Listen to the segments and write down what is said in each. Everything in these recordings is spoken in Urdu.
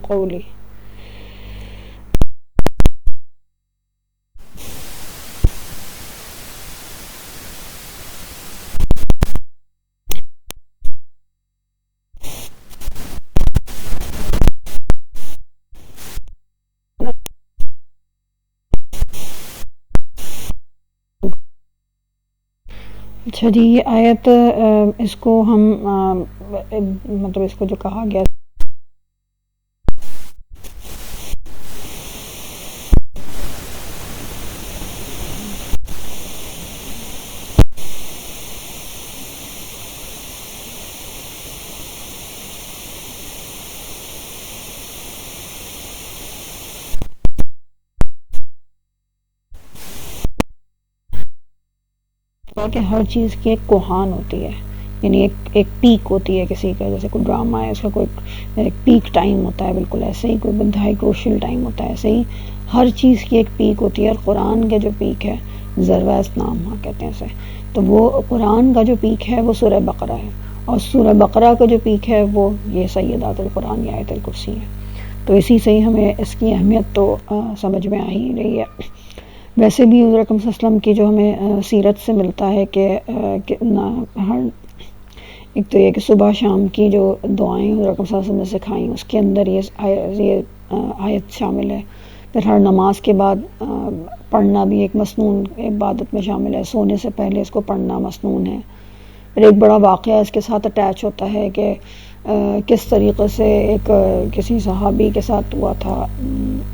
قولی. اچھا جی، یہ آیت اس کو ہم مطلب اس کو جو کہا گیا کہ ہر چیز کی ایک کوہان ہوتی ہے، یعنی ایک پیک ہوتی ہے کسی کا، جیسے کوئی ڈرامہ ہے اس کا کوئی ایک پیک ٹائم ہوتا ہے، بالکل ایسے ہی کوئی انتہائی کروشل ٹائم ہوتا ہے، ایسے ہی ہر چیز کی ایک پیک ہوتی ہے. اور قرآن کا جو پیک ہے ذروہ اسنام ہاں کہتے ہیں اسے، تو وہ قرآن کا جو پیک ہے وہ سورہ بقرہ ہے، اور سورہ بقرہ کا جو پیک ہے وہ یہ سیدات القرآن یا آیت الکرسی ہے. تو اسی سے ہی ہمیں اس کی اہمیت تو سمجھ میں آ ہی رہی ہے. ویسے بھی حضور اکرم صلی اللہ علیہ وسلم کی جو ہمیں سیرت سے ملتا ہے کہ ہر ایک تو یہ کہ صبح شام کی جو دعائیں حضور اکرم صلی اللہ علیہ وسلم نے سکھائیں اس کے اندر یہ آیت شامل ہے. پھر ہر نماز کے بعد پڑھنا بھی ایک مسنون عبادت میں شامل ہے، سونے سے پہلے اس کو پڑھنا مسنون ہے. پھر ایک بڑا واقعہ اس کے ساتھ اٹیچ ہوتا ہے کہ کس طریقے سے ایک کسی صحابی کے ساتھ ہوا تھا،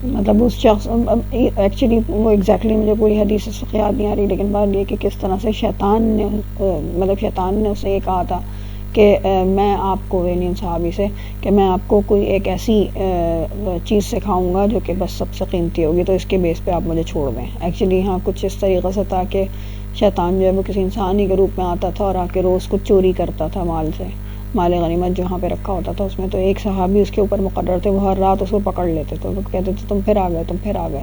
مطلب اس شخص ایکچولی وہ ایگزیکٹلی مجھے پوری حدیث اس وقت یاد نہیں آ رہی، لیکن بات یہ کہ کس طرح سے شیطان نے اسے یہ کہا تھا کہ میں آپ کو یعنی صحابی سے کہ میں آپ کو کوئی ایک ایسی چیز سکھاؤں گا جو کہ بس سب سے قیمتی ہوگی، تو اس کے بیس پہ آپ مجھے چھوڑ دیں. ایکچولی ہاں کچھ اس طریقے سے تھا کہ شیطان جو ہے وہ کسی انسانی کے روپ میں آتا تھا اور آ کے روز کچھ چوری کرتا تھا مال غنیمت جہاں پہ رکھا ہوتا تھا اس میں. تو ایک صحابی اس کے اوپر مقرر تھے، وہ ہر رات اس کو پکڑ لیتے تھے، وہ کہتے تھے تم پھر آ گئے.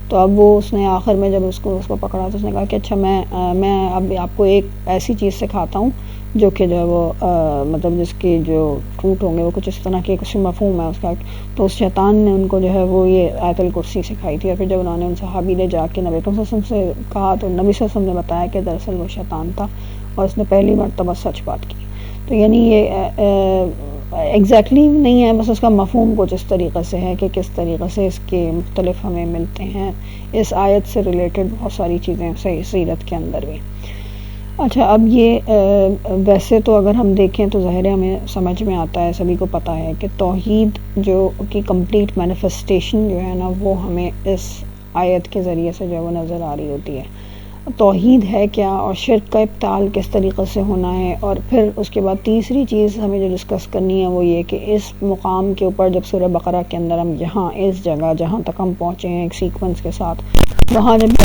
تو اب وہ اس نے آخر میں جب اس کو پکڑا تو اس نے کہا کہ اچھا میں اب آپ کو ایک ایسی چیز سکھاتا ہوں جو کہ جو ہے وہ مطلب جس کی جو ٹروٹ ہوں گے وہ کچھ اس طرح کی کچھ مفہوم ہے اس کا. تو اس شیطان نے ان کو جو ہے وہ یہ آیت الکرسی سکھائی تھی. اور پھر جب انہوں نے ان صحابی نے جا کے نبی صلی اللہ علیہ وسلم سے کہا تو نبی صلی اللہ علیہ وسلم نے بتایا کہ دراصل وہ شیطان تھا اور اس نے پہلی مرتبہ سچ بات کی. تو یعنی یہ ایگزیکٹلی نہیں ہے، بس اس کا مفہوم کچھ اس طریقے سے ہے کہ کس طریقے سے اس کے مختلف ہمیں ملتے ہیں. اس آیت سے ریلیٹڈ بہت ساری چیزیں سیرت کے اندر بھی. اچھا اب یہ ویسے تو اگر ہم دیکھیں تو ظاہر ہمیں سمجھ میں آتا ہے، سبھی کو پتہ ہے کہ توحید جو کی کمپلیٹ مینیفیسٹیشن جو ہے نا وہ ہمیں اس آیت کے ذریعے سے جو ہے وہ نظر آ رہی ہوتی ہے. توحید ہے کیا اور شرک کا ابطال کس طریقے سے ہونا ہے. اور پھر اس کے بعد تیسری چیز ہمیں جو ڈسکس کرنی ہے وہ یہ کہ اس مقام کے اوپر جب سورہ بقرہ کے اندر ہم یہاں اس جگہ جہاں تک ہم پہنچے ہیں ایک سیکوینس کے ساتھ، وہاں جب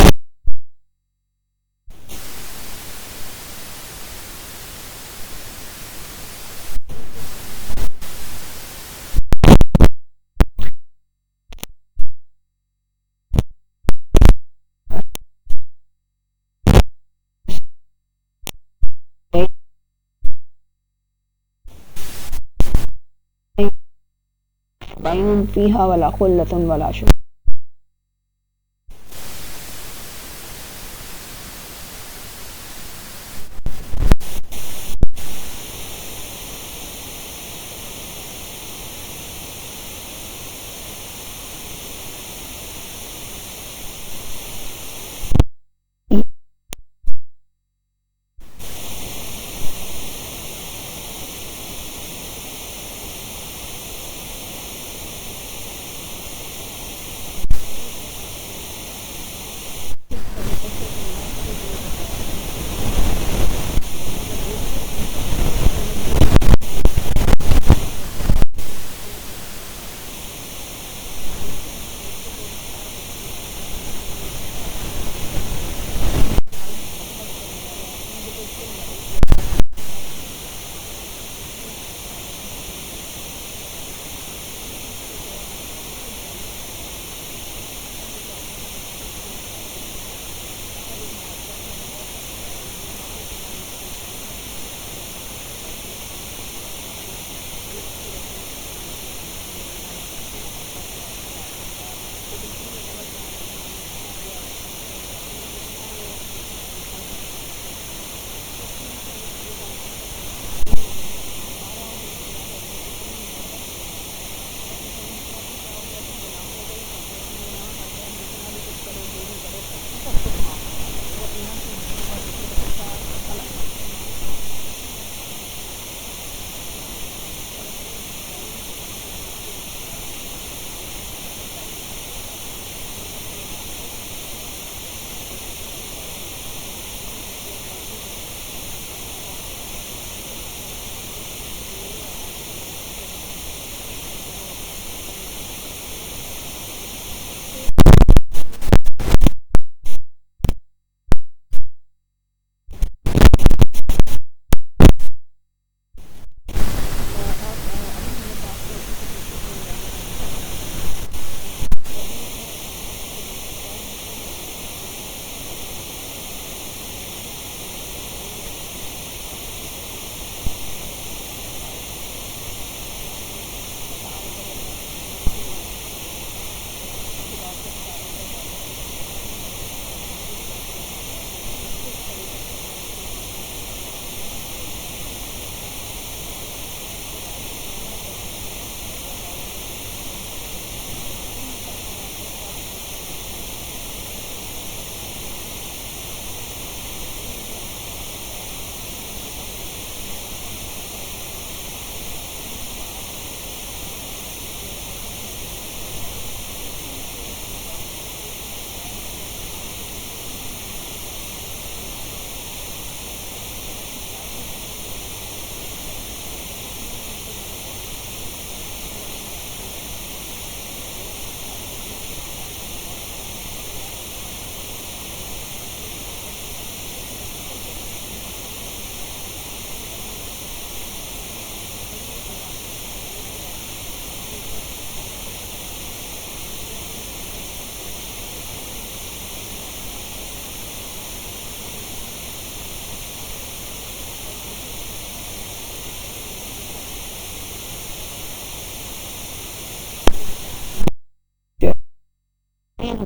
بَعِينٌ فِيهَا وَلَا خُلَّةٌ وَلَا شُفَعَاءُ.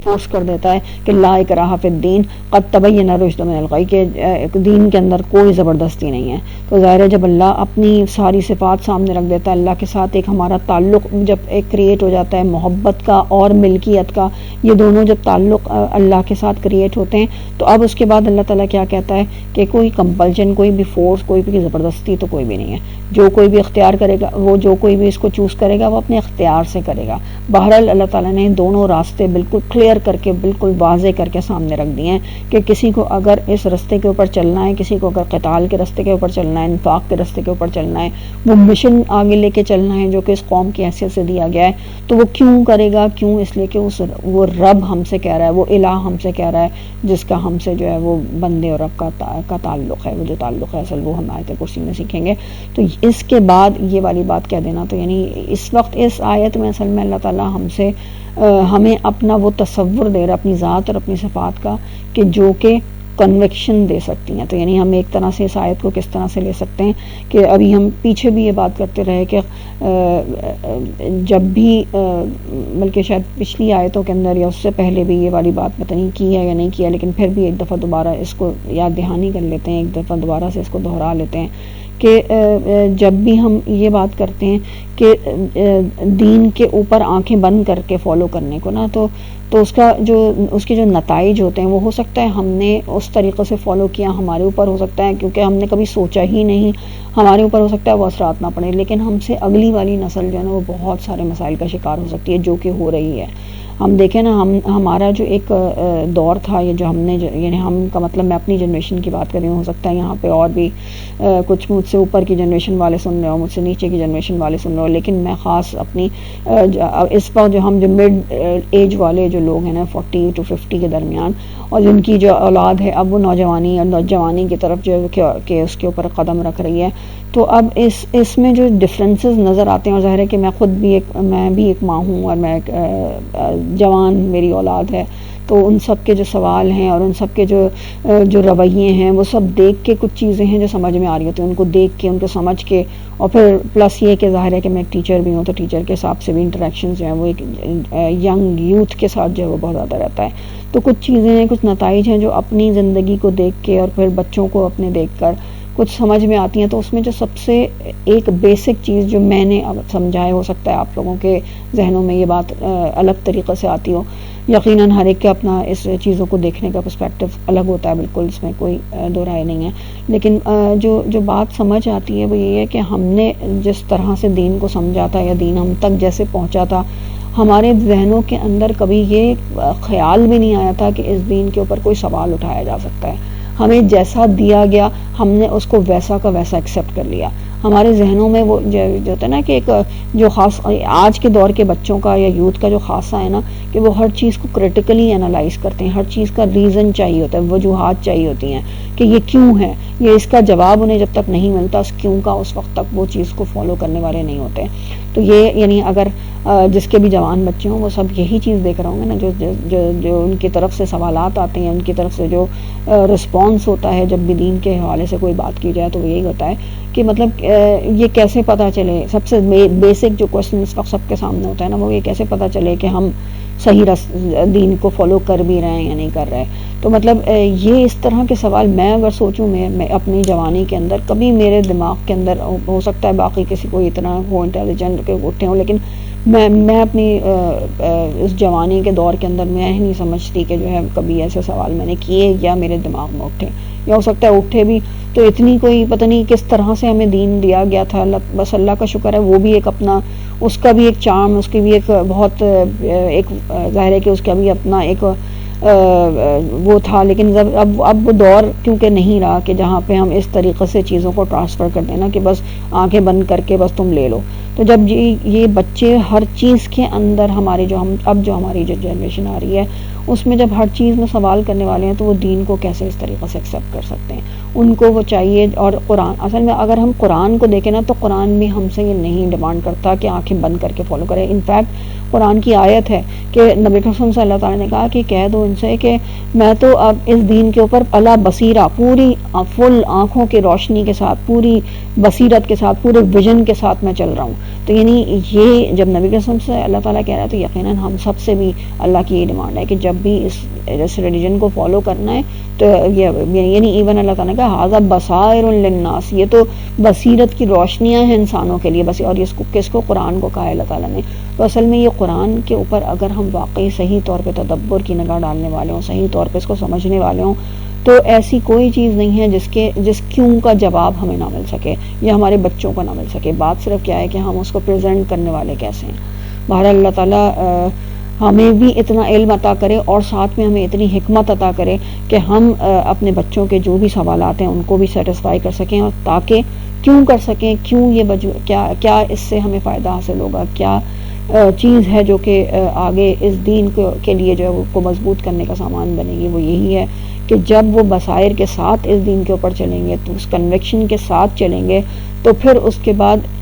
فورس کر دیتا ہے کہ لا اکراہ فی الدین قد تبین الرشد من الغی، کہ دین کے اندر کوئی زبردستی نہیں ہے. تو ظاہر ہے جب اللہ اپنی ساری صفات سامنے رکھ دیتا ہے، اللہ کے ساتھ ایک ہمارا تعلق جب ایک کریٹ ہو جاتا ہے محبت کا اور ملکیت کا، یہ دونوں جب تعلق اللہ کے ساتھ کریٹ ہوتے ہیں، تو اب اس کے بعد اللہ تعالیٰ کیا کہتا ہے کہ کوئی کمپلشن، کوئی بھی فورس، کوئی بھی زبردستی تو کوئی بھی نہیں ہے. جو کوئی بھی اختیار کرے گا، وہ جو کوئی بھی اس کو چوز کرے گا وہ اپنے اختیار سے کرے گا. بہرحال اللہ تعالیٰ نے دونوں راستے بالکل کلیئر کر کے، بالکل واضح کر کے سامنے رکھ دیے ہیں کہ کسی کو اگر اس راستے کے اوپر چلنا ہے، کسی کو اگر قتال کے راستے کے اوپر چلنا ہے، انفاق کے راستے کے اوپر چلنا ہے، وہ مشن آگے لے کے چلنا ہے جو کہ اس قوم کی حیثیت سے دیا گیا ہے، تو وہ کیوں کرے گا؟ کیوں؟ اس لیے کہ وہ رب ہم سے کہہ رہا ہے، وہ الہ ہم سے کہہ رہا ہے، جس کا ہم سے جو ہے وہ بندے اور رب کا تعلق ہے. وہ جو تعلق ہے اصل وہ ہم آیت کرسی میں سیکھیں گے. تو اس کے بعد یہ والی بات کہہ دینا، تو یعنی اس وقت اس آیت میں اصل میں اللہ تعالیٰ ہمیں اپنا وہ تصور دے رہا ہے اپنی ذات اور اپنی صفات کا، کہ جو کہ کنوکشن دے سکتی ہیں. تو یعنی ہم ایک طرح سے اس آیت کو کس طرح سے لے سکتے ہیں کہ ابھی ہم پیچھے بھی یہ بات کرتے رہے کہ جب بھی بلکہ شاید پچھلی آیتوں کے اندر یا اس سے پہلے بھی یہ والی بات پتہ نہیں کی ہے یا نہیں کی ہے، لیکن پھر بھی ایک دفعہ دوبارہ اس کو یاد دہانی کر لیتے ہیں، ایک دفعہ دوبارہ سے اس کو دہرا لیتے ہیں کہ جب بھی ہم یہ بات کرتے ہیں کہ دین کے اوپر آنکھیں بند کر کے فالو کرنے کو نا، تو اس کے جو نتائج ہوتے ہیں وہ ہو سکتا ہے ہم نے اس طریقے سے فالو کیا، ہمارے اوپر ہو سکتا ہے کیونکہ ہم نے کبھی سوچا ہی نہیں، ہمارے اوپر ہو سکتا ہے وہ اثرات نہ پڑے، لیکن ہم سے اگلی والی نسل جو ہے نا وہ بہت سارے مسائل کا شکار ہو سکتی ہے، جو کہ ہو رہی ہے. ہم دیکھیں نا، ہمارا جو ایک دور تھا، یہ جو ہم نے یعنی ہم کا مطلب میں اپنی جنریشن کی بات کر رہی ہوں، ہو سکتا ہے یہاں پہ اور بھی کچھ مجھ سے اوپر کی جنریشن والے سن رہے ہو، مجھ سے نیچے کی جنریشن والے سن رہے ہو، لیکن میں خاص اپنی اس وقت جو ہم جو مڈ ایج والے جو لوگ ہیں نا 40 to 50 کے درمیان، اور جن کی جو اولاد ہے اب وہ نوجوانی اور نوجوانی کی طرف جو کہ اس کے اوپر قدم رکھ رہی ہے، تو اب اس میں جو ڈفرینسز نظر آتے ہیں، اور ظاہر ہے کہ میں بھی ایک ماں ہوں اور میں ایک جوان میری اولاد ہے، تو ان سب کے جو سوال ہیں اور ان سب کے جو رویے ہیں وہ سب دیکھ کے کچھ چیزیں ہیں جو سمجھ میں آ رہی ہوتی ہیں، ان کو دیکھ کے، ان کو سمجھ کے، اور پھر پلس یہ کہ ظاہر ہے کہ میں ایک ٹیچر بھی ہوں، تو ٹیچر کے حساب سے بھی انٹریکشنز جو ہیں وہ ایک ینگ یوتھ کے ساتھ جو ہے وہ بہت زیادہ رہتا ہے. تو کچھ چیزیں ہیں، کچھ نتائج ہیں جو اپنی زندگی کو دیکھ کے اور پھر بچوں کو اپنے دیکھ کر کچھ سمجھ میں آتی ہیں. تو اس میں جو سب سے ایک بیسک چیز جو میں نے سمجھا ہے، ہو سکتا ہے آپ لوگوں کے ذہنوں میں یہ بات الگ طریقے سے آتی ہو، یقیناً ہر ایک کا اپنا اس چیزوں کو دیکھنے کا پرسپیکٹو الگ ہوتا ہے، بالکل اس میں کوئی دو رائے نہیں ہے، لیکن جو بات سمجھ آتی ہے وہ یہ ہے کہ ہم نے جس طرح سے دین کو سمجھا تھا یا دین ہم تک جیسے پہنچا تھا، ہمارے ذہنوں کے اندر کبھی یہ خیال بھی نہیں آیا تھا کہ اس دین کے اوپر کوئی سوال اٹھایا جا سکتا ہے. ہمیں جیسا دیا گیا ہم نے اس کو ویسا کا ویسا ایکسیپٹ کر لیا. ہمارے ذہنوں میں وہ جو ہوتا ہے نا کہ ایک جو خاص آج کے دور کے بچوں کا یا یوتھ کا جو خاصہ ہے نا کہ وہ ہر چیز کو کریٹیکلی انالائز کرتے ہیں، ہر چیز کا ریزن چاہیے ہوتا ہے، وجوہات چاہیے ہوتی ہیں کہ یہ کیوں ہے، یہ اس کا جواب انہیں جب تک نہیں ملتا اس کیوں کا، اس وقت تک وہ چیز کو فالو کرنے والے نہیں ہوتے. تو یہ یعنی اگر جس کے بھی جوان بچے ہوں وہ سب یہی چیز دیکھ رہے ہوں گے نا، جو ان کی طرف سے سوالات آتے ہیں، ان کی طرف سے جو رسپانس ہوتا ہے جب بھی دین کے حوالے سے کوئی بات کی جائے، تو وہ یہی ہوتا ہے کہ مطلب یہ کیسے پتہ چلے، سب سے بیسک جو کوشچن اس وقت سب کے سامنے ہوتا ہے نا وہ یہ کیسے پتہ چلے کہ ہم صحیح دین کو فالو کر بھی رہے ہیں یا نہیں کر رہے. تو مطلب یہ اس طرح کے سوال میں اگر سوچوں میں اپنی جوانی کے اندر کبھی میرے دماغ کے اندر، ہو سکتا ہے باقی کسی کو اتنا ہو انٹیلیجنٹ کہ اٹھے ہوں، لیکن میں اپنی اس جوانی کے دور کے اندر میں نہیں سمجھتی کہ جو ہے کبھی ایسے سوال میں نے کیے یا میرے دماغ میں اٹھے، یا ہو سکتا ہے اٹھے بھی تو اتنی کوئی پتہ نہیں کس طرح سے ہمیں دین دیا گیا تھا. بس اللہ کا شکر ہے وہ بھی ایک اپنا، اس کا بھی ایک چارم، اس کی بھی ایک بہت ایک ظاہر ہے کہ اس کا بھی اپنا ایک وہ تھا، لیکن اب وہ دور کیونکہ نہیں رہا کہ جہاں پہ ہم اس طریقے سے چیزوں کو ٹرانسفر کر دینا کہ بس آنکھیں بند کر کے بس تم لے لو. تو جب یہ بچے ہر چیز کے اندر ہماری جو ہماری جو جنریشن آ رہی ہے اس میں جب ہر چیز میں سوال کرنے والے ہیں تو وہ دین کو کیسے اس طریقے سے ایکسیپٹ کر سکتے ہیں. ان کو وہ چاہیے. اور قرآن اصل میں اگر ہم قرآن کو دیکھیں نا تو قرآن بھی ہم سے یہ نہیں ڈیمانڈ کرتا کہ آنکھیں بند کر کے فالو کریں. انفیکٹ قرآن کی آیت ہے کہ نبی کریم صلی اللہ تعالیٰ نے کہا کہ کہہ دو ان سے کہ میں تو اب اس دین کے اوپر علی بصیرہ، پوری فل آنکھوں کی روشنی کے ساتھ، پوری بصیرت کے ساتھ، پورے ویژن کے ساتھ میں چل رہا ہوں. تو یعنی یہ جب نبی کریم سے اللہ تعالیٰ کہہ رہا ہے تو یقیناً ہم سب سے بھی اللہ کی یہ ڈیمانڈ ہے کہ جب جب بھی اس ریلیجن کو فالو کرنا ہے تو یعنی ایون اللہ تعالیٰ کا ھذا بصائر للناس، یہ تو بصیرت کی روشنیاں ہیں انسانوں کے لیے بس، اور اس کو کس کو قرآن کو کہا ہے اللہ تعالیٰ نے. تو اصل میں یہ قرآن کے اوپر اگر ہم واقعی صحیح طور پہ تدبر کی نگاہ ڈالنے والے ہوں، صحیح طور پہ اس کو سمجھنے والے ہوں، تو ایسی کوئی چیز نہیں ہے جس کیوں کا جواب ہمیں نہ مل سکے یا ہمارے بچوں کو نہ مل سکے. بات صرف کیا ہے کہ ہم اس کو پریزنٹ کرنے والے کیسے ہیں. بہرحال اللہ تعالیٰ ہمیں بھی اتنا علم عطا کرے اور ساتھ میں ہمیں اتنی حکمت عطا کرے کہ ہم اپنے بچوں کے جو بھی سوالات ہیں ان کو بھی سیٹسفائی کر سکیں، اور تاکہ کیوں کر سکیں، کیوں یہ کیا اس سے ہمیں فائدہ حاصل ہوگا، کیا چیز ہے جو کہ آگے اس دین کے لیے جو ہے وہ کو مضبوط کرنے کا سامان بنے گی. وہ یہی ہے کہ جب وہ بصائر کے ساتھ اس دین کے اوپر چلیں گے، تو اس کنوکشن کے ساتھ چلیں گے، تو پھر اس کے بعد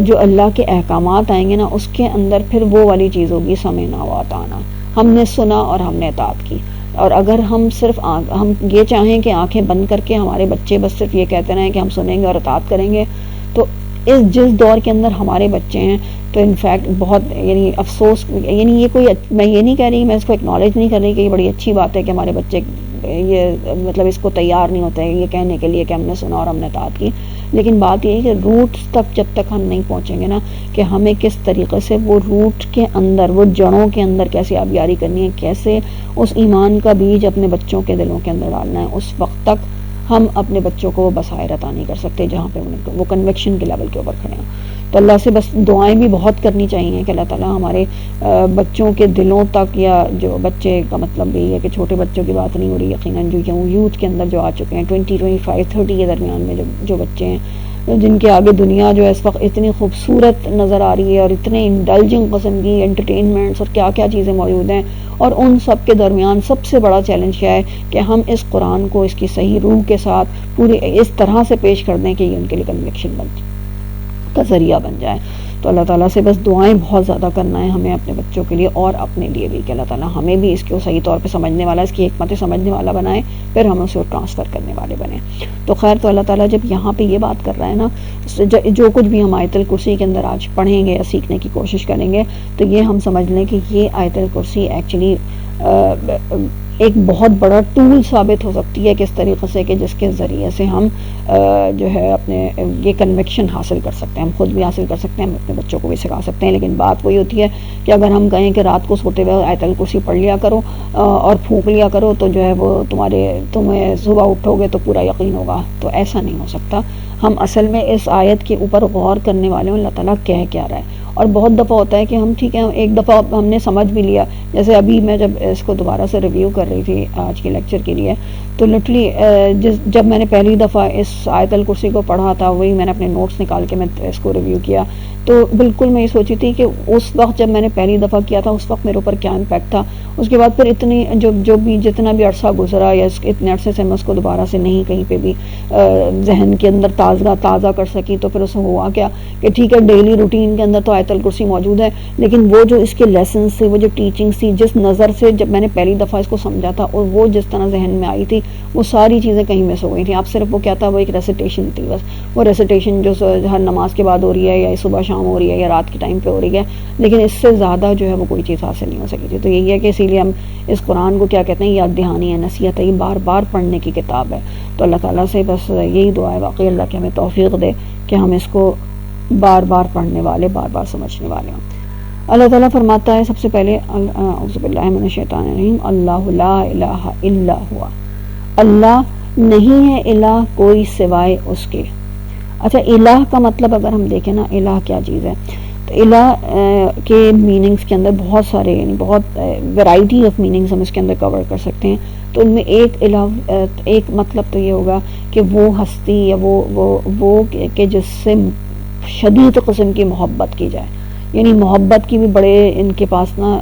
جو اللہ کے احکامات آئیں گے نا، اس کے اندر پھر وہ والی چیز ہوگی سمعنا و اطعنا، ہم نے سنا اور ہم نے اطاعت کی. اور اگر ہم صرف ہم یہ چاہیں کہ آنکھیں بند کر کے ہمارے بچے بس صرف یہ کہتے رہیں کہ ہم سنیں گے اور اطاعت کریں گے، تو جس دور کے اندر ہمارے بچے ہیں تو انفیکٹ بہت یعنی افسوس، یعنی یہ کوئی، میں یہ نہیں کہہ رہی، میں اس کو اکنالج نہیں کر رہی کہ یہ بڑی اچھی بات ہے کہ ہمارے بچے یہ مطلب اس کو تیار نہیں ہوتے یہ کہنے کے لیے کہ ہم نے سنا اور ہم نے اطاعت کی. لیکن بات یہ ہے کہ روٹس تک جب تک ہم نہیں پہنچیں گے نا، کہ ہمیں کس طریقے سے وہ روٹ کے اندر، وہ جڑوں کے اندر کیسے آبیاری کرنی ہے، کیسے اس ایمان کا بیج اپنے بچوں کے دلوں کے اندر ڈالنا ہے، اس وقت تک ہم اپنے بچوں کو وہ بصائر عطا نہیں کر سکتے جہاں پہ وہ کنوکشن کے لیول کے اوپر کھڑے ہیں. تو اللہ سے بس دعائیں بھی بہت کرنی چاہیے کہ اللہ تعالیٰ ہمارے بچوں کے دلوں تک، یا جو بچے کا مطلب بھی ہے کہ چھوٹے بچوں کی بات نہیں ہو رہی یقیناً، جو یوتھ کے اندر جو آ چکے ہیں 20 25 30 کے درمیان میں جو بچے ہیں، جن کے آگے دنیا جو ہے اس وقت اتنی خوبصورت نظر آ رہی ہے اور اتنے انڈلجنگ قسم کی انٹرٹینمنٹس اور کیا کیا چیزیں موجود ہیں، اور ان سب کے درمیان سب سے بڑا چیلنج کیا ہے کہ ہم اس قرآن کو اس کی صحیح روح کے ساتھ پورے اس طرح سے پیش کر دیں کہ یہ ان کے لیے کنوکشن کا ذریعہ بن جائے. تو اللہ تعالیٰ سے بس دعائیں بہت زیادہ کرنا ہے ہمیں اپنے بچوں کے لیے اور اپنے لیے بھی، کہ اللہ تعالیٰ ہمیں بھی اس کو صحیح طور پہ سمجھنے والا، اس کی حکمت سمجھنے والا بنائے، پھر ہم اسے ٹرانسفر کرنے والے بنیں. تو خیر، تو اللہ تعالیٰ جب یہاں پہ یہ بات کر رہا ہے نا، جو کچھ بھی ہم آیت الکرسی کے اندر آج پڑھیں گے یا سیکھنے کی کوشش کریں گے، تو یہ ہم سمجھ لیں کہ یہ آیت الکرسی ایکچولی ایک بہت بڑا ٹول ثابت ہو سکتی ہے کس طریقے سے کہ جس کے ذریعے سے ہم جو ہے اپنے یہ کنوکشن حاصل کر سکتے ہیں، ہم خود بھی حاصل کر سکتے ہیں، ہم اپنے بچوں کو بھی سکھا سکتے ہیں. لیکن بات وہی ہوتی ہے کہ اگر ہم کہیں کہ رات کو سوتے ہوئے آیت الکرسی پڑھ لیا کرو اور پھونک لیا کرو تو جو ہے وہ تمہیں صبح اٹھو گے تو پورا یقین ہوگا، تو ایسا نہیں ہو سکتا. ہم اصل میں اس آیت کے اوپر غور کرنے والے ہوں اللہ تعالیٰ کہہ کیا رہا ہے. اور بہت دفعہ ہوتا ہے کہ ہم ٹھیک ہے ایک دفعہ ہم نے سمجھ بھی لیا، جیسے ابھی میں جب اس کو دوبارہ سے ریویو کر رہی تھی آج کے لیکچر کے لیے، تو لٹرلی جب میں نے پہلی دفعہ اس آیت الکرسی کو پڑھا تھا، وہی میں نے اپنے نوٹس نکال کے میں اس کو ریویو کیا، تو بالکل میں یہ سوچی تھی کہ اس وقت جب میں نے پہلی دفعہ کیا تھا اس وقت میرے اوپر کیا امپیکٹ تھا. اس کے بعد پھر اتنی جتنا بھی عرصہ گزرا یا اتنے عرصے سے میں اس کو دوبارہ سے نہیں کہیں پہ بھی ذہن کے اندر تازہ کر سکی، تو پھر اس میں ہوا کیا کہ ٹھیک ہے ڈیلی روٹین کے اندر تو آیت الکرسی موجود ہے، لیکن وہ جو اس کے لیسنس تھے، وہ جو ٹیچنگس تھی، جس نظر سے جب میں نے پہلی دفعہ اس کو سمجھا تھا اور وہ جس طرح ذہن میں آئی تھی، وہ ساری چیزیں کہیں مس ہو گئی تھیں. اب صرف وہ کیا تھا، وہ ایک ریسیٹیشن تھی بس، وہ ریسیٹیشن جو ہر نماز کے بعد ہو رہی ہے یا صبح شام ہو رہی ہے یا رات کے ٹائم پہ ہو رہی ہے، لیکن اس سے زیادہ جو ہے وہ کوئی چیز حاصل نہیں ہو سکی تھی. تو یہی ہے کہ اسی لیے ہم اس قرآن کو کیا کہتے ہیں، یاد دہانی ہے، نصیحت ہے، یہ بار بار پڑھنے کی کتاب ہے. تو اللہ تعالیٰ سے بس یہی دعا ہے واقعی اللہ کہ ہمیں توفیق دے کہ ہم اس کو بار بار پڑھنے والے، بار بار سمجھنے والے ہوں. اللہ تعالیٰ فرماتا ہے سب سے پہلے اعوذ باللہ من الشیطان الرجیم، اللہ لا الہ الا ہوا، اللہ نہیں ہے الہ کوئی سوائے اس کے. اچھا، الہ کا مطلب اگر ہم دیکھیں نا، الہ کیا چیز ہے، تو الہ کے میننگز کے اندر بہت سارے، یعنی بہت ورائٹی آف میننگز ہم اس کے اندر کور کر سکتے ہیں. تو ان میں ایک الہ، ایک مطلب تو یہ ہوگا کہ وہ ہستی یا وہ کہ جس سے شدید قسم کی محبت کی جائے. یعنی محبت کی بھی بڑے ان کے پاس نا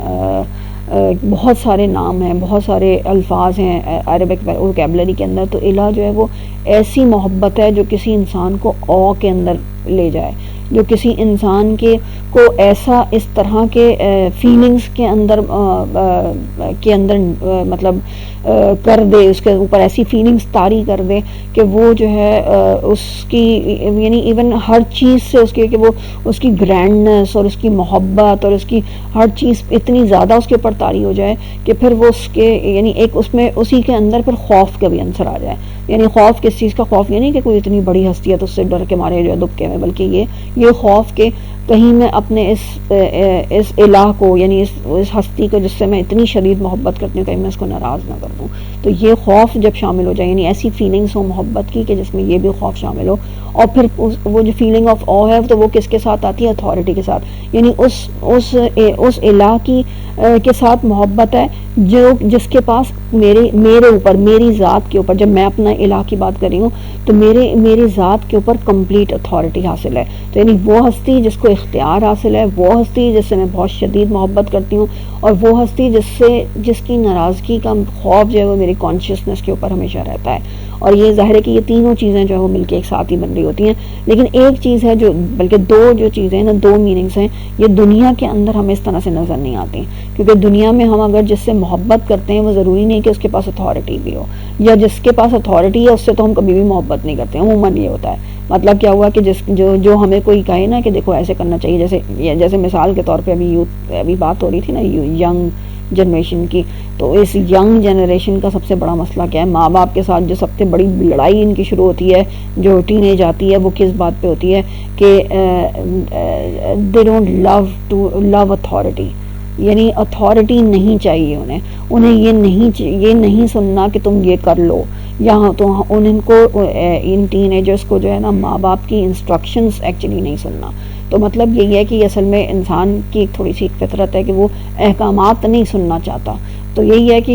بہت سارے نام ہیں، بہت سارے الفاظ ہیں عربک ووکیبلری کے اندر. تو الہ جو ہے وہ ایسی محبت ہے جو کسی انسان کو او کے اندر لے جائے، جو کسی انسان کو ایسا اس طرح کے فیلنگز کے اندر مطلب کر دے، اس کے اوپر ایسی فیلنگز طاری کر دے کہ وہ جو ہے اس کی یعنی ایون ہر چیز سے اس کہ وہ اس کی گرینڈنس اور اس کی محبت اور اس کی ہر چیز اتنی زیادہ اس کے اوپر طاری ہو جائے کہ پھر وہ اس کے یعنی ایک اس میں اسی کے اندر پھر خوف کا بھی عنصر آ جائے. یعنی خوف کس چیز کا؟ خوف یہ نہیں کہ کوئی اتنی بڑی ہستی ہے تو اس سے ڈر کے مارے جو ہے دبکے میں، بلکہ یہ خوف کہ کہیں میں اپنے اس الہ کو یعنی اس ہستی کو جس سے میں اتنی شدید محبت کرتی ہوں کہیں میں اس کو ناراض نہ کر دوں. تو یہ خوف جب شامل ہو جائے یعنی ایسی فیلنگس ہو محبت کی کہ جس میں یہ بھی خوف شامل ہو، اور پھر وہ جو فیلنگ آف او ہے تو وہ کس کے ساتھ آتی ہے؟ اتھارٹی کے ساتھ. یعنی اس الہ کی کے ساتھ محبت ہے جس کے پاس میرے اوپر، میری ذات کے اوپر، جب میں اپنا الہ کی بات کر رہی ہوں تو میری ذات کے اوپر کمپلیٹ اتھارٹی حاصل ہے. تو یعنی وہ ہستی جس کو اختیار حاصل ہے، وہ ہستی جس سے میں بہت شدید محبت کرتی ہوں، اور وہ ہستی جس کی ناراضگی کا خوف جو ہے وہ میری کانشیسنس کے اوپر ہمیشہ رہتا ہے. اور یہ ظاہر ہے کہ یہ تینوں چیزیں جو ہے وہ مل کے ایک ساتھ ہی بن رہی ہوتی ہیں. لیکن ایک چیز ہے بلکہ دو جو چیزیں ہیں نا، دو میننگس ہیں، یہ دنیا کے اندر ہمیں اس طرح سے نظر نہیں آتی. کیونکہ دنیا میں ہم اگر جس سے محبت کرتے ہیں وہ ضروری نہیں کہ اس کے پاس اتھارٹی بھی ہو، یا جس کے پاس اتھارٹی ہے اس سے تو ہم کبھی بھی محبت نہیں کرتے. عموماً یہ ہوتا ہے. مطلب کیا ہوا کہ جو ہمیں کوئی کہے نا کہ دیکھو ایسے کرنا چاہیے، جیسے مثال کے طور پہ ابھی بات ہو رہی تھی نا ینگ جنریشن کی، تو اس ینگ جنریشن کا سب سے بڑا مسئلہ کیا ہے؟ ماں باپ کے ساتھ جو سب سے بڑی لڑائی ان کی شروع ہوتی ہے، جو ٹین ایج آتی ہے، وہ کس بات پہ ہوتی ہے کہ دے ڈونٹ لو اتھارٹی. یعنی اتھارٹی نہیں چاہیے انہیں یہ نہیں سننا کہ تم یہ کر لو. یہاں تو ان کو ان ٹین ایجرز کو جو ہے نا ماں باپ کی انسٹرکشنز ایکچولی نہیں سننا. تو مطلب یہی ہے کہ یہ اصل میں انسان کی ایک تھوڑی سی فطرت ہے کہ وہ احکامات نہیں سننا چاہتا. تو یہی ہے کہ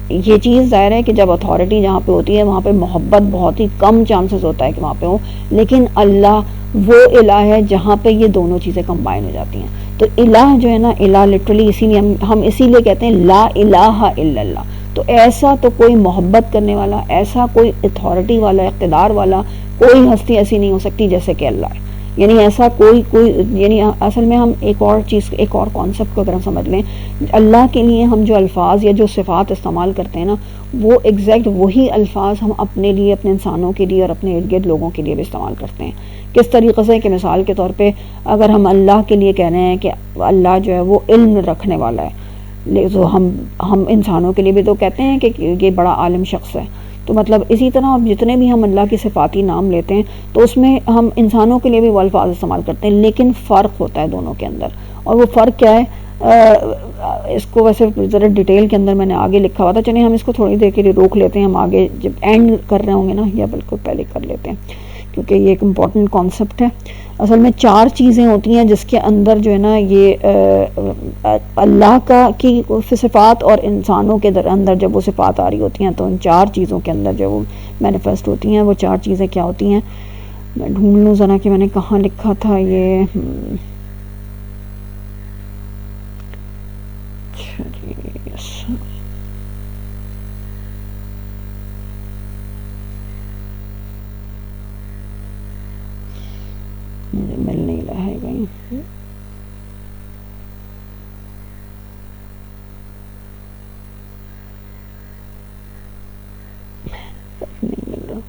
یہ چیز ظاہر ہے کہ جب اتھارٹی جہاں پہ ہوتی ہے وہاں پہ محبت بہت ہی کم چانسز ہوتا ہے کہ وہاں پہ ہو. لیکن اللہ وہ الہ ہے جہاں پہ یہ دونوں چیزیں کمبائن ہو جاتی ہیں. تو الہ جو ہے نا، الہ لٹرلی اسی لیے ہم اسی لیے کہتے ہیں لا الہ الا اللہ. تو ایسا تو کوئی محبت کرنے والا، ایسا کوئی اتھارٹی والا، اقتدار والا کوئی ہستی ایسی نہیں ہو سکتی جیسے کہ اللہ ہے. یعنی ایسا کوئی یعنی اصل میں ہم ایک اور کانسیپٹ کو اگر ہم سمجھ لیں، اللہ کے لیے ہم جو الفاظ یا جو صفات استعمال کرتے ہیں نا، وہ ایگزیکٹ وہی الفاظ ہم اپنے لیے، اپنے انسانوں کے لیے اور اپنے ارد گرد لوگوں کے لیے بھی استعمال کرتے ہیں. کس طریقے سے؟ کہ مثال کے طور پہ اگر ہم اللہ کے لیے کہہ رہے ہیں کہ اللہ جو ہے وہ علم رکھنے والا ہے، تو ہم انسانوں کے لیے بھی تو کہتے ہیں کہ یہ بڑا عالم شخص ہے. تو مطلب اسی طرح جتنے بھی ہم اللہ کے صفاتی نام لیتے ہیں تو اس میں ہم انسانوں کے لیے بھی وہ الفاظ استعمال کرتے ہیں، لیکن فرق ہوتا ہے دونوں کے اندر. اور وہ فرق کیا ہے؟ اس کو ویسے ذرا ڈیٹیل کے اندر میں نے آگے لکھا ہوا تھا، چلیں ہم اس کو تھوڑی دیر کے لیے روک لیتے ہیں. ہم آگے جب اینڈ کر رہے ہوں گے نا، یا بالکل پہلے کر لیتے ہیں کیونکہ یہ ایک امپورٹنٹ کانسیپٹ ہے. اصل میں 4 چیزیں ہوتی ہیں جس کے اندر جو ہے نا یہ اللہ کی صفات اور انسانوں کے اندر جب وہ صفات آ رہی ہوتی ہیں تو ان 4 چیزوں کے اندر جو وہ مینیفیسٹ ہوتی ہیں. وہ 4 چیزیں کیا ہوتی ہیں؟ میں ڈھونڈ لوں ذرا کہ میں نے کہاں لکھا تھا یہ. اچھا جی، یس، مجھے مل نہیں رہا ہے کہیں. نہیں مل رہا.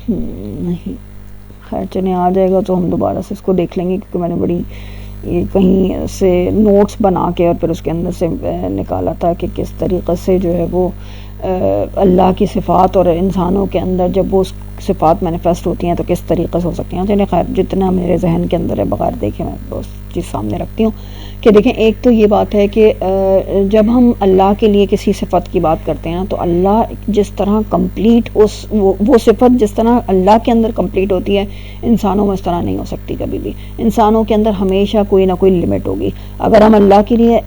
نہیں، خیر چلیں آ جائے گا تو ہم دوبارہ سے اس کو دیکھ لیں گے، کیونکہ میں نے بڑی کہیں سے نوٹس بنا کے اور پھر اس کے اندر سے نکالا تھا کہ کس طریقے سے جو ہے وہ اللہ کی صفات اور انسانوں کے اندر جب وہ صفات مینیفیسٹ ہوتی ہیں تو کس طریقے سے ہو سکتی ہیں. چلیں خیر جتنا میرے ذہن کے اندر ہے بغیر دیکھے میں اس چیز سامنے رکھتی ہوں کہ دیکھیں ایک تو یہ بات ہے کہ جب ہم اللہ کے لیے کسی صفت کی بات کرتے ہیں نا، تو اللہ جس طرح کمپلیٹ وہ صفت جس طرح اللہ کے اندر کمپلیٹ ہوتی ہے، انسانوں میں اس طرح نہیں ہو سکتی کبھی بھی. انسانوں کے اندر ہمیشہ کوئی نہ کوئی لمٹ ہوگی. اگر ہم اللہ کے لیے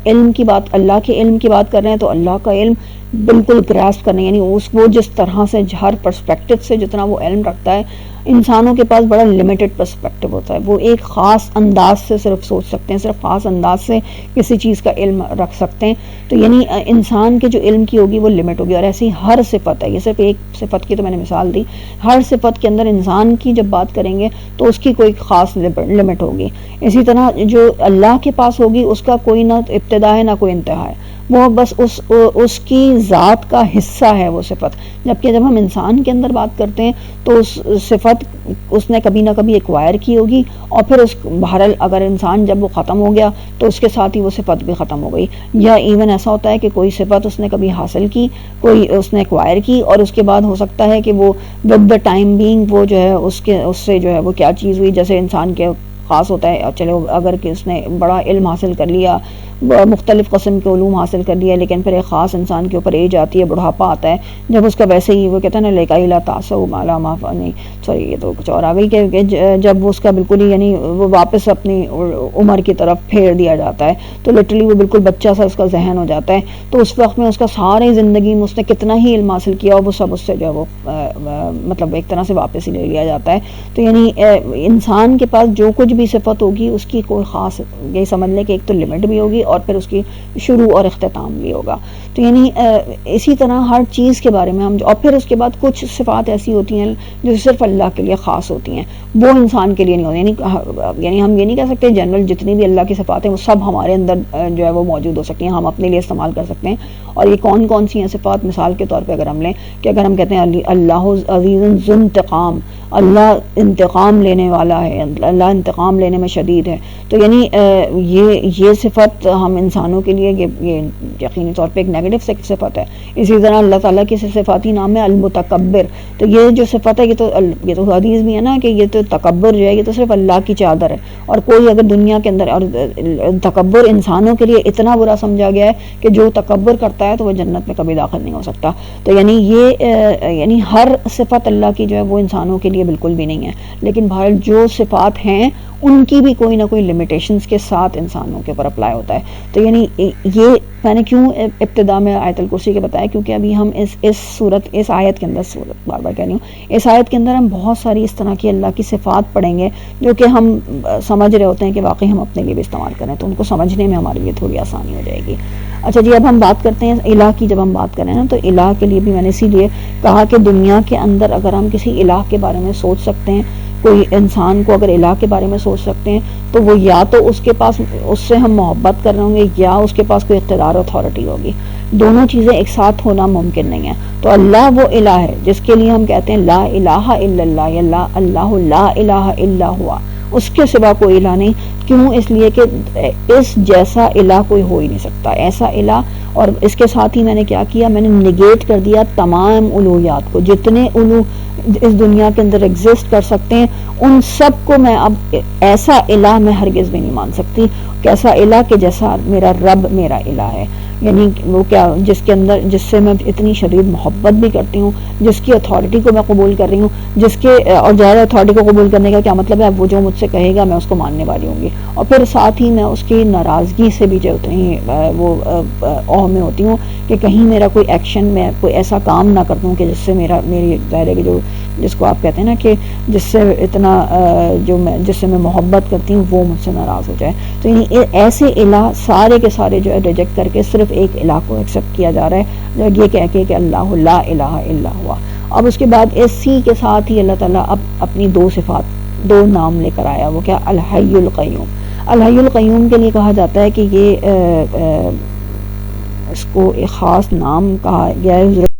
اللہ کے علم کی بات کر رہے ہیں تو اللہ کا علم بالکل گراسپ کرنے، یعنی وہ جس طرح سے ہر پرسپیکٹو سے جتنا وہ علم رکھتا ہے، انسانوں کے پاس بڑا لمیٹڈ پرسپیکٹو ہوتا ہے، وہ ایک خاص انداز سے صرف سوچ سکتے ہیں، صرف خاص انداز سے کسی چیز کا علم رکھ سکتے ہیں. تو یعنی انسان کے جو علم کی ہوگی وہ لمٹ ہوگی. اور ایسی ہر صفت ہے، یہ صرف ایک صفت کی تو میں نے مثال دی، ہر صفت کے اندر انسان کی جب بات کریں گے تو اس کی کوئی خاص لمٹ ہوگی. اسی طرح جو اللہ کے پاس ہوگی اس کا کوئی نہ ابتدا ہے نہ کوئی انتہا ہے، وہ بس اس کی ذات کا حصہ ہے وہ صفت. جبکہ جب ہم انسان کے اندر بات کرتے ہیں تو اس صفت اس نے کبھی نہ کبھی ایکوائر کی ہوگی، اور پھر اس بہرحال اگر انسان جب وہ ختم ہو گیا تو اس کے ساتھ ہی وہ صفت بھی ختم ہو گئی. یا ایون ایسا ہوتا ہے کہ کوئی صفت اس نے کبھی حاصل کی، کوئی اس نے ایکوائر کی، اور اس کے بعد ہو سکتا ہے کہ وہ ود دا ٹائم بینگ وہ جو ہے اس سے جو ہے وہ کیا چیز ہوئی. جیسے انسان کے خاص ہوتا ہے، چلو اگر کہ اس نے بڑا علم حاصل کر لیا، مختلف قسم کے علوم حاصل کر لیا، لیکن پھر ایک خاص انسان کے اوپر ایج آتی ہے، بڑھاپا آتا ہے، جب اس کا ویسے ہی وہ کہتا ہے نا لیکائی لا تاسو مالا نہیں سوری یہ تو کچھ اور آ گئی کہ جب اس کا بالکل ہی یعنی وہ واپس اپنی عمر کی طرف پھیر دیا جاتا ہے تو لٹرلی وہ بالکل بچہ سا اس کا ذہن ہو جاتا ہے. تو اس وقت میں اس کا ساری زندگی میں اس نے کتنا ہی علم حاصل کیا اور وہ سب اس سے جو ہے وہ مطلب ایک طرح سے واپس ہی لے لیا جاتا ہے. تو یعنی انسان کے پاس جو کچھ بھی صفت ہوگی اس کی کوئی خاص، یہی سمجھ لیں کہ ایک تو لمٹ بھی ہوگی اور پھر اس کی شروع اور اختتام بھی ہوگا. تو یعنی اسی طرح ہر چیز کے بارے میں ہم اور پھر اس کے بعد کچھ صفات ایسی ہوتی ہیں جو صرف اللہ کے لیے خاص ہوتی ہیں، وہ انسان کے لیے نہیں ہوتی. یعنی ہم یہ نہیں کہہ سکتے جنرل جتنی بھی اللہ کی صفات ہیں وہ سب ہمارے اندر جو ہے وہ موجود ہو سکتی ہیں، ہم اپنے لیے استعمال کر سکتے ہیں. اور یہ کون کون سی ہیں صفات؟ مثال کے طور پہ اگر ہم لیں کہ اگر ہم کہتے ہیں اللہ عزیز ذو انتقام، اللہ انتقام لینے والا ہے، اللہ انتقام لینے میں شدید ہے، تو یعنی یہ صفت ہم انسانوں کے لیے یہ یقینی طور پہ ایک نیگیٹو صفت ہے. اسی طرح اللہ تعالیٰ کی صفاتی نام ہے المتکبر. تو یہ جو صفت ہے یہ تو حدیث بھی ہے نا کہ یہ تو تکبر جو ہے یہ تو صرف اللہ کی چادر ہے، اور کوئی اگر دنیا کے اندر، اور تکبر انسانوں کے لیے اتنا برا سمجھا گیا ہے کہ جو تکبر کرتا ہے تو وہ جنت میں کبھی داخل نہیں ہو سکتا. تو یعنی یعنی ہر صفت اللہ کی جو ہے وہ انسانوں کے لیے بالکل بھی نہیں ہے، لیکن بہرحال جو صفات ہیں ان کی بھی کوئی نہ کوئی لمیٹیشنز کے ساتھ انسانوں کے اوپر اپلائی ہوتا ہے. تو یعنی یہ میں نے کیوں ابتدا میں آیت الکرسی کے بتایا، کیونکہ ابھی ہم اس آیت کے اندر بار بار کہہ رہی ہوں، اس آیت کے اندر ہم بہت ساری اس طرح کی اللہ کی صفات پڑھیں گے جو کہ ہم سمجھ رہے ہوتے ہیں کہ واقعی ہم اپنے لیے بھی استعمال کریں، تو ان کو سمجھنے میں ہمارے لیے تھوڑی آسانی ہو جائے گی. اچھا جی، اب ہم بات کرتے ہیں الہ کی. جب ہم بات کریں نا تو الہ کے لیے بھی میں نے اسی لیے کہا کہ دنیا کے اندر اگر ہم کسی الہ کے بارے میں سوچ سکتے ہیں، کوئی انسان کو اگر الہ کے بارے میں سوچ سکتے ہیں تو وہ یا تو اس کے پاس اس سے ہم محبت کر رہے ہوں گے یا اس کے پاس کوئی اقتدار اتھارٹی ہوگی. دونوں چیزیں ایک ساتھ ہونا ممکن نہیں ہے. تو اللہ وہ الہ ہے جس کے لیے ہم کہتے ہیں لا الہ الا اللہ، یا اللہ لا الہ الا ہوا، اس کے سوا کوئی الہ نہیں. کیوں؟ اس لیے کہ اس جیسا الہ کوئی ہو ہی نہیں سکتا، ایسا الہ. اور اس کے ساتھ ہی میں نے کیا کیا، میں نے نگیٹ کر دیا تمام الوہیات کو، جتنے الو اس دنیا کے اندر ایگزسٹ کر سکتے ہیں ان سب کو میں اب ایسا الہ میں ہرگز بھی نہیں مان سکتی. کیسا الہ کہ جیسا میرا رب میرا الہ ہے، یعنی وہ کیا جس کے اندر جس سے میں اتنی شدید محبت بھی کرتی ہوں، جس کی اتھارٹی کو میں قبول کر رہی ہوں، جس کے اور ظاہر اتھارٹی کو قبول کرنے کا کیا مطلب ہے، وہ جو مجھ سے کہے گا میں اس کو ماننے والی ہوں گی. اور پھر ساتھ ہی میں اس کی ناراضگی سے بھی جو اتنی وہ اوہ میں ہوتی ہوں کہ کہیں میرا کوئی ایکشن، میں کوئی ایسا کام نہ کر دوں کہ جس سے میری ظاہر ہے جو جس کو آپ کہتے ہیں نا کہ جس سے اتنا جس سے میں محبت کرتی ہوں وہ مجھ سے ناراض ہو جائے. تو یعنی ایسے الہ سارے کے سارے جو ہے ریجیکٹ کر کے صرف ایک الہ کو ایکسیپٹ کیا جا رہا ہے، جو یہ کہہ کے کہ اللہ لا الہ الا ہوا. اب اس کے بعد اسی کے ساتھ ہی اللہ تعالیٰ اب اپنی دو صفات، دو نام لے کر آیا. وہ کیا؟ الحی القیوم. الحی القیوم کے لیے کہا جاتا ہے کہ یہ اس کو ایک خاص نام کہا گیا ہے.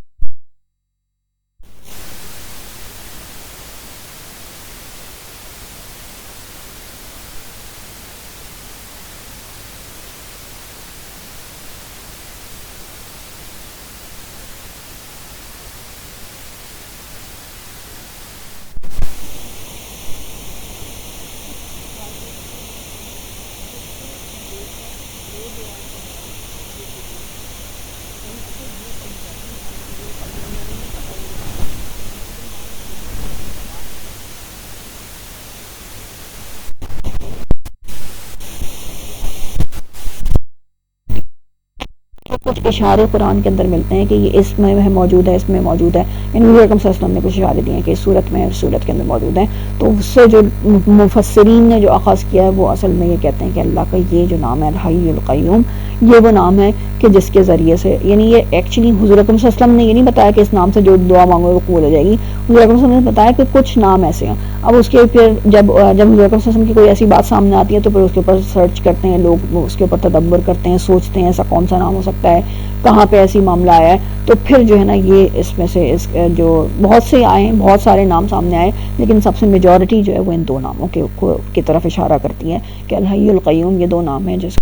اشارے قرآن کے اندر ملتے ہیں کہ یہ اس میں موجود ہے، اس میں موجود ہے، یعنی حضور اکرم صلی اللہ علیہ وسلم نے کچھ اشارے دیے ہیں کہ اس صورت میں، اس صورت کے اندر موجود ہیں. تو اس سے جو مفسرین نے جو اخذ کیا ہے وہ اصل میں یہ کہتے ہیں کہ اللہ کا یہ جو نام ہے الحی القیوم، یہ وہ نام ہے کہ جس کے ذریعے سے، یعنی یہ ایکچولی حضور اکرم صلی اللہ علیہ وسلم نے یہ نہیں بتایا کہ اس نام سے جو دعا مانگو وہ قبول ہو جائے گی. حضور اکرم صلی اللہ علیہ وسلم نے بتایا کہ کچھ نام ایسے ہیں. اب اس کے پھر جب حضور اکرم صلی اللہ علیہ وسلم کی کوئی ایسی بات سامنے آتی ہے تو پھر اس کے اوپر سرچ کرتے ہیں لوگ، اس کے اوپر تدبر کرتے ہیں، سوچتے ہیں ایسا کون سا نام ہو سکتا ہے، کہاں پہ ایسی معاملہ آیا ہے. تو پھر جو ہے نا یہ اس میں سے جو بہت سے آئے ہیں، بہت سارے نام سامنے آئے، لیکن سب سے میجورٹی جو ہے وہ ان دو ناموں کی طرف اشارہ کرتی ہے کہ الحی القیوم یہ دو نام ہیں جس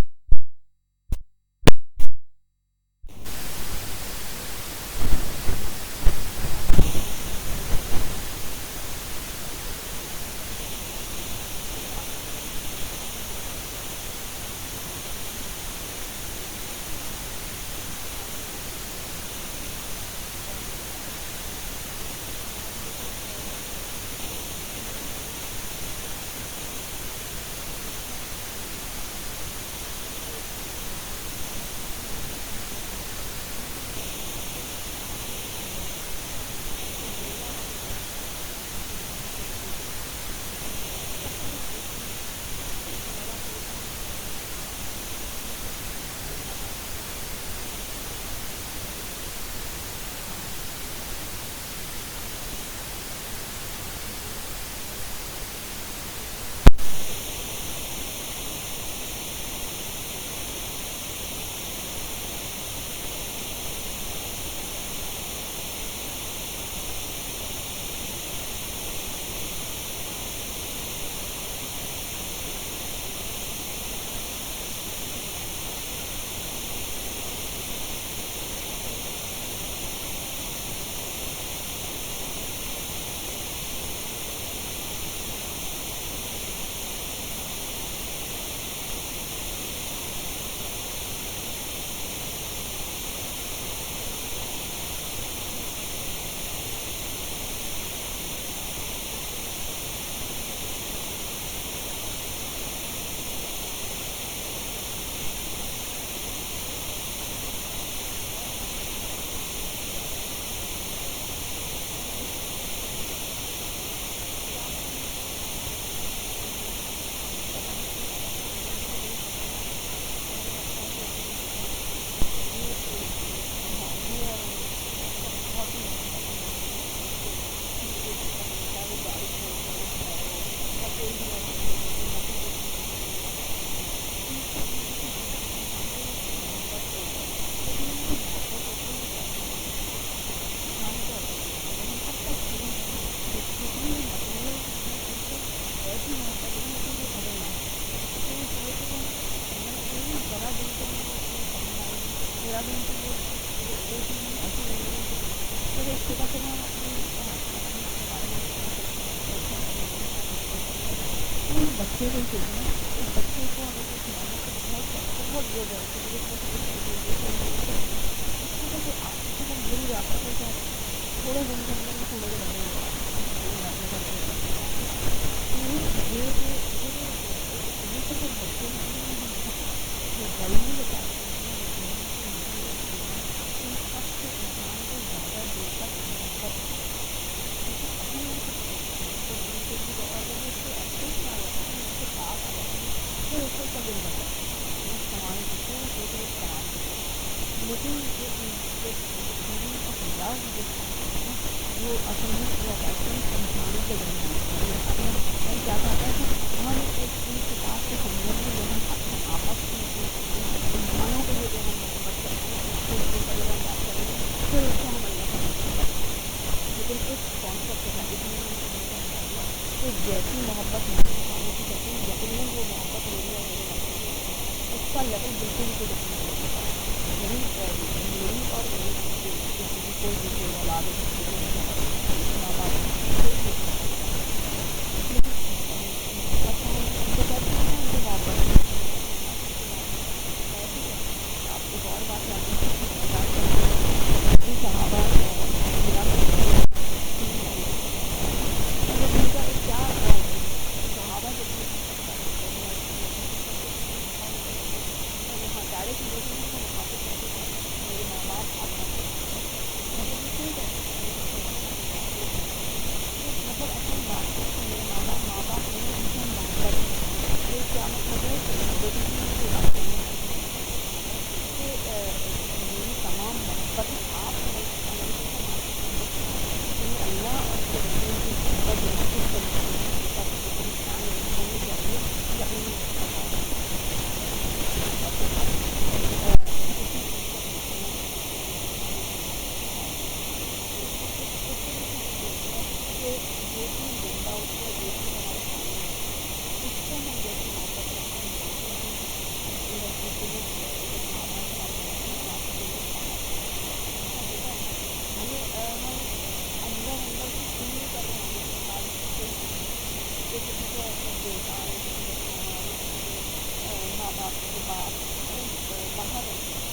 باہر رہتے ہیں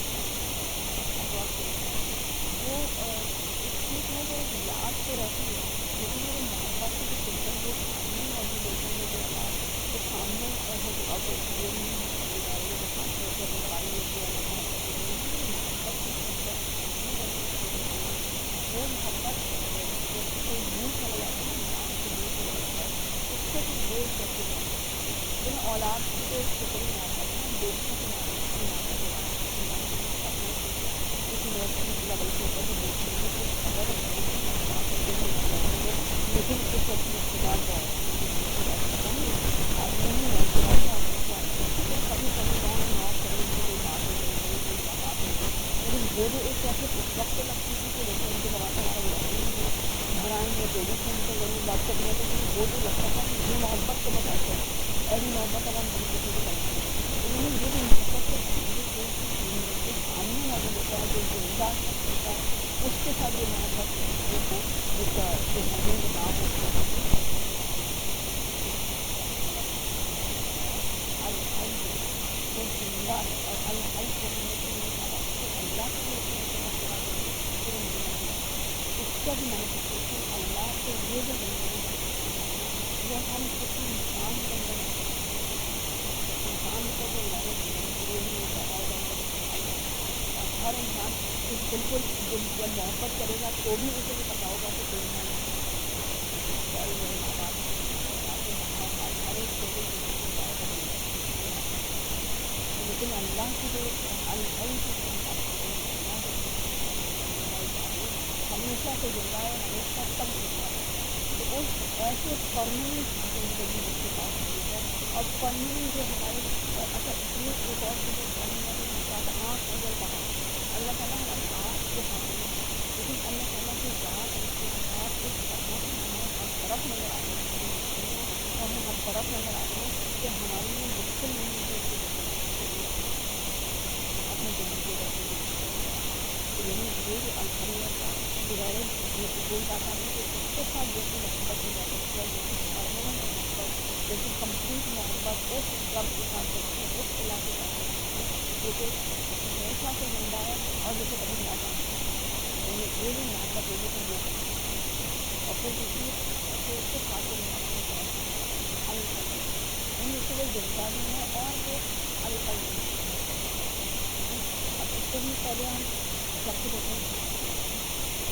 ابراڈ کے رہتے ہیں وہ ایک چیز ہے وہ یاد تو رہتی ہے، لیکن وہ محبت کی جو سمپل جو سامنے والی لوگوں میں جو اللہ جو سامنے ہوتی آؤٹ آف یہ نہیں ہے ادارے کے سامنے ہوتے اپنی لڑائی ہوتی ہے اللہ محبت ہوتی ہے، لیکن جو محبت کی سمپل سامنے والی چیزیں ہوتی ہیں وہ محبت جیسے کوئی دور چلا جاتا ہے نا، انسان سے دور چلا جاتا ہے اس سے پھر وہ کیسے رہتا ہے، لیکن اولاد کی تو ایک فطری محبت ہے نا، بیٹیوں کی محبت ایمان کے لیے کرنا چاہیے، کسی نرسری لیول کے اوپر بھی بیٹیوں کی کچھ اگر ماں کا دل ہے کہ رہنے دو، لیکن کچھ اس کے بعد نہیں نہیں ہے کہ رہتا ہے کہ کیا پھر کبھی کبھی آن اینڈ آف کبھی ان سے کوئی بات ہو گئی کبھی کوئی بات ہو گئی، لیکن وہ جو ایک کیفیت اس وقت تو لگتی تھی کہ دیکھو ان کے بعد ہمارا گزارا ہی نہیں ہے، برائیں گے تو بھی کہ ان سے ضرور بات کرنی ہے، تو وہ جو لگتا تھا یہ محبت تو بس ایسے ہے، ایسی محبت اب ہم کبھی کسی سے کرتے ہیں، تو یعنی یہ جو محبت ہے یہ کوئی جو سامنے والا ہوتا ہے جو زندہ شخص ہوتا ہے اس کے ساتھ جو محبت ہے وہ ایک مومن کتاب اس میں ہے الحی وہ زندہ ہے، اور الحی جب ہم نے سننے کہا تو اللہ کا بھی اس میں صفت مراد ہے سورہ مجادلہ میں، اس کا بھی مینیفسٹیشن اللہ سے یہ جو بندگی حاصل کرنا ہے نا یہ ہم کسی انسان کے اندر نہیں کر سکتے، انسان کا تو ظاہر زندگی پوری نہیں ہوئی پیدا ہو جائیں گے تو پھر ہر انسان اس بالکل جب محبت کرے گا تو بھی اسے یہ پتا ہوگا کہ کوئی نہ محبت کرنے والا ہے، چاہے میرے ماں باپ ہیں میرے اولاد ہیں ہر ایک چھوٹے چھوٹے سے چاہے وہ بندہ ہے وہ محبت کرے گا، لیکن اللہ کی جو الحی جس کو ہم بات کرتے ہیں اللہ جب ہم کہتے ہیں کہ الحی ہمیشہ سے زندہ ہے اور ہمیشہ تک زندہ رہے گا، تو اس ایسے پرماننٹ زندگی جس کے پاس موجود ہے اور پرماننٹ جو ہمارے اچھا یہ ایک اور چیز سمجھنے والی بات، آنکھ اگر کہا اللہ تعالیٰ ہماری آنکھ کے حامی ہیں، لیکن اللہ تعالیٰ کی ذات اور اس کی صفات اس طرح سے ہمیں ہر طرف نظر آ رہی ہیں پوری زندگی میں، اور ہمیں ہر طرف نظر آ رہی ہیں کہ ہمارے لیے مشکل نہیں ہے کہ اس کی زندگی کو صحیح رکھنا، اپنی زندگی کو ایسے گزر بسر کرنا، تو یعنی یہ جو الحیت کا بغیر وہی بات آ گئی کہ اس کے ساتھ جیسی محبت کی جا سکتی ہے، جیسی پرماننٹ محبت جیسی کمپلیٹ محبت اس رب کے ساتھ سکتی ہے، اس الہ کے ساتھ ہو سکتی ہے جو کہ ہمیشہ سے زندہ ہے اور جسے کبھی موت آنے والی نہیں، یعنی یہ جو محبت ہوگی تو وہ کر سکتی ہے، اور پھر دوسری پھر اس کے ساتھ جو محبت ہے ایک اور چیز ہے القیوم، یعنی دیکھیے وہ زندہ بھی ہے اور وہ القیوم بھی ہے، ٹھیک ہے، اب اس سے بھی پہلے ہم سب سے دیکھیں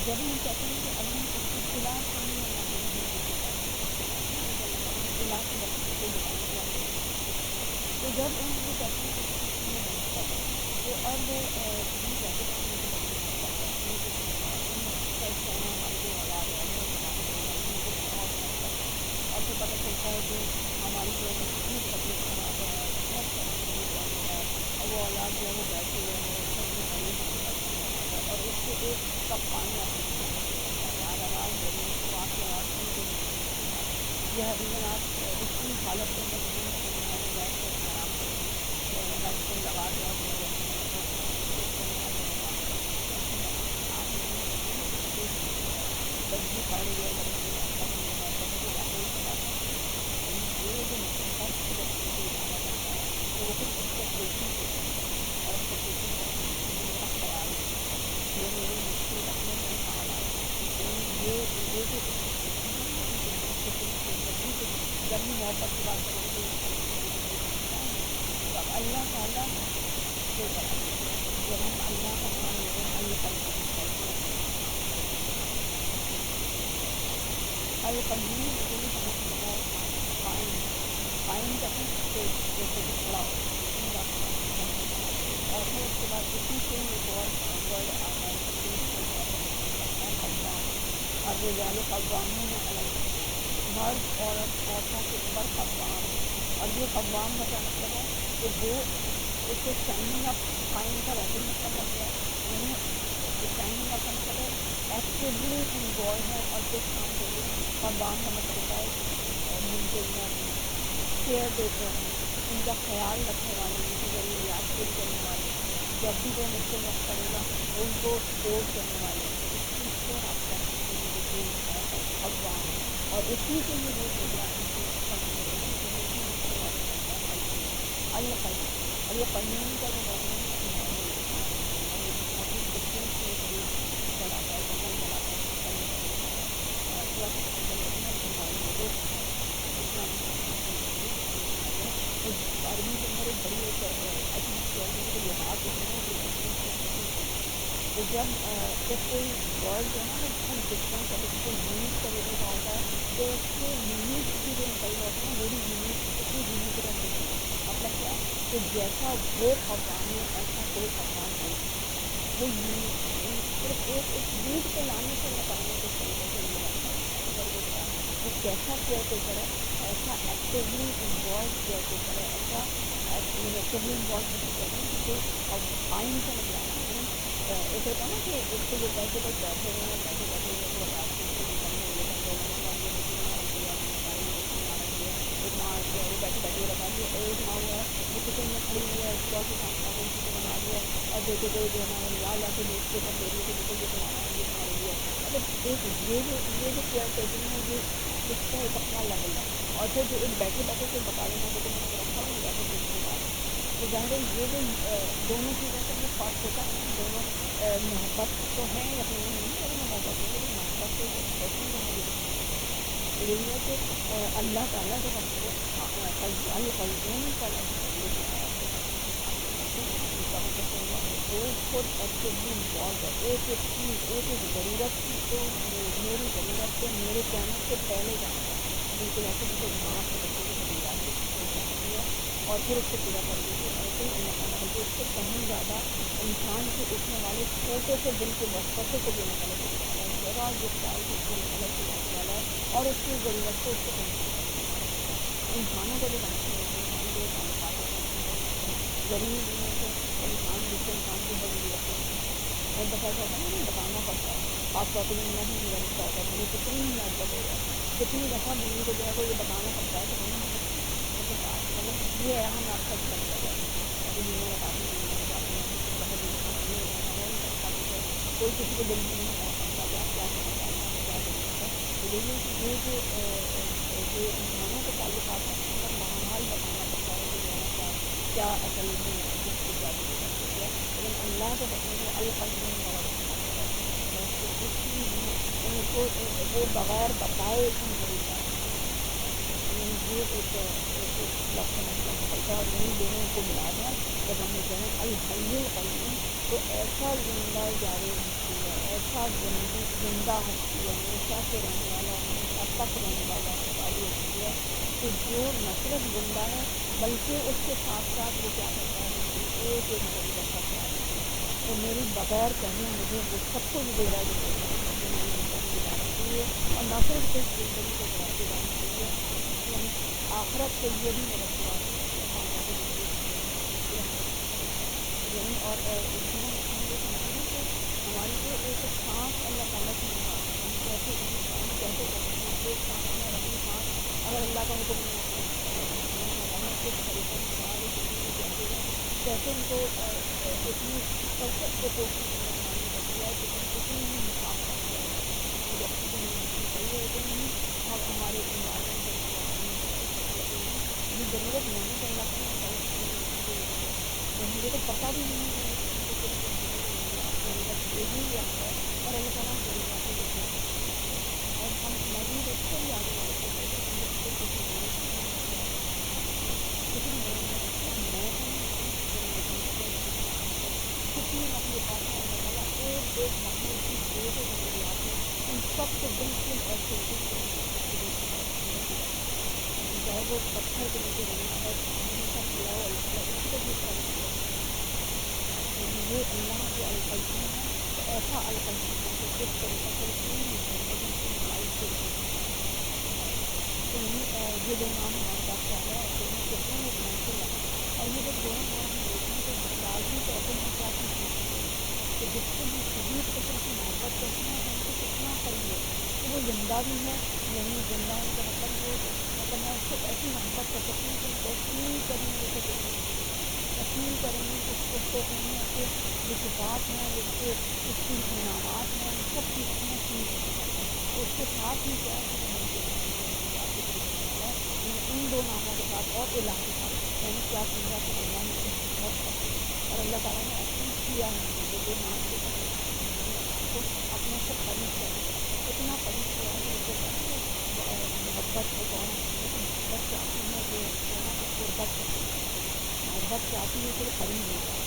جب ہم کہتے ہیں کہ اب ہم اس کی الہ کونی اللہ کی جو ہم جس کی بات کر رہے ہیں نا کہ اللہ تعالیٰ نے الہ کو بتانے کے واسطے بھیجا ہے، تو جب ہم یہ کہتے ہیں کہ اس کی اتنی محبت ہے تو اب ہم کہتے تو ہیں کہ بڑی محبت ہے اتنی کچھ نہیں ہے، تم سچ کہنا ہماری جو اولاد ہے انہوں نے منافق ہو جائیں گے ان کو بہت محبت ہے، اور پھر پتہ چلتا ہے کہ ہماری جو ہے وہ کتنی طبیعت خراب ہے بہت سارے مریض بیٹھے ہیں اور وہ اولاد جو ہے وہ بیٹھی ہوئے ہیں سب میں بڑی محبت ہے محبت ہے، اور اس کو ایک کپ پانی آپ نہیں پلا سکتے کہتا ہے یار آواز دے دیں اس کو آپ کی آواز سن کے نہیں سو سکتے آپ، یا ایون آپ اس کی حالت کے اندر کہیں کہ میں نے بیٹھ کے اپنے آرام سے ہیڈ فون لگا کے اور میں جیسے میں وہ اس کو میں اپنے کان میں رکھ کے بیٹھی ہوں، آپ نہیں سن سکتے نا کہ کتنی بدبو پھیل رہی ہے اگر اس کی محبت نہیں ہے محبت ہے تو ظاہر سی بات ہے یعنی یہ جو محبت کی جب کسی کو ارادہ کرتا ہے تو وہ پھر ایکسپیکٹیشن پوری کرتا ہے، اور ایکسپیکٹیشن کیا ہوتی ہے کہ یہ میرا خیال رکھے گا، یہ میری مشکل وقت میں میرے کام آئے گا، یعنی یہ جو ایکسپیکٹیشن ہے نا یہ انسانی فطری سی جب بھی محبت کی بات کریں گے تو انسانی فطری سی چیز سمجھ میں آئے گی، تو اب اللہ تعالیٰ کے بارے میں جب ہم اللہ کا نام لے رہے ہیں القیوم القیوم القیوم لیٹرلی ہمیں سمجھتا ہے قائم، قائم کہتے ہیں اسٹے جیسے کہ کھڑا ہو جانا سیدھا کھڑا ہونا قائم، اور پھر اس کے بعد اسی سے ہی ایک اور ورڈ آتا ہے تفسیر سے ایک اور لفظ نکل آتا ہے قوام، الرجال قوامون علی النساء، مرد عورتوں کے اوپر قوام ہیں، اور یہ قوام کا کیا مطلب ہے کہ وہ ایک تو اسٹینڈنگ اپ، قائم کا ویسے ہی مطلب لگ گیا، یعنی اسٹینڈنگ اپ کا مطلب ہے ایکٹیولی انوالو ہیں اور کس کام کے لیے، قوام کا مطلب ہوتا ہے مینٹینر ہیں، کیئر ٹیکر ہیں، ان کا خیال رکھنے والے ہیں، ان کی ضروریات پوری کرنے والے ہیں، جب بھی کوئی مشکل وقت پڑے گا وہ ان کو سپورٹ کرنے والے ہیں، تو اس چیز سے رابطہ رکھنے کے لیے یہ ہے قوام، اور اسی سے ہی روٹ نکلا انٹو قیوم، اسی سے ہی اسی روٹ سے لوگ نکلتا ہے قیوم القیوم، اور یہ قیوم کا جو معنی ہے بڑی ایک ایٹماسفیئر میں تو لحاظ ہوتے ہیں کہ تو جب کوئی ورڈ جو ہے نا وہ بہت ڈفرینٹ ہے تو یونیک طریقے کا ہوتا ہے تو اس کے یونیک بھی جو نکل رہے ہوتے ہیں وہ بھی یونیک اتنی یونیک رہتے ہیں. مطلب کیا کہ جیسا وہ افغان ہے ایسا کوئی افغان ہو نہیں سکتا, وہ یونیک ہے. یعنی صرف ایک بیٹ کو لانے سے اللہ تعالیٰ نے کس طریقے سے یہ ورڈ کو کیا وہ کیسا کیئر ٹیکر ہے, ایسا ایکٹیولی انوالو کیئر ٹیکر ہے, ایسا ایکٹیولی انوالو جسے کہتے ہیں کہ جو آئین سے نکلانا ہے. ایک ہوتا ہے نا کہ ایک تو وہ کہتے بس بیٹھے ہوئے ہیں بیٹھے بیٹھے ہوئے کہ بس آج کی اسکول ختم ہو یہ بند ہو میں نے کہا یہ میٹنگ نہ رکھی ہے میں نے ساری میٹنگ نہ رکھی ہے. ایک ماں جو ہے وہ بیٹھی بیٹھی وہ لگا دی, اور ایک ماں وہ ہے وہ کچن میں کھڑی ہوئی ہے اسٹال کے سامنے آ گئی اسی کو بنا دیا اور بیٹے کو جو ہے نا لا لا کے نیوز پیپر دے رہی ہے کہ بیٹے یہ بنانا ہے یہ تمہارے لیے. مطلب ایک یہ جو کیئر ٹیکنگ ہے یہ اس کا ایک اپنا لیول ہے. اور پھر جو ایک بیٹھے بیٹھے سے بتا دینا بیٹے میں نے تو رکھا ہوا بیٹھے بیٹھے بتا دیں, تو ظاہر ہے یہ جو دونوں چیزوں سے جو فرق ہوتا ہے نا دونوں محبت تو ہیں یقیناً نہیں دونوں میں محبت نہیں لیکن محبت کے ایکسپریشن جو ہیں وہ ڈفرینٹ ہوتے ہیں. تو یہی ہے کہ اللہ تعالیٰ جب ہم کو القیوم کا لفظ یہ جو آیت کے ساتھ استعمال ہوا ہے تو اس کا مطلب کیا ہوا کہ وہ خود ایکٹیولی انوالو ہے. ایک ایک چیز ایک ایک ضرورت کی تو میری ضرورت کو میرے کہنے سے پہلے جانتا ہے, بالکل ایسے جیسے ماں اپنے بچے کی ضروریات کو جانتی ہے اور پھر اس کو پورا کرتی ہے. ایسے ہی اللہ تعالیٰ بلکہ اس سے کہیں زیادہ انسان کے اٹھنے والے چھوٹے سے دل کے وسوسے کو بھی اللہ تعالیٰ دیکھنے والا ہے, ذرا جو خیال کو اس کو اللہ تعالیٰ اس کو جاننے والا ہے اور اس کی ضرورت کو اس سے کہیں نہیں پتا چلنے والا. انسانوں کا جو کنیکشن ہوتے ہیں انسانوں کے جو تعلقات ہوتے ہیں اس میں کہیں نہ کہیں ضروری نہیں ہے کہ انسان دوسرے انسان کی ہر ضرورت کو سمجھے. ایک دفعہ ایسا ہوتا ہے نا کہ بتانا پڑتا ہے, خاص طور پہ جو میرا بھی میرا رشتہ ہوتا ہے میری کتنی ہی محبت ہو جائے کتنی دفعہ بیوی کو جو ہے وہ یہ بتانا پڑتا ہے کہ بھائی ہم مطلب یہ ہے ہم آپ کا رشتہ ٹوٹ جائے گا, ابھی یہ ملاقات نہیں ہے کسی دفعہ بیوی کا یہ ہو جاتا ہے وہ ملاقات ہو جائے, کوئی کسی کے دل میں نہیں پہنچتا کہ آپ کیا کہنا چاہ رہے ہیں آپ کو کیا ضرورت ہے. تو یہی ہے کہ یہ جو انسانوں کے تعلقات ہیں اس کے اندر بہرحال بتانا پڑتا ہے کہ جو ہے نا کیا اصل میں کس کی کیا ضرورت ہوتی ہے. لیکن اللہ جب اپنے کو القیوم والا استعمال کر رہا ہوتا ہے تو اس کو کسی بھی یعنی اس کو وہ بغیر بتائے ایزیلی بتا دیتا ہے. یعنی یہ ایک لفظ کا مطلب نکلتا ہے اور یہی دونوں کو ملا دیں جب ہم یہ کہیں الحی القیوم تو ایسا زندہ جاوید ہستی ہے, ایسا زندہ ہستی ہے, ہمیشہ سے رہنے والا اور ہمیشہ تک رہنے والی ہستی ہے کہ جو نہ صرف زندہ ہے بلکہ اس کے ساتھ ساتھ وہ کیا کرتا ہے, وہ میری ایک ایک ضرورت کا خیال رکھتا ہے. وہ میری بغیر کہیں مجھے وہ سب کچھ دے رہا ہے جو دینا ہے مجھے میری زندگی گزارنے کے لیے, اور نہ صرف اس زندگی کو گزارنے کے لیے یعنی آخرت کے لیے بھی میرا پورا ایسا ہوتا ہے کہ جو میری زندگی ہے وہ پورا میرے ساتھ چلتا ہے. یعنی اور اس میں ہم یہ سمجھیں کہ ہماری جو ایک سانس اللہ تعالیٰ کی مراد ہے, ہم کیسے کرتے ہیں ایک سانس میں, اور اگلی سانس اگر اللہ کا حکم نہیں ہوتا سانس نہ لینا کس طریقے سے ہماری زندگی کیسے ہے, کیسے ان کو اتنی پرفیکٹ پروپورشن کے اندر بنانی پڑتی ہے کہ اتنی ہی مسافت جو ہے وہ جو آکسیجن ہمیں ملنی چاہیے اتنی ہی ہمارے انوائرمنٹ جو ہے وہ آکسیجن پرووائڈ کرتی ہے. تو یہ ضرورت ہونے پہ اللہ تعالیٰ نے ساری چیزیں جو ہیں وہ مجھے تو پتہ بھی نہیں ہے کہ مجھے صرف ایک چھوٹی سی ضرورت یہی ہے اور اللہ تعالیٰ ضروریات کو پورا کرتا ہے. اور ہم مزید اس سے بھی آگے بڑھ کے دیکھیں کہ مجھے صرف کسی اور کی بھی ضرورت نہیں ہے, کسی میں صرف میں تو نہیں ہوں جو میرے بندوں کو میری انسانوں کو کتنی مخلوقات ہیں اللہ تعالیٰ ایک ایک مخلوق کی جو جو ضروریات ہیں ان سب کو بالکل ایسے بالکل ایک اندر پورا کرتا ہے. یعنی چاہے وہ پتھر کے نیچے زمین ہے ہمیشہ کھلا ہو اللہ تعالیٰ اس کو بھی اس طرح سے ضرورت پوری کرتا ہے. یعنی یہ اللہ جو القیوم ہے تو ایسا القیوم ہے کہ کس طریقے سے وہ پوری زندگی پوری لائف کو اسی طریقے سے مینٹین کرنے والا ہے. تو یعنی یہ دو نام ہمارے پاس کیا ہے, دونوں کے اپنے ایک محفل ہے. اور یہ جب دونوں نام ہم دیکھیں تو لازمی طور پہ ہم کیا چیز محسوس کرتے ہیں کہ جس سے ہم شدید قسم کی محبت کرتے ہیں ہم سے کتنا قریب ہے کہ وہ زندہ بھی ہے. یعنی زندہ ہونے کا مطلب وہ مطلب میں اس سے ایسی محبت کر سکتی ہوں کہ میں تحقیر کروں گی اسے کتنی زندگی ہے, تحقیر کروں گی اس کو یعنی اس کے جو صفات ہیں اس کی انعامات ہیں ان سب چیزوں کو میں فیل کر سکوں. اور اس کے ساتھ ہی کیا ہے کہ وہ ممکن ہے میری ضروریات کو پوری کرنے والا ہے. یعنی ان دو ناموں کے ساتھ اور الہ کے ساتھ میں نے کیا سمجھا کہ اللہ نے مجھے بہت پیار کیا اور اللہ تعالیٰ نے ایکچولی کیا ہے مجھے یہ دو نام کے ذریعے اللہ تعالیٰ نے مجھے اپنے آپ کو اپنے سے قریب کر لیا, اتنا قریب کیا ہے کہ جسے کہتے ہیں وہ محبت ایک اور ہم سمجھے کہ محبت سے اپنے کو جو ہے نا وہ قربت کا سمجھتے ہیں. محبت چاہتی ہے تو قریب ہو جائے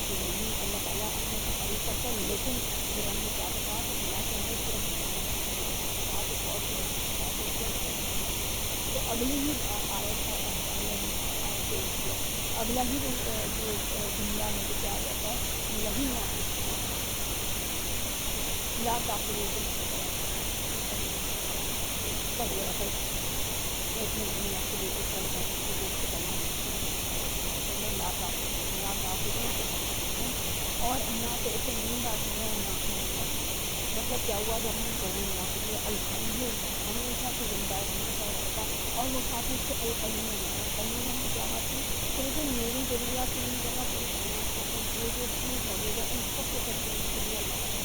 کہ نہیں اللہ تعالیٰ اپنے سے قریب کرتا ہے، لیکن قرآن میں کیا بتا کہ اللہ کے اندر صرف محبت نہیں ہے، بات ایک اور سی ہے، بات ایک اور سی ہے۔ تو اگلی ہی آیت اگلا ہی جو جملہ ہے وہ کیا آ جاتا ہے، لہی نا لا تاخذوا اور نہ تو اسے نیند آتی ہے نہ مطلب کیا ہوا جب ہم قوم القیوم ہمیشہ سے زندہ ہے، ہمیشہ رہتا، اور وہ ساتھ اس سے القیوم میں کیا بات ہے کہ جو میری ضروریات پوری کرنا پوری کرنا یہ جو چیز ہے یہ ان سب کو کرنے کے لیے اللہ تعالیٰ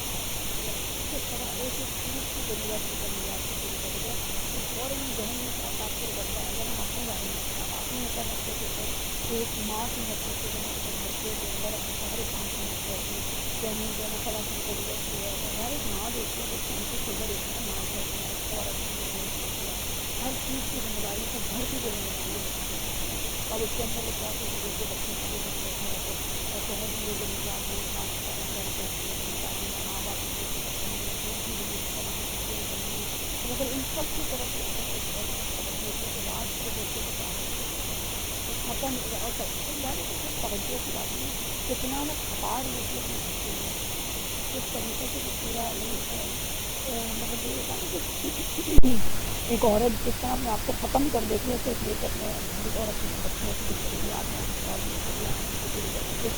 کس طرح ایک ایک چیز کی ضرورت کی ضروریات کو پوری کرے گا، تو فوراً ذہن میں کیا تاثر کرتا ہے۔ اگر ہم اپنے بارے میں اب اپنی حیثیت سے ایک ماں کی حیثیت سے جب اپنے بچے کے اندر اپنے سارے کام سمجھتے ہوتی ہے، یعنی جو مثلا کی ضرورت کی ہے، ہر ایک ماں جو ہوتی ہے وہ 24/7 ہوتی ہے، ماں گھر میں عورت کی ضرورت ہوتی ہے، ہر چیز کی ذمہ داری سے گھر کی جو ذمہ داری ہے اس کے ہوتی ہے۔ اب اس کے اندر وہ کیا کچھ دیکھے بچوں کی جو ضرورت ہے، تو شوہر کی جو ضروریات ہیں کام گھر کے اپنی تعلیم ہے، ماں باپ کی جو ضرورت ہے، ان کی ضرورت ہے وہاں سے پوری کرنی ہے، تو مگر ان سب کی طرف جو ہے ایک توجہ ہوتی ہے، تو رات کو بچے کو کیا ہوتا ہے کہ ختم اور ظاہر ہے کہ توجہ کی بات نہیں ہے، کتنا وہ کھپا رہی ہوتی ہے اپنے بچے میں، کس طریقے سے وہ پورا مطلب یہ ہوتا ہے نا کہ ایک عورت کس طرح اپنے آپ کو ختم کر دیتی ہے صرف یہ کہ اپنے گھر اور اپنے بچوں کی جو ضروریات ہیں اور جو ضروریات ہیں ان کو پوری کرنے کے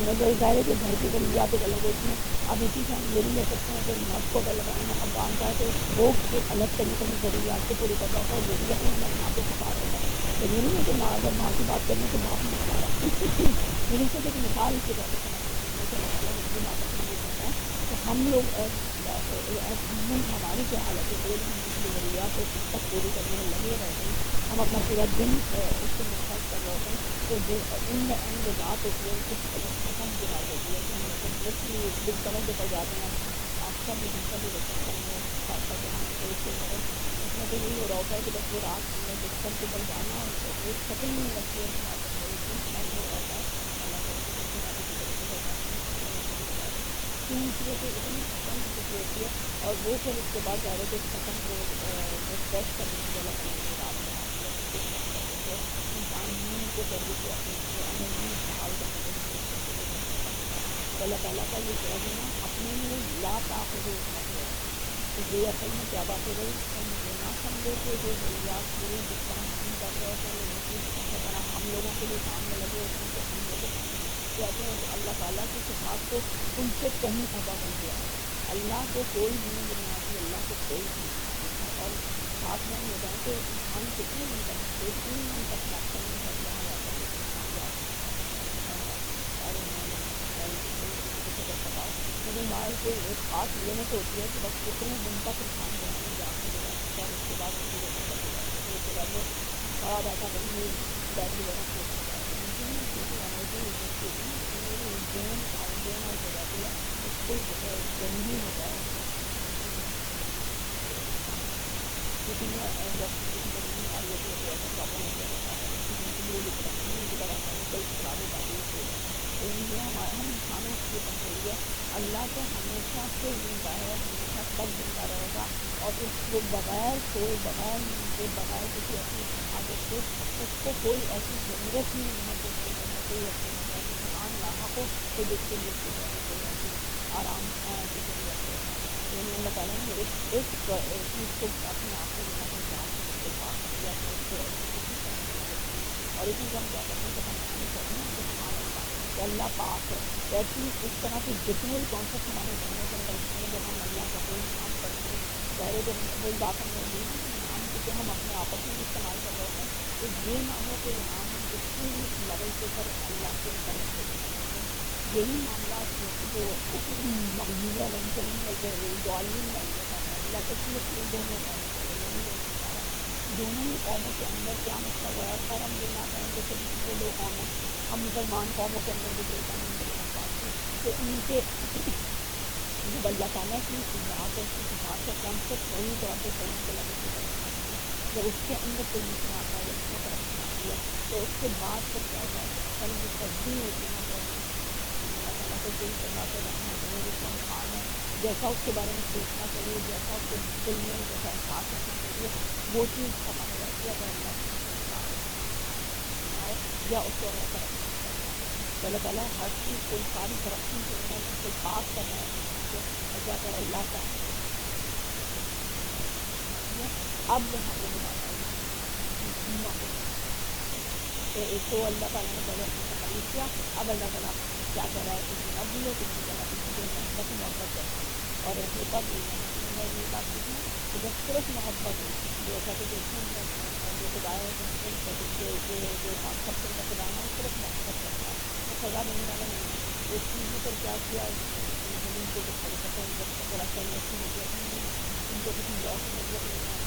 مگر ظاہر ہے کہ گھر کی ضروریات ایک الگ ہوتی ہیں۔ اب اسی سے ہم یہ بھی لے سکتے ہیں کہ مرد کو اگر اب باندھتا ہے تو وہ ایک الگ طریقے سے ضروریات کو پوری کر رہا ہوتا ہے، وہ بھی اپنے اندر ماں کو کھپا رہا ہوتا ہے۔ ضروری نہیں ہے کہ ماں اگر ماں کی بات کرنے تو باپ نہیں کھپا رہا لیکن صرف ایک مثال کے طور پر سمجھ سکتے ہیں کہ اللہ تعالیٰ جب یہ بات اپنے لیے کر رہا ہے تو ہم لوگ عموماً ہماری کیا حالت ہوتی ہے کہ ہم کسی کی ضروریات کو تک پوری کرنے میں لگے رہتے ہیں، ہم اپنا پورا دن اس سے مصرف کر رہے ہوتے ہیں، تو جو ان اینڈ جو بات ہوتی ہے کچھ ختم کی بات ہوتی ہے کہ ہم لٹرلی بگ طرح سے پڑ جاتے ہیں۔ آپ سب ہم سب بچوں کو ہمیں خاص طور پہ ہم ایج کے لوگ اس میں تو یہی ہو رہا ہوتا ہے کہ بس وہ رات ہم نے بستر کے اوپر جانا اور ایک سیکنڈ نہیں لگتی ہے ہمارے پاس، ایک دن ہمارے ہو رہا ہوتا ہے اللہ کرے کہ کسی نہ کسی طریقے سے کیوں کہ اتنی ختم ہو چکی ہوتی ہے، اور وہ پھر اس کے بعد ظاہر ہے کہ اس ختم کو ریفریش کرنے کے لیے اللہ تعالیٰ نے یہ رات بنائی ہے کہ کس طرح کر کے انسان نیند کو پھر بھی اپنی اپنی نیند بحال کرنے کے لیے اس کو پوری کرنے کا ہوتا ہے۔ تو اللہ تعالیٰ کا یہ کہنا اپنے لیے لا تاخذوا سنۃ، تو یہ اصل میں کیا بات ہو گئی، تم یہ نہ سمجھو کہ جو ضروریات پوری جس طرح ہم کر رہے ہوتے ہیں ان کی جس طرح ہم لوگوں کے لیے کام میں لگے ہوتے ہیں، تو ہم لوگ کہتے ہیں کہ اللہ تعالیٰ کی صفات تو ان سے کہیں ابا ہو گیا ہے، اللہ کو کوئی نیند نہیں آتی، اللہ کو کوئی چیز نہیں آتی ہے، اور ساتھ میں ہو جائیں کہ انسان کتنے دن تک 18 منتھ تک میکسیمم تک یہاں رہتا ہے کہ انسان جا سکتا ہے، سارے نارمل صحیح طریقے سے کر سکا، لیکن باہر کوئی ایک خاص لمٹ ہوتی ہے کہ بس اتنے دن تک انسان جو ہے جا کے رہ سکتا ہے، اس کے بعد اس کی روٹی کر کے بیٹھ سکتے، اس کے بعد وہ کھڑا بیٹھا کہیں بیڈ وغیرہ سے اٹھ سکتا ہے، ممکن نہیں، کیونکہ انرجی اس کی اتنی کہ میری برین آؤٹ ہو جاتی ہے، اس کو ذہنی ہوتا ہے کسی میں جب کسی کو نیند آ رہی ہوتی ہے تو ایسا پرابلم ہوتا ہے کہ اس کی نیند کی طرح کیمیکل خراب ہو جاتی ہے، سو جاتا ہے، لیکن یہ ہم انسانوں کی یہ کمزوری ہے۔ اللہ تو ہمیشہ سے زندہ ہے، ہمیشہ تک زندہ رہے گا، اور وہ بغیر سوئے بغیر نیند کے بغیر کسی ایسی حاجت کے اس کو کوئی ایسی ضرورت ہی نہیں ہے کہ اس کے گھر میں کوئی ایسی تھکان لاحق ہو کہ جس کے لیے اس کے گھر میں کوئی ایسی آرام کی ضرورت ہو۔ یعنی اللہ تعالیٰ نے ایک چیز کو اپنے آپ کو جو ہے اپنی ذات سے بالکل پاک کر دیا کہ اس کو ایسی کسی طرح کی ضرورت نہیں ہے، اور اسی سے ہم کیا کرتے ہیں کہ ہم کہتے ہیں نا سبحان اللہ کہ اللہ پاک ہے، ویسے ہی اس طرح کے جتنے بھی کانسیپٹ ہمارے ذہنوں سے نکلتے ہیں جب ہم اللہ کا کوئی نام پڑھتے ہیں، ظاہر جب وہی بات ہم نے لی نا کہ نام کیونکہ ہم اپنے آپس میں بھی استعمال کر رہے ہوتے ہیں، تو یہ ناموں کے نام ہم کسی بھی لیول کے اوپر اللہ کے طرف سے استعمال کریں، یہی معاملات جو مغضوب علیہم سے نہیں ہے، ضالین والی جو ہے یا کثیر دونوں قوموں کے لیے، یعنی دونوں ہی قوموں کے اندر کیا مسئلہ ہوا ہے، اور خیر ہم یہ نہ کہیں کہ صرف وہ دو قوم ہیں، ہم مسلمان قوموں کے اندر بھی دیکھیں ہم مسلمان بات کی کہ ان کے جب اللہ تعالیٰ کی ذات اور اس کی صفات کا کانسیپٹ صحیح طور پہ صحیح کے لیول کے اوپر سمجھتے ہیں جب اس کے اندر کوئی مسئلہ آتا ہے یا اس میں کرپشن آتی ہے تو اس کے بعد پھر کیا ہوتا ہے پہلے جو تجزیے ہوتی ہے نا اللہ تعالیٰ کو دل سے باتیں رکھنا چاہیے جس کا انسان ہے جیسا اس کے بارے میں سوچنا چاہیے جیسا اس کے دل میں جیسا احساس رکھنا چاہیے وہ چیز ختم ہو جاتی ہے اگر اللہ کی ہے یا اس کو اللہ کرپشن کرنا ہے تو اللہ تعالیٰ ہر چیز کو ساری کرپشن جو ہے اس کو پاک کرنا ہے اور کیا کرے اللہ کا اب یہاں پہ بات آئی کہ ایک تو اللہ تعالیٰ نے پہلے اپنی تکلیف کیا اب اللہ تعالیٰ کیا کر رہا ہے کسی نہ بھولو کسی طرح کسی کو محبت ہے اور ایسے تب میں یہ بات دیکھی کہ جب صرف محبت ہو جیسا کہ دیکھیں جو خدا ہے جو کانسیپٹ میں خدا ہے صرف محبت کرتا ہے تو سزا دینے والا نہیں ہے اس چیز میں پھر کیا کیا زمین کو جو خرید ان کو تھوڑا سا انویسٹی مطلب نہیں ہے ان کو کسی لاس مطلب نہیں ہے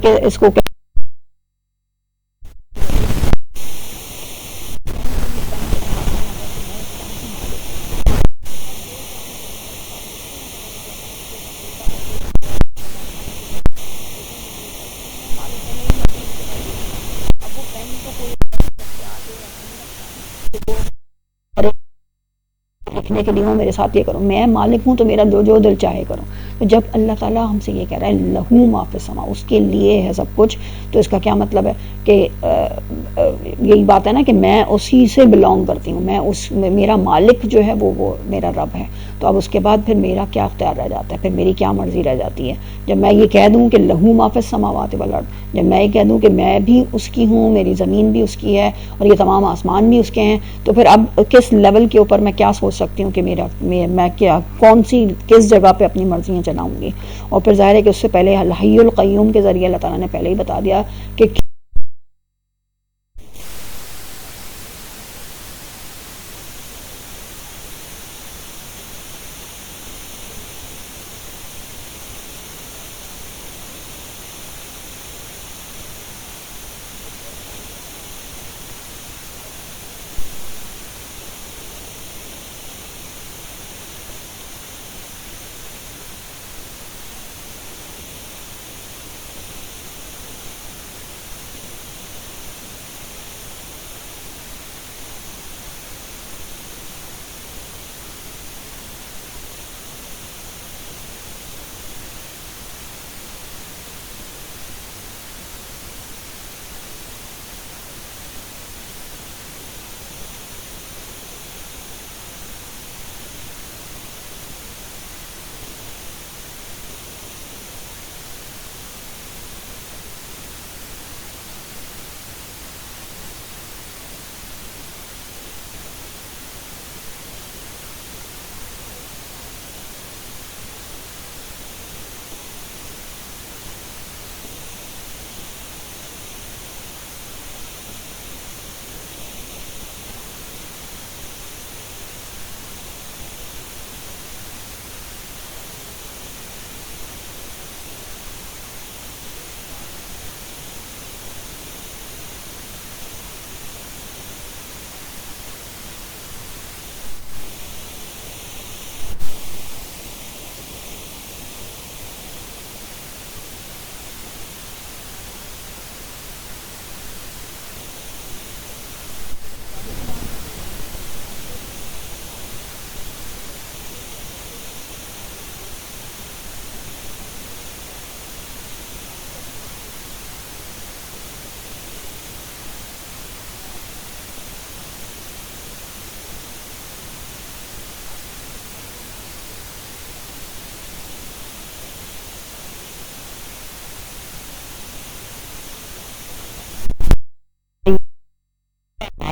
کہ اس کو رکھنے کے لیے ہوں میرے ساتھ یہ کرو میں مالک ہوں تو میرا جو دل چاہے کرو تو جب اللہ تعالیٰ ہم سے یہ کہہ رہا ہے لہو ما فی السماء اس کے لیے ہے سب کچھ تو اس کا کیا مطلب ہے کہ یہی بات ہے نا کہ میں اسی سے بلانگ کرتی ہوں میں میرا مالک جو ہے وہ میرا رب ہے تو اب اس کے بعد پھر میرا کیا اختیار رہ جاتا ہے پھر میری کیا مرضی رہ جاتی ہے جب میں یہ کہہ دوں کہ لہو ما فی السماوات والارض جب میں یہ کہہ دوں کہ میں بھی اس کی ہوں میری زمین بھی اس کی ہے اور یہ تمام آسمان بھی اس کے ہیں تو پھر اب کس لیول کے اوپر میں کیا سوچ سکتی ہوں کہ میں کیا کون سی کس جگہ پہ اپنی مرضیاں چلاؤں گی اور پھر ظاہر ہے کہ اس سے پہلے الحی القیوم کے ذریعے اللہ تعالیٰ نے پہلے ہی بتا دیا کہ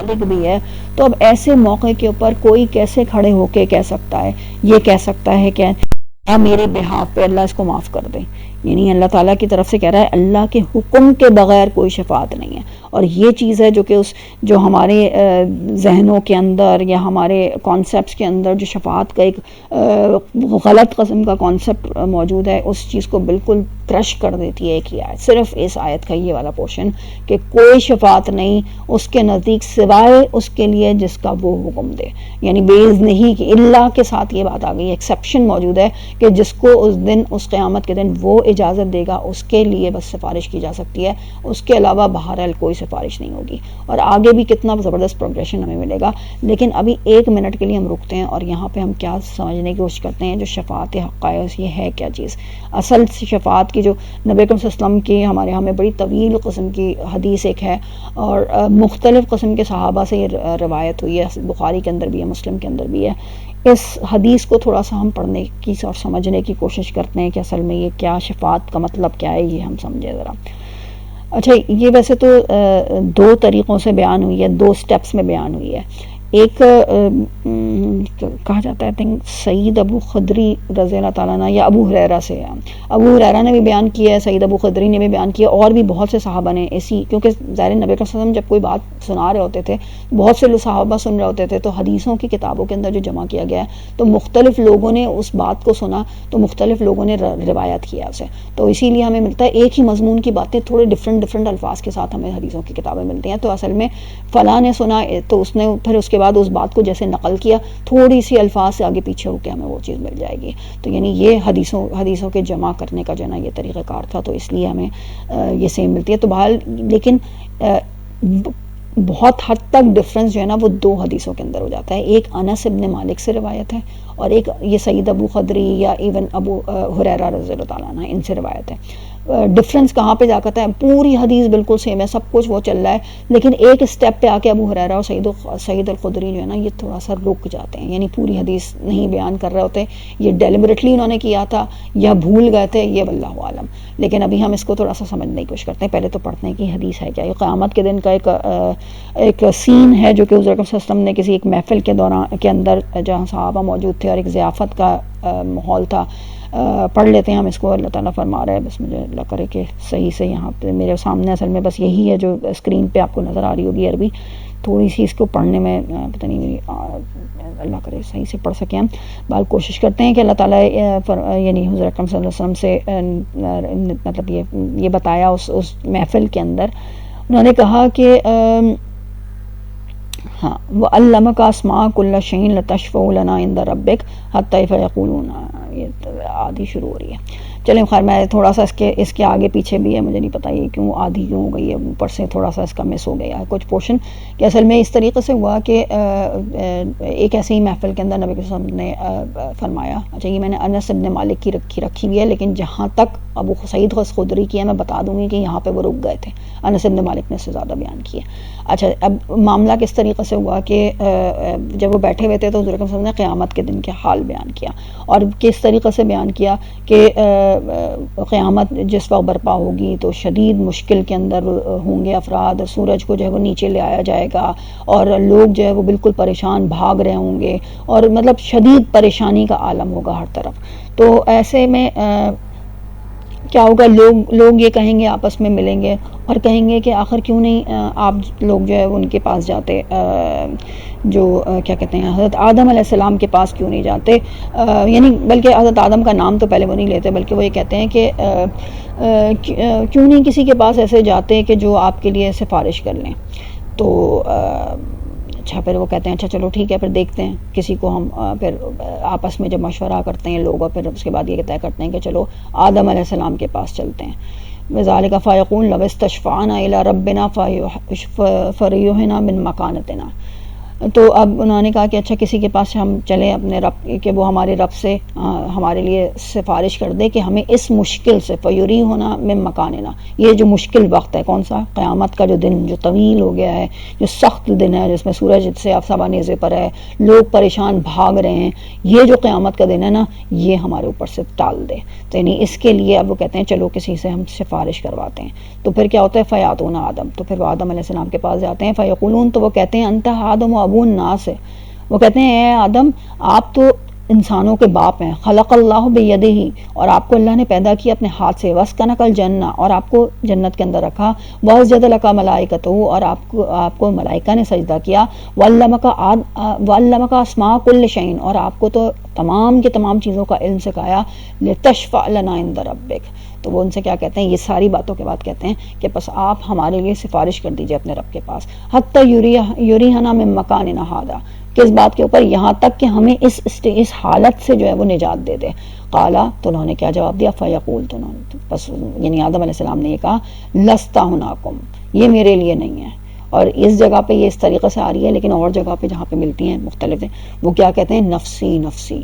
مالک بھی ہے. تو اب ایسے موقع کے اوپر کوئی کیسے کھڑے ہو کے کہہ سکتا ہے، یہ کہہ سکتا ہے کہ میرے بہاف پہ اللہ اس کو معاف کر دے؟ یعنی اللہ تعالیٰ کی طرف سے کہہ رہا ہے اللہ کے حکم کے بغیر کوئی شفاعت نہیں ہے. اور یہ چیز ہے جو کہ جو ہمارے ذہنوں کے اندر یا ہمارے کانسیپٹس کے اندر جو شفاعت کا ایک غلط قسم کا کانسیپٹ موجود ہے، اس چیز کو بالکل کرش کر دیتی ہے ایک ہی آیت، صرف اس آیت کا یہ والا پورشن کہ کوئی شفاعت نہیں اس کے نزدیک سوائے اس کے لیے جس کا وہ حکم دے. یعنی بیز نہیں کہ اللہ کے ساتھ یہ بات آ گئی، ایکسیپشن موجود ہے کہ جس کو اس دن، اس قیامت کے دن وہ اجازت دے گا اس کے لیے بس سفارش کی جا سکتی ہے، اس کے علاوہ بہرحال کوئی سفارش نہیں ہوگی. اور آگے بھی کتنا زبردست پروگریشن ہمیں ملے گا. لیکن ابھی 1 منٹ کے لیے ہم رکتے ہیں اور یہاں پہ ہم کیا سمجھنے کی کوشش کرتے ہیں جو شفاعت حقائق یہ ہے کیا چیز. اصل شفاعت کی جو نبی اکرم صلی اللہ علیہ وسلم کی ہمارے ہاں میں بڑی طویل قسم کی حدیث ایک ہے اور مختلف قسم کے صحابہ سے یہ روایت ہوئی ہے، بخاری کے اندر بھی ہے، مسلم کے اندر بھی ہے. اس حدیث کو تھوڑا سا ہم پڑھنے کی اور سمجھنے کی کوشش کرتے ہیں کہ اصل میں یہ کیا شفاعت کا مطلب کیا ہے، یہ ہم سمجھیں ذرا. اچھا، یہ ویسے تو 2 طریقوں سے بیان ہوئی ہے، 2 سٹیپس میں بیان ہوئی ہے. ایک کہا جاتا ہے سعید ابو خدری رضی اللہ تعالیٰ عنہ یا ابو ہریرہ سے، ابو ہریرہ نے بھی بیان کیا ہے، سعید ابو خدری نے بھی بیان کیا، اور بھی بہت سے صحابہ نے ایسی، کیونکہ ظاہر نبی صلی اللہ علیہ وسلم جب کوئی بات سنا رہے ہوتے تھے، بہت سے صحابہ سن رہے ہوتے تھے، تو حدیثوں کی کتابوں کے اندر جو جمع کیا گیا ہے تو مختلف لوگوں نے اس بات کو سنا، تو مختلف لوگوں نے روایت کیا اسے. تو اسی لیے ہمیں ملتا ہے ایک ہی مضمون کی باتیں تھوڑے ڈفرینٹ الفاظ کے ساتھ ہمیں حدیثوں کی کتابیں ملتی ہیں. تو اصل میں فلاں نے سنا تو اس نے پھر اس کے بعد اس بات کو جیسے نقل کیا، تھوڑی سی الفاظ سے آگے پیچھے ہو کے ہمیں وہ چیز مل جائے گی. تو یعنی یہ حدیثوں کے جمع کرنے کا جو ہے نا یہ طریقہ کار تھا، تو اس لیے ہمیں یہ سیم ملتی ہے. تو بہرحال لیکن بہت حد تک ڈفرنس جو ہے نا وہ 2 حدیثوں کے اندر ہو جاتا ہے. ایک انس ابن مالک سے روایت ہے اور ایک یہ سعید ابو خدری یا ایون ابو ہریرہ رضی اللہ تعالیٰ عنہ ان سے روایت ہے. ڈفرنس کہاں پہ جا کرتا ہے؟ پوری حدیث بالکل سیم ہے، سب کچھ وہ چل رہا ہے، لیکن ایک اسٹیپ پہ آ کے ابو ہریرہ اور سعید الخدری جو ہے نا یہ تھوڑا سا رک جاتے ہیں، یعنی پوری حدیث نہیں بیان کر رہے ہوتے. یہ ڈیلیبریٹلی انہوں نے کیا تھا یا بھول گئے تھے، یہ واللہ عالم. لیکن ابھی ہم اس کو تھوڑا سا سمجھنے کی کوشش کرتے ہیں. پہلے تو پڑھتے ہیں کہ حدیث ہے کیا. یہ قیامت کے دن کا ایک سین ہے جو کہ حضور اکرم صلی اللہ علیہ وسلم نے کسی ایک محفل کے دوران کے اندر جہاں صحابہ موجود تھے اور ایک ضیافت کا ماحول تھا. پڑھ لیتے ہیں ہم اس کو. اللہ تعالیٰ فرما رہا ہے، بس مجھے اللہ کرے کہ صحیح سے یہاں پہ میرے سامنے اصل میں بس یہی ہے جو اسکرین پہ آپ کو نظر آ رہی ہوگی عربی، تھوڑی سی اس کو پڑھنے میں پتہ نہیں، اللہ کرے صحیح سے پڑھ سکیں ہم. بال کوشش کرتے ہیں کہ اللہ تعالیٰ یعنی حضور اکرم صلی اللہ علیہ وسلم سے مطلب یہ بتایا اس محفل کے اندر. انہوں نے کہا کہ ہاں وَعَلَّمَكَ أَسْمَاءَ كُلِّ شَيْءٍ لَتَشْفَعُ لَنَا عِندَ رَبِّكَ حَتَّى فَيَقُولُونَ. یہ آدھی شروع ہو رہی ہے. چلیں خیر میں تھوڑا سا اس کے آگے پیچھے بھی ہے، مجھے نہیں پتا یہ کیوں آدھی کیوں ہو گئی ہے، اوپر سے تھوڑا سا اس کا مس ہو گیا ہے کچھ پورشن. کہ اصل میں اس طریقے سے ہوا کہ ایک ایسے ہی محفل کے اندر نبی صلی اللہ علیہ وسلم نے فرمایا. اچھا یہ میں نے انس ابن مالک کی رکھی ہوئی ہے، لیکن جہاں تک ابو سعید خدری کی ہے میں بتا دوں گی کہ یہاں پہ وہ رک گئے تھے. انس ابن مالک نے اس سے زیادہ بیان کیا. اچھا اب معاملہ کس طریقے سے ہوا کہ جب وہ بیٹھے ہوئے تھے تو حضور صلی اللہ علیہ وسلم نے قیامت کے دن کے حال بیان کیا، اور کس طریقے سے بیان کیا کہ قیامت جس وقت برپا ہوگی تو شدید مشکل کے اندر ہوں گے افراد، سورج کو جو ہے وہ نیچے لے آیا جائے گا اور لوگ جو ہے وہ بالکل پریشان بھاگ رہے ہوں گے، اور مطلب شدید پریشانی کا عالم ہوگا ہر طرف. تو ایسے میں کیا ہوگا، لوگ یہ کہیں گے، آپس میں ملیں گے اور کہیں گے کہ آخر کیوں نہیں آپ لوگ جو ہے ان کے پاس جاتے، جو کیا کہتے ہیں حضرت آدم علیہ السلام کے پاس کیوں نہیں جاتے. یعنی بلکہ حضرت آدم کا نام تو پہلے وہ نہیں لیتے، بلکہ وہ یہ کہتے ہیں کہ کیوں نہیں کسی کے پاس ایسے جاتے کہ جو آپ کے لیے سفارش کر لیں. تو اچھا پھر وہ کہتے ہیں اچھا چلو ٹھیک ہے، پھر دیکھتے ہیں کسی کو ہم پھر آپس میں جب مشورہ کرتے ہیں لوگ، اور پھر اس کے بعد یہ طے کرتے ہیں کہ چلو آدم علیہ السلام کے پاس چلتے ہیں. وذالک فیقول لو استشفعنا الی ربنا فریحنا من مکانتنا. تو اب انہوں نے کہا کہ اچھا کسی کے پاس ہم چلیں اپنے رب کہ وہ ہمارے رب سے ہمارے لیے سفارش کر دے کہ ہمیں اس مشکل سے فیوری ہونا میں مکاننا، یہ جو مشکل وقت ہے کون سا، قیامت کا جو دن جو طویل ہو گیا ہے، جو سخت دن ہے جس میں سورج سے صبح نیزے پر ہے، لوگ پریشان بھاگ رہے ہیں، یہ جو قیامت کا دن ہے نا یہ ہمارے اوپر سے ٹال دے. تو یعنی اس کے لیے اب وہ کہتے ہیں چلو کسی سے ہم سفارش کرواتے ہیں. تو پھر کیا ہوتا ہے فیاتون آدم، تو پھر وہ آدم علیہ السلام کے پاس جاتے ہیں. فیقولون، تو وہ کہتے ہیں انت آدم و ابو الناس، وہ کہتے ہیں اے آدم آپ تو انسانوں کے باپ ہیں. خلق اللہ بیدہ، اور آپ کو اللہ نے پیدا کیا اپنے ہاتھ سے. واسکنک الجنہ، اور آپ کو جنت کے اندر رکھا. واسجد لک ملائکتہ، اور آپ کو ملائکہ نے سجدہ کیا. وعلمک اسماء کل شیء، اور آپ کو تو تمام کے تمام چیزوں کا علم سکھایا. لتشفع لنا عند ربک، تو وہ ان سے کیا کہتے ہیں، یہ ساری باتوں کے بعد کہتے ہیں کہ بس آپ ہمارے لیے سفارش کر دیجئے اپنے رب کے پاس. حتی یریہنا من مکاننا ھذا، کس بات کے اوپر، یہاں تک کہ ہمیں اس حالت سے جو ہے وہ نجات دے دے. قالا، تو انہوں نے کیا جواب دیا، فیقول، تو انہوں نے بس یعنی آدم علیہ السلام نے یہ کہا لست ہناکم، یہ میرے لیے نہیں ہے. اور اس جگہ پہ یہ اس طریقے سے آ رہی ہے، لیکن اور جگہ پہ جہاں پہ ملتی ہیں مختلف ہیں وہ کیا کہتے ہیں، نفسی نفسی،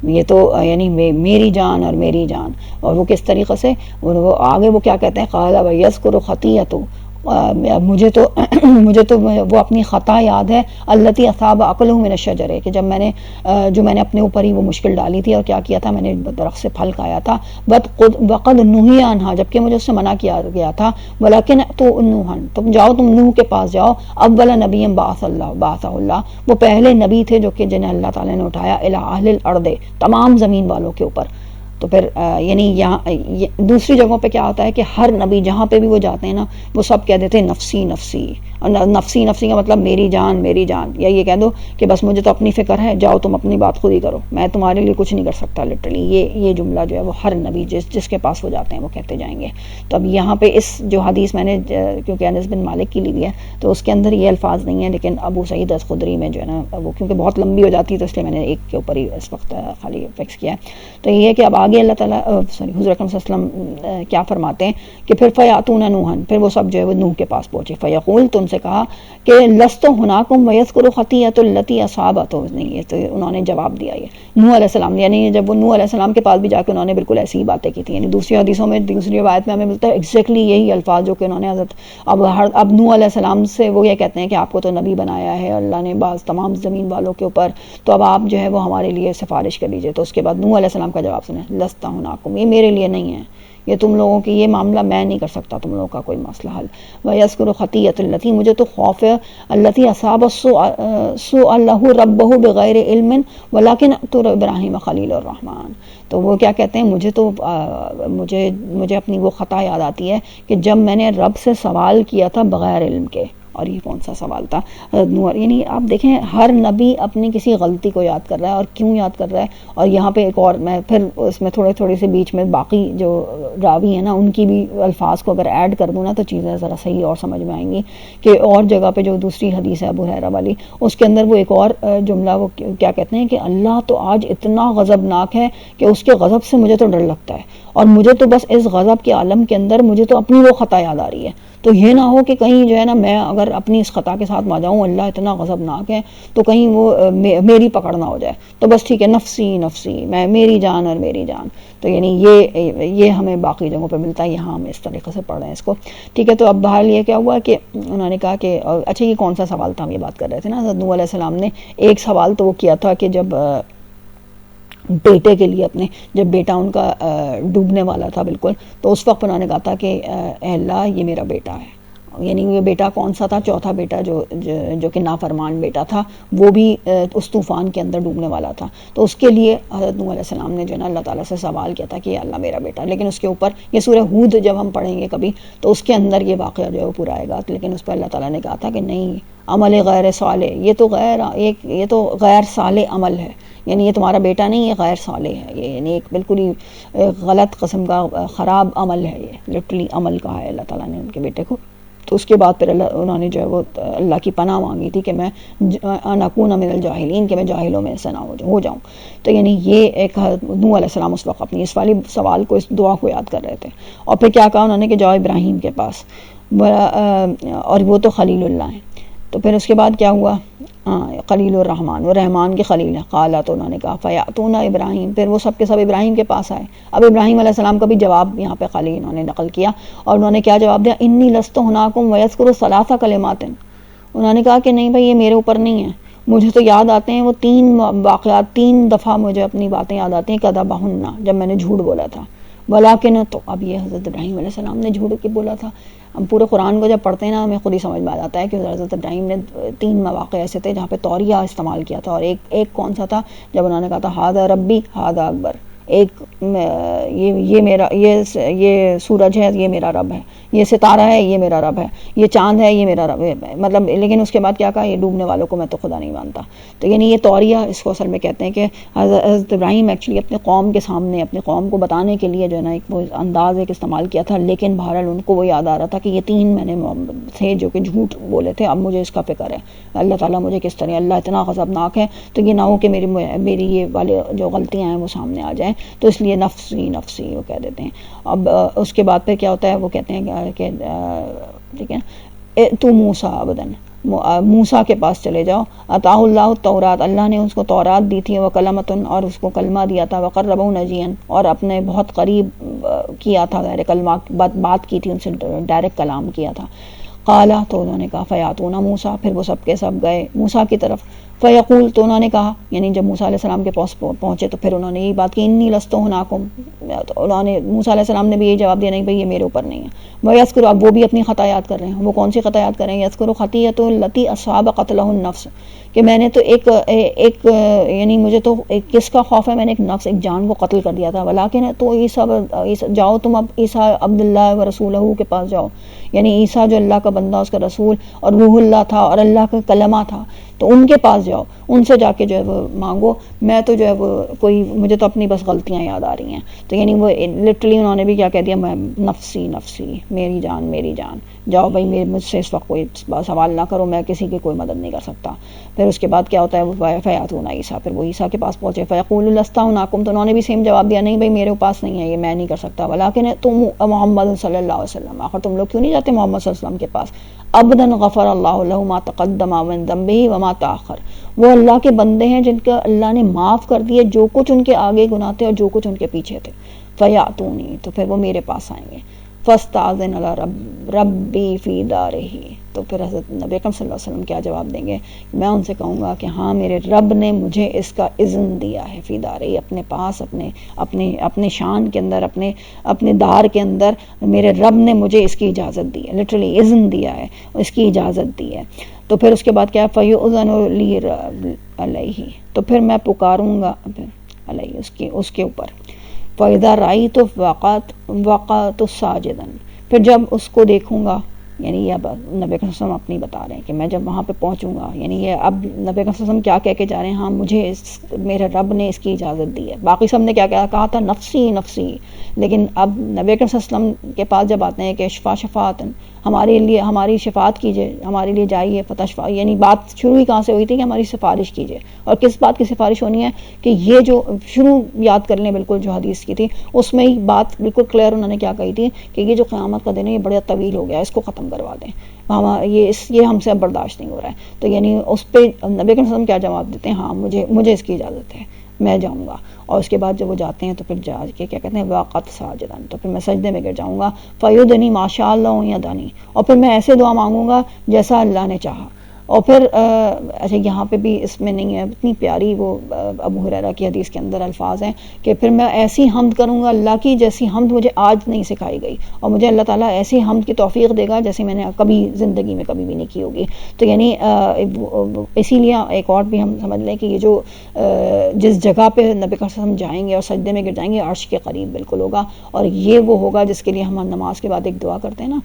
یہ تو یعنی میری جان اور میری جان. اور وہ کس طریقے سے، وہ آگے وہ کیا کہتے ہیں، قال ویذکر خطیئۃ، مجھے تو وہ اپنی خطا یاد ہے، التی اصاب عقلہ من الشجر، کہ جب میں نے اپنے اوپر ہی وہ مشکل ڈالی تھی اور کیا کیا تھا، میں نے درخت سے پھل کھایا تھا. وقد نہی عنہا، جبکہ مجھے اس سے منع کیا گیا تھا. ولکن تو نوحا، تم جاؤ، تم نوح کے پاس جاؤ. اول نبی بعثہ اللہ، وہ پہلے نبی تھے جو کہ جنہیں اللہ تعالیٰ نے اٹھایا، الی اہل الارض، تمام زمین والوں کے اوپر. تو پھر یعنی یہاں دوسری جگہوں پہ کیا ہوتا ہے کہ ہر نبی جہاں پہ بھی وہ جاتے ہیں نا وہ سب کہہ دیتے ہیں نفسی نفسی، اور نفسی نفسی کا مطلب میری جان میری جان، یا یہ کہہ دو کہ بس مجھے تو اپنی فکر ہے، جاؤ تم اپنی بات خود ہی کرو، میں تمہارے لیے کچھ نہیں کر سکتا. لٹرلی یہ جملہ جو ہے وہ ہر نبی جس کے پاس وہ جاتے ہیں وہ کہتے جائیں گے. تو اب یہاں پہ اس جو حدیث میں نے کیونکہ انس بن مالک کی لی ہے تو اس کے اندر یہ الفاظ نہیں ہیں، لیکن ابو سعید الخدری میں جو ہے نا وہ کیونکہ بہت لمبی ہو جاتی ہے تو اس لیے میں نے ایک کے اوپر ہی اس وقت خالی فکس کیا ہے. تو یہ ہے کہ اب آگے اللہ تعالیٰ حضور اکرم صلی اللہ علیہ وسلم کیا فرماتے ہیں کہ پھر فیاتون نوحا، پھر وہ سب جو ہے وہ نوح کے پاس پہنچے. فیقول، تو ان سے کہا کہ لست ہناکم ویذکر خطیئۃ التی اصابت، نہیں، تو انہوں نے جواب دیا یہ نوح علیہ السلام، یعنی جب وہ نوح علیہ السلام کے پاس بھی جا کے انہوں نے بالکل ایسی ہی باتیں کی تھیں. یعنی دوسری حدیثوں میں دوسری روایت میں ہمیں ملتا ہے ایگزیکٹلی یہی الفاظ جو کہ انہوں نے حضرت اب نوح علیہ السلام سے وہ یہ کہتے ہیں کہ آپ کو تو نبی بنایا ہے اللہ نے بعض تمام زمین والوں کے اوپر، تو اب آپ جو ہے وہ ہمارے لیے سفارش کر لیجیے. تو اس کے بعد نوح علیہ السلام کا جواب سنیں، لست ہناکم، یہ میرے لیے نہیں ہے، یہ تم لوگوں کی یہ معاملہ میں نہیں کر سکتا تم لوگوں کا کوئی مسئلہ حل. وَيَذْكُرُ خَطِيَّةَ الَّتِي، مجھے تو خوف ہے، الَّتِي أَصَابَ سُوءَ لَهُ رَبُّهُ بِغَيْرِ عِلْمٍ وَلَكِنْ اقْتُلَ إِبْرَاہِيمَ خَلِيلَ الرَّحْمَٰنِ. تو وہ کیا کہتے ہیں، مجھے اپنی وہ خطا یاد آتی ہے کہ جب میں نے رب سے سوال کیا تھا بغیر علم کے. اور یہ کون سا سوال تھا، یعنی آپ دیکھیں ہر نبی اپنی کسی غلطی کو یاد کر رہا ہے، اور کیوں یاد کر رہا ہے. اور یہاں پہ ایک اور میں پھر اس میں تھوڑے سے بیچ میں باقی جو راوی ہیں نا ان کی بھی الفاظ کو اگر ایڈ کر دوں نا تو چیزیں ذرا صحیح اور سمجھ میں آئیں گی. کہ اور جگہ پہ جو دوسری حدیث ہے ابو ہریرہ والی، اس کے اندر وہ ایک اور جملہ وہ کیا کہتے ہیں کہ اللہ تو آج اتنا غضبناک ہے کہ اس کے غضب سے مجھے تو ڈر لگتا ہے، اور مجھے تو بس اس غضب کے عالم کے اندر مجھے تو اپنی وہ خطا یاد آ رہی ہے. تو یہ نہ ہو کہ کہیں جو ہے نا میں اگر اپنی اس خطا کے ساتھ مار جاؤں، اللہ اتنا غضبناک ہے تو کہیں وہ میری پکڑ نہ ہو جائے. تو بس ٹھیک ہے، نفسی نفسی، میں میری جان اور میری جان. تو یعنی یہ ہمیں باقی جگہوں پہ ملتا ہے، یہاں ہم اس طریقے سے پڑھ رہے ہیں اس کو. ٹھیک ہے، تو اب بہرحال یہ کیا ہوا کہ انہوں نے کہا کہ اچھا یہ کون سا سوال تھا، ہم یہ بات کر رہے تھے نا حضرت نوح علیہ السلام نے ایک سوال تو وہ کیا تھا کہ جب بیٹے کے لیے اپنے جب بیٹا ان کا ڈوبنے والا تھا بالکل، تو اس وقت انہوں نے کہا تھا کہ اے اللہ یہ میرا بیٹا ہے. یعنی یہ بیٹا کون سا تھا، چوتھا بیٹا جو کہ نافرمان بیٹا تھا، وہ بھی اس طوفان کے اندر ڈوبنے والا تھا. تو اس کے لیے حضرت نوح علیہ السلام نے جو ہے نا اللہ تعالیٰ سے سوال کیا تھا کہ یا اللہ میرا بیٹا. لیکن اس کے اوپر یہ سورہ ہود جب ہم پڑھیں گے کبھی تو اس کے اندر یہ واقعہ جو ہے وہ پورا آئے گا. لیکن اس پر اللہ تعالیٰ نے کہا تھا کہ نہیں، عمل غیر صالح، یہ تو غیر صالح عمل ہے، یعنی یہ تمہارا بیٹا نہیں، یہ غیر صالح ہے، یہ یعنی ایک بالکل ہی غلط قسم کا خراب عمل ہے. یہ لٹرلی عمل کہا ہے اللہ تعالیٰ نے ان کے بیٹے کو. تو اس کے بعد پھر انہوں نے جو ہے وہ اللہ کی پناہ مانگی تھی کہ میں نکون من الجاہلین، کہ میں جاہلوں میں سے نہ ہو جاؤں. تو یعنی یہ ایک نوح علیہ السلام اس وقت اپنی اس والی سوال کو، اس دعا کو یاد کر رہے تھے. اور پھر کیا کہا انہوں نے کہ جاؤ ابراہیم کے پاس، اور وہ تو خلیل اللہ ہیں. تو پھر اس کے بعد کیا ہوا، خلیل الرحمن، وہ رحمان کے خلیل ہیں، قالا تو انہوں نے کہا فیاتون ابراہیم، پھر وہ سب کے سب ابراہیم کے پاس آئے. اب ابراہیم علیہ السلام کا بھی جواب یہاں پہ خلیل انہوں نے نقل کیا، اور انہوں نے کیا جواب دیا، انی لست ہناکم ویذکر ثلاث کلمات. انہوں نے کہا کہ نہیں بھائی یہ میرے اوپر نہیں ہے، مجھے تو یاد آتے ہیں وہ 3 واقعات، 3 دفعہ مجھے اپنی باتیں یاد آتی ہیں، کذبہن، جب میں نے جھوٹ بولا تھا، ولیکن، تو اب یہ حضرت ابراہیم علیہ السلام نے جھوٹ کی بولا تھا. ہم پورے قرآن کو جب پڑھتے ہیں نا ہمیں خود ہی سمجھ میں آ جاتا ہے کہ حضرت ابراہیم نے 3 مواقع ایسے تھے جہاں پہ توریہ استعمال کیا تھا، اور ایک کون سا تھا، جب انہوں نے کہا تھا ہذا ربی ہذا اکبر، ایک یہ میرا، یہ سورج ہے یہ میرا رب ہے، یہ ستارہ ہے یہ میرا رب ہے، یہ چاند ہے یہ میرا رب ہے، مطلب لیکن اس کے بعد کیا کہا، یہ ڈوبنے والوں کو میں تو خدا نہیں مانتا. تو یعنی یہ توریہ اس کو اصل میں کہتے ہیں کہ حضرت ابراہیم ایکچولی اپنے قوم کے سامنے، اپنے قوم کو بتانے کے لیے جو ہے نا ایک وہ انداز ایک استعمال کیا تھا، لیکن بہرحال ان کو وہ یاد آ رہا تھا کہ یہ 3 میں نے تھے جو کہ جھوٹ بولے تھے، اب مجھے اس کا فکر ہے، اللہ تعالیٰ مجھے کس طرح، اللہ اتنا غضبناک ہے، تو یہ نہ ہو کہ میری یہ والے جو غلطیاں ہیں وہ سامنے آ جائیں، تو اس لیے نفسی نفسی وہ کہہ دیتے ہیں. اب اس کے بعد پھر کیا ہوتا ہے، وہ کہتے ہیں کہ ٹھیک ہے، تو موسیٰ عبدن، موسیٰ کے پاس چلے جاؤ، عطاہ اللہ التورات، اللہ نے اس کو تورات دی تھی، وہ کلمتن، اور اس کو کلمہ دیا تھا، وقربہ نجیاً، اور اپنے بہت قریب کیا تھا، ظاہر کلمہ بات کی تھی ان سے، ڈائریکٹ کلام کیا تھا. قالا، تو انہوں نے کہا فیاتون موسیٰ، پھر وہ سب کے سب گئے موسیٰ کی طرف. فیقول، تو انہوں نے کہا، یعنی جب موسیٰ علیہ السلام کے پاس پہنچے تو پھر انہوں نے یہی بات کی، انی لست ہناکم، تو انہوں نے موسیٰ علیہ السلام نے بھی یہی جواب دیا، نہیں بھائی یہ میرے اوپر نہیں ہے. وَيَذْكُرُ، اب وہ بھی اپنی خطا یاد کر رہے ہیں، وہ کون سی خطا یاد کر رہے ہیں، یذکر خطیۃ التی اصاب قتلہ النفس، کہ میں نے تو ایک یعنی مجھے تو کس کا خوف ہے، میں نے ایک نفس، ایک جان کو قتل کر دیا تھا. ولیکن، تو عیسیٰ جاؤ تم اب عیسیٰ عبداللہ و رسولہ کے پاس جاؤ، یعنی عیسیٰ جو اللہ کا بندہ، اس کا رسول اور روح اللہ تھا اور اللہ کا کلمہ تھا، تو ان کے پاس جاؤ، ان سے جا کے جو ہے وہ مانگو، میں تو جو ہے وہ مجھے تو اپنی بس غلطیاں یاد آ رہی ہیں. تو یعنی وہ لٹرلی انہوں نے بھی کیا کہہ دیا، میں نفسی نفسی، میری جان میری جان، جاؤ بھائی مجھ سے اس وقت کوئی سوال نہ کرو، میں کسی کی کوئی مدد نہیں کر سکتا. پھر اس کے بعد کیا ہوتا ہے، وہ فیاتون عیسیٰ، پھر وہ عیسیٰ کے پاس پہنچے. فیقول لست ہناکم، تو انہوں نے بھی سیم جواب دیا، نہیں بھائی میرے پاس نہیں ہے، یہ میں نہیں کر سکتا. ولیکن تم محمد صلی اللہ علیہ وسلم، آخر تم لوگ کیوں نہیں جاتے محمد صلی اللہ علیہ وسلم کے پاس، عبداً غفر اللہ له ما تقدم من ذنبہ وما تاخر، وہ اللہ کے بندے ہیں جن کا اللہ نے معاف کر دیے جو کچھ ان کے آگے گناہ تھے اور جو کچھ ان کے پیچھے تھے. فیاتونی، تو پھر وہ میرے پاس آئیں گے. فاستاذن علی ربی فی دارہ، تو پھر حضرت نبی اکرم صلی اللہ علیہ وسلم کیا جواب دیں گے، میں ان سے کہوں گا کہ ہاں میرے رب نے مجھے اس کا اذن دیا ہے، فی دارہ، اپنے پاس، اپنے شان کے اندر، اپنے دار کے اندر میرے رب نے مجھے اس کی اجازت دی ہے، لٹرلی اذن دیا ہے، اس کی اجازت دی ہے. تو پھر اس کے بعد کیا، فیؤذن لی علیہ، تو پھر میں پکاروں گا علیہ اس کے اوپر. فَإِذَا رَأَيْتُ وَقَعْتُ سَاجِدًا، پھر جب اس کو دیکھوں گا، یعنی یہ اب نبی صلی اللہ علیہ وسلم اپنی بتا رہے ہیں کہ میں جب وہاں پہ پہنچوں گا، یعنی یہ اب نبی صلی اللہ علیہ وسلم کیا کہہ کے جا رہے ہیں، ہاں مجھے میرے رب نے اس کی اجازت دی ہے. باقی سب نے کیا کہا تھا، نفسی نفسی، لیکن اب نبی صلی اللہ علیہ وسلم کے پاس جب آتے ہیں کہ شفاعت ہمارے لیے، ہماری شفاعت کیجئے، ہمارے لیے جائیے فتشفع، یعنی بات شروع ہی کہاں سے ہوئی تھی کہ ہماری سفارش کیجئے. اور کس بات کی سفارش ہونی ہے کہ یہ جو شروع یاد کر لیں بالکل جو حدیث کی تھی، اس میں ہی بات بالکل کلیئر انہوں نے کیا کہی تھی کہ یہ جو قیامت کا دن ہے یہ بڑا طویل ہو گیا، اس کو ختم کروا دیں، یہ ہم سے اب برداشت نہیں ہو رہا ہے. تو یعنی اس پہ نبی صلی اللہ علیہ وسلم کیا جواب دیتے ہیں، ہاں مجھے اس کی اجازت ہے، میں جاؤں گا. اور اس کے بعد جب وہ جاتے ہیں تو پھر جا کے کیا کہتے ہیں، واقعت ساجدن، تو پھر میں سجدے میں گر جاؤں گا. فیدنی ماشاء اللہ یدنی، اور پھر میں ایسے دعا مانگوں گا جیسا اللہ نے چاہا. اور پھر اچھا یہاں پہ بھی اس میں نہیں ہے، اتنی پیاری وہ ابو ہریرہ کی حدیث کے اندر الفاظ ہیں کہ پھر میں ایسی حمد کروں گا اللہ کی جیسی حمد مجھے آج نہیں سکھائی گئی، اور مجھے اللہ تعالیٰ ایسی حمد کی توفیق دے گا جیسے میں نے کبھی زندگی میں کبھی بھی نہیں کی ہوگی. تو یعنی اسی لیے ایک اور بھی ہم سمجھ لیں کہ یہ جو جس جگہ پہ نبی صلی اللہ علیہ وسلم جائیں گے اور سجدے میں گر جائیں گے، عرش کے قریب بالکل ہوگا. اور یہ وہ ہوگا جس کے لیے ہم نماز کے بعد ایک دعا کرتے ہیں نا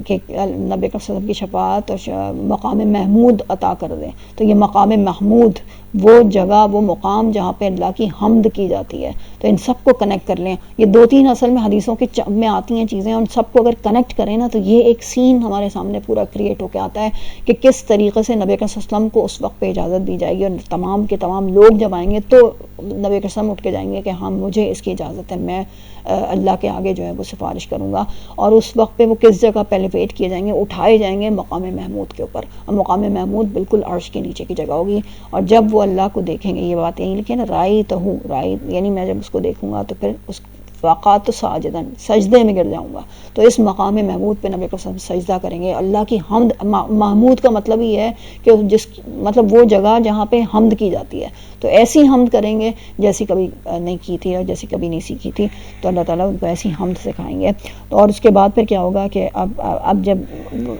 کہ نبی صلی اللہ علیہ وسلم کی شفاعت اور مقام محمود عطا کر دیں. تو یہ مقام محمود وہ جگہ، وہ مقام جہاں پہ اللہ کی حمد کی جاتی ہے. تو ان سب کو کنیکٹ کر لیں. یہ 2-3 اصل میں حدیثوں کے میں آتی ہیں چیزیں، ان سب کو اگر کنیکٹ کریں نا تو یہ ایک سین ہمارے سامنے پورا کریٹ ہو کے آتا ہے کہ کس طریقے سے نبی صلی اللہ علیہ وسلم کو اس وقت پہ اجازت دی جائے گی. اور تمام کے تمام لوگ جب آئیں گے تو نبی صلی اللہ علیہ وسلم اٹھ کے جائیں گے کہ ہاں مجھے اس کی اجازت ہے، میں اللہ کے آگے جو ہے وہ سفارش کروں گا. اور اس وقت پہ وہ کس جگہ پہ ایلیویٹ کیے جائیں گے، اٹھائے جائیں گے مقام محمود کے اوپر. اور مقام محمود بالکل عرش کے نیچے کی جگہ ہوگی. اور جب وہ اللہ کو دیکھیں گے، یہ بات یہی لکھی ہے نا، رائیتہو، رائیت یعنی میں جب اس کو دیکھوں گا تو پھر اس وقات ساجدن، سجدے میں گر جاؤں گا. تو اس مقام محمود پہ نبی کریم سجدہ کریں گے. اللہ کی حمد، محمود کا مطلب ہی ہے کہ جس مطلب وہ جگہ جہاں پہ حمد کی جاتی ہے. تو ایسی حمد کریں گے جیسی کبھی نہیں کی تھی اور جیسی کبھی نہیں سیکھی تھی. تو اللہ تعالیٰ ان کو ایسی حمد سکھائیں گے. تو اور اس کے بعد پھر کیا ہوگا کہ اب جب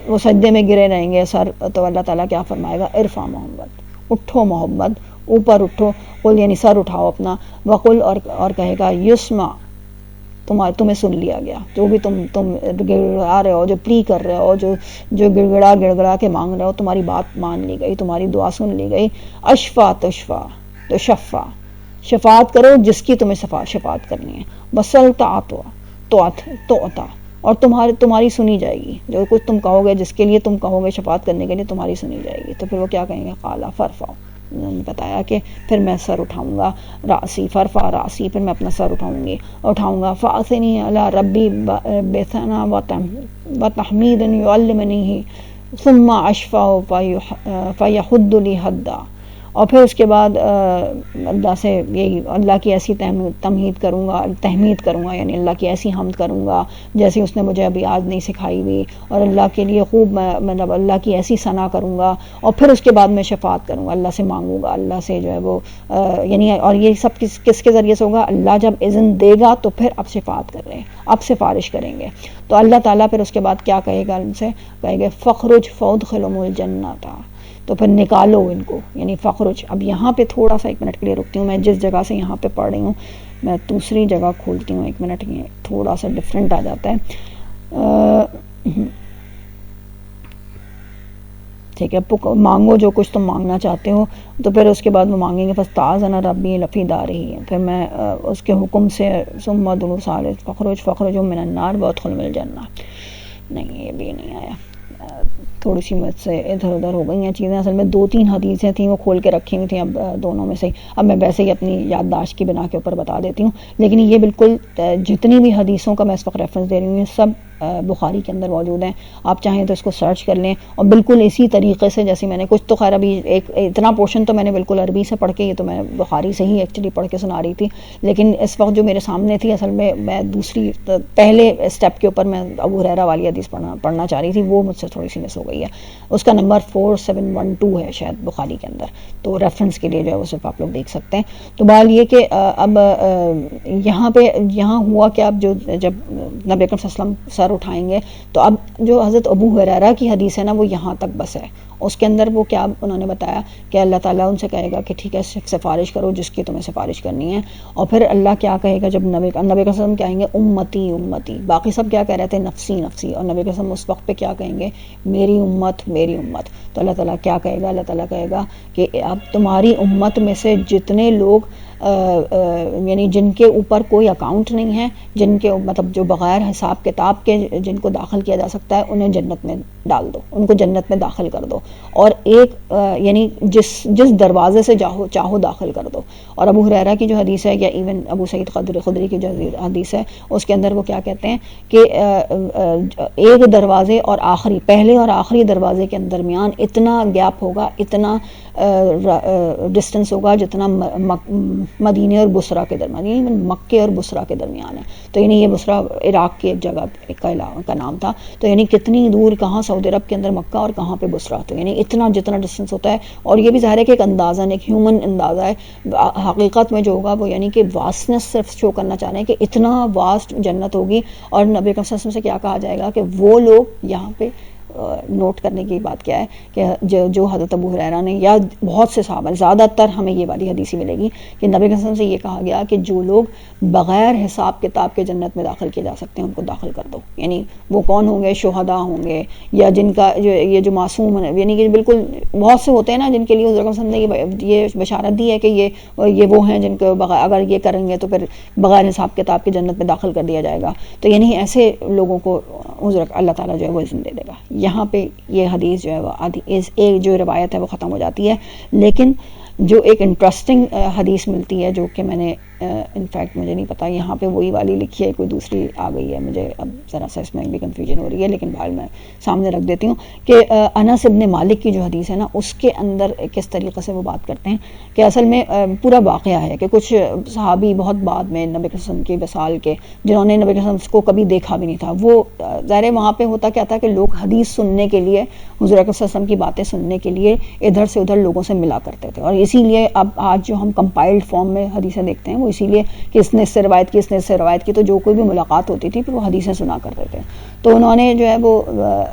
وہ سجدے میں گرے رہیں گے سر، تو اللہ تعالیٰ کیا فرمائے گا، ارفع محمد، اٹھو محمد، اوپر اٹھو. قل یعنی سر اٹھاؤ اپنا. وقل، اور کہے گا یسمع، تمہیں سن لیا گیا. جو بھی تم گڑگڑا رہے ہو، جو پلی کر رہے ہو، جو گڑگڑا کے مانگ رہے ہو، تمہاری بات مان لی گئی، تمہاری دعا سن لی گئی. اشفا تشفا، تو شفا، شفاعت کرو جس کی تمہیں شفاعت کرنی ہے. وصل تو عطا، اور تمہاری سنی جائے گی. جو کچھ تم کہو گے، جس کے لیے تم کہو گے شفاعت کرنے کے لیے، تمہاری سنی جائے گی. تو پھر وہ کیا کہیں گے، قالا فرفع، انہوں نے بتایا کہ پھر میں سر اٹھاؤں گا، راسی، فرفع راسی، پھر میں اپنا سر اٹھاؤں گا. فاثنی علی ربی بثنا و تحمید یعلمنی ثم اشفع فیحد لی حدا. اور پھر اس کے بعد اللہ سے یہی اللہ کی ایسی تحمید کروں گا یعنی اللہ کی ایسی حمد کروں گا جیسی اس نے مجھے ابھی آج نہیں سکھائی ہوئی. اور اللہ کے لیے خوب مطلب اللہ کی ایسی ثنا کروں گا. اور پھر اس کے بعد میں شفاعت کروں گا، اللہ سے مانگوں گا، اللہ سے جو ہے وہ یعنی. اور یہ سب کس کے ذریعے سے ہوگا، اللہ جب اذن دے گا تو پھر اب شفاعت کر رہے ہیں، اب سفارش کریں گے. تو اللہ تعالیٰ پھر اس کے بعد کیا کہے گا ان سے، کہے گے فخرج فادخلهم الجنۃ، تو پھر نکالو ان کو، یعنی فخرج. اب یہاں پہ تھوڑا سا 1 منٹ کے لیے رکتی ہوں. میں جس جگہ سے یہاں پہ پڑھ رہی ہوں میں دوسری جگہ کھولتی ہوں. 1 منٹ، یہ تھوڑا سا ڈفرینٹ آ جاتا ہے. ٹھیک ہے، مانگو جو کچھ تم مانگنا چاہتے ہو. تو پھر اس کے بعد وہ مانگیں گے فاستأذن ربی لفی دارہ، پھر میں اس کے حکم سے ثم ادعو ثالث فخرج من النار وادخل الجنہ. نہیں، یہ بھی نہیں آیا. تھوڑی سی مجھ سے ادھر ادھر ہو گئی ہیں چیزیں. اصل میں 2-3 حدیثیں تھیں وہ کھول کے رکھی ہوئی تھیں، اب دونوں میں سے اب میں ویسے ہی اپنی یادداشت کی بنا کے اوپر بتا دیتی ہوں. لیکن یہ بالکل جتنی بھی حدیثوں کا میں اس وقت ریفرنس دے رہی ہوں یہ سب بخاری کے اندر موجود ہیں. آپ چاہیں تو اس کو سرچ کر لیں. اور بالکل اسی طریقے سے جیسے میں نے کچھ تو خیر ابھی اتنا پورشن تو میں نے بالکل عربی سے پڑھ کے، یہ تو میں بخاری سے ہی ایکچولی پڑھ کے سنا رہی تھی. لیکن اس وقت جو میرے سامنے تھی اصل میں دوسری پہلے اسٹیپ کے اوپر میں ابو ہریرہ والی حدیث پڑھنا چاہ رہی تھی، وہ مجھ سے تھوڑی سی مس ہو گئی ہے. اس کا نمبر 4712 ہے شاید بخاری کے اندر. تو ریفرنس کے لیے جو ہے وہ صرف آپ لوگ دیکھ سکتے ہیں. تو بات یہ کہ اب یہاں ہوا کہ اب جب نبی اکرم صلی اللہ علیہ وسلم سر اٹھائیں گے تو اب جو حضرت ابو ہریرہ کی حدیث ہے نا وہ یہاں تک بس ہے. اس کے اندر وہ کیا انہوں نے بتایا کہ اللہ تعالیٰ ان سے کہے گا کہ ٹھیک ہے سفارش کرو جس کی تمہیں سفارش کرنی ہے. اور پھر اللہ کیا کہے گا جب نبی صلی اللہ علیہ وسلم کہیں گے امتی امتی، باقی سب کیا کہہ رہے تھے نفسی نفسی، اور نبی صلی اللہ علیہ وسلم اس وقت پہ کیا کہیں گے میری امت میری امت. تو اللہ تعالیٰ کیا کہے گا، اللہ تعالیٰ کہے گا کہ اب تمہاری امت میں سے جتنے لوگ یعنی جن کے اوپر کوئی اکاؤنٹ نہیں ہے، جن کے مطلب جو بغیر حساب کتاب کے جن کو داخل کیا جا سکتا ہے، انہیں جنت میں ڈال دو، ان کو جنت میں داخل کر دو. اور ایک یعنی جس دروازے سے چاہو داخل کر دو. اور ابو ہریرہ کی جو حدیث ہے یا ایون ابو سعید خدری کی جو حدیث ہے اس کے اندر وہ کیا کہتے ہیں کہ ایک دروازے اور پہلے اور آخری دروازے کے درمیان اتنا گیپ ہوگا، اتنا ڈسٹنس ہوگا جتنا مدینے اور بصرہ کے درمیان، یعنی مکے اور بصرہ کے درمیان ہے. تو یعنی یہ بصرہ عراق کی ایک جگہ کا نام تھا. تو یعنی کتنی دور، کہاں سعودی عرب کے اندر مکہ اور کہاں پہ بصرہ. تو یعنی جتنا ڈسٹنس ہوتا ہے. اور یہ بھی ظاہر ہے کہ ایک اندازہ، ایک ہیومن اندازہ ہے. حقیقت میں جو ہوگا وہ یعنی کہ واسٹنس صرف شو کرنا چاہ رہے ہیں کہ اتنا واسٹ جنت ہوگی. اور نبی صلی اللہ علیہ وسلم سے کیا کہا جائے گا کہ وہ لوگ یہاں پہ نوٹ کرنے کی بات کیا ہے کہ جو حضرت ابو ہریرہ نے یا بہت سے صحابہ، زیادہ تر ہمیں یہ والی حدیث ملے گی کہ نبی صلی اللہ علیہ وسلم سے یہ کہا گیا کہ جو لوگ بغیر حساب کتاب کے جنت میں داخل کیے جا سکتے ہیں ان کو داخل کر دو. یعنی وہ کون ہوں گے، شہداء ہوں گے، یا جن کا جو معصوم ہے، یعنی کہ بالکل بہت سے ہوتے ہیں نا جن کے لیے حضرت صلی اللہ علیہ وسلم نے یہ بشارت دی ہے کہ یہ وہ ہیں جن کو اگر یہ کریں گے تو پھر بغیر حساب کتاب کے جنت میں داخل کر دیا جائے گا. تو یعنی ایسے لوگوں کو حضرت اللہ تعالیٰ جو ہے وہ اذن دے دے گا. یہاں پہ یہ حدیث جو ہے وہ ایک جو روایت ہے وہ ختم ہو جاتی ہے. لیکن جو ایک انٹرسٹنگ حدیث ملتی ہے جو کہ میں نے انفیکٹ مجھے نہیں پتا یہاں پہ وہی والی لکھی ہے کوئی دوسری آ گئی ہے, مجھے اب ذرا سا اس میں بھی کنفیوژن ہو رہی ہے, لیکن بہرحال میں سامنے رکھ دیتی ہوں کہ انس ابن مالک کی جو حدیث ہے نا اس کے اندر کس طریقے سے وہ بات کرتے ہیں کہ اصل میں پورا واقعہ ہے کہ کچھ صحابی بہت بعد میں نبی وسلم کی وصال کے, جنہوں نے نبی وسلم کو کبھی دیکھا بھی نہیں تھا, وہ ظاہر وہاں پہ ہوتا کیا تھا کہ لوگ حدیث سننے کے لیے حضور اکرم صلی اللہ علیہ وسلم کی باتیں سننے کے لیے ادھر سے ادھر لوگوں سے ملا کرتے تھے, اور اسی لیے اب آج جو ہم کمپائلڈ فارم میں حدیثیں دیکھتے ہیں وہ اسی لیے کہ اس نے اس سے روایت کی, اس نے اس سے روایت کی, تو جو کوئی بھی ملاقات ہوتی تھی پھر وہ حدیثیں سنا کرتے تھے. تو انہوں نے جو ہے وہ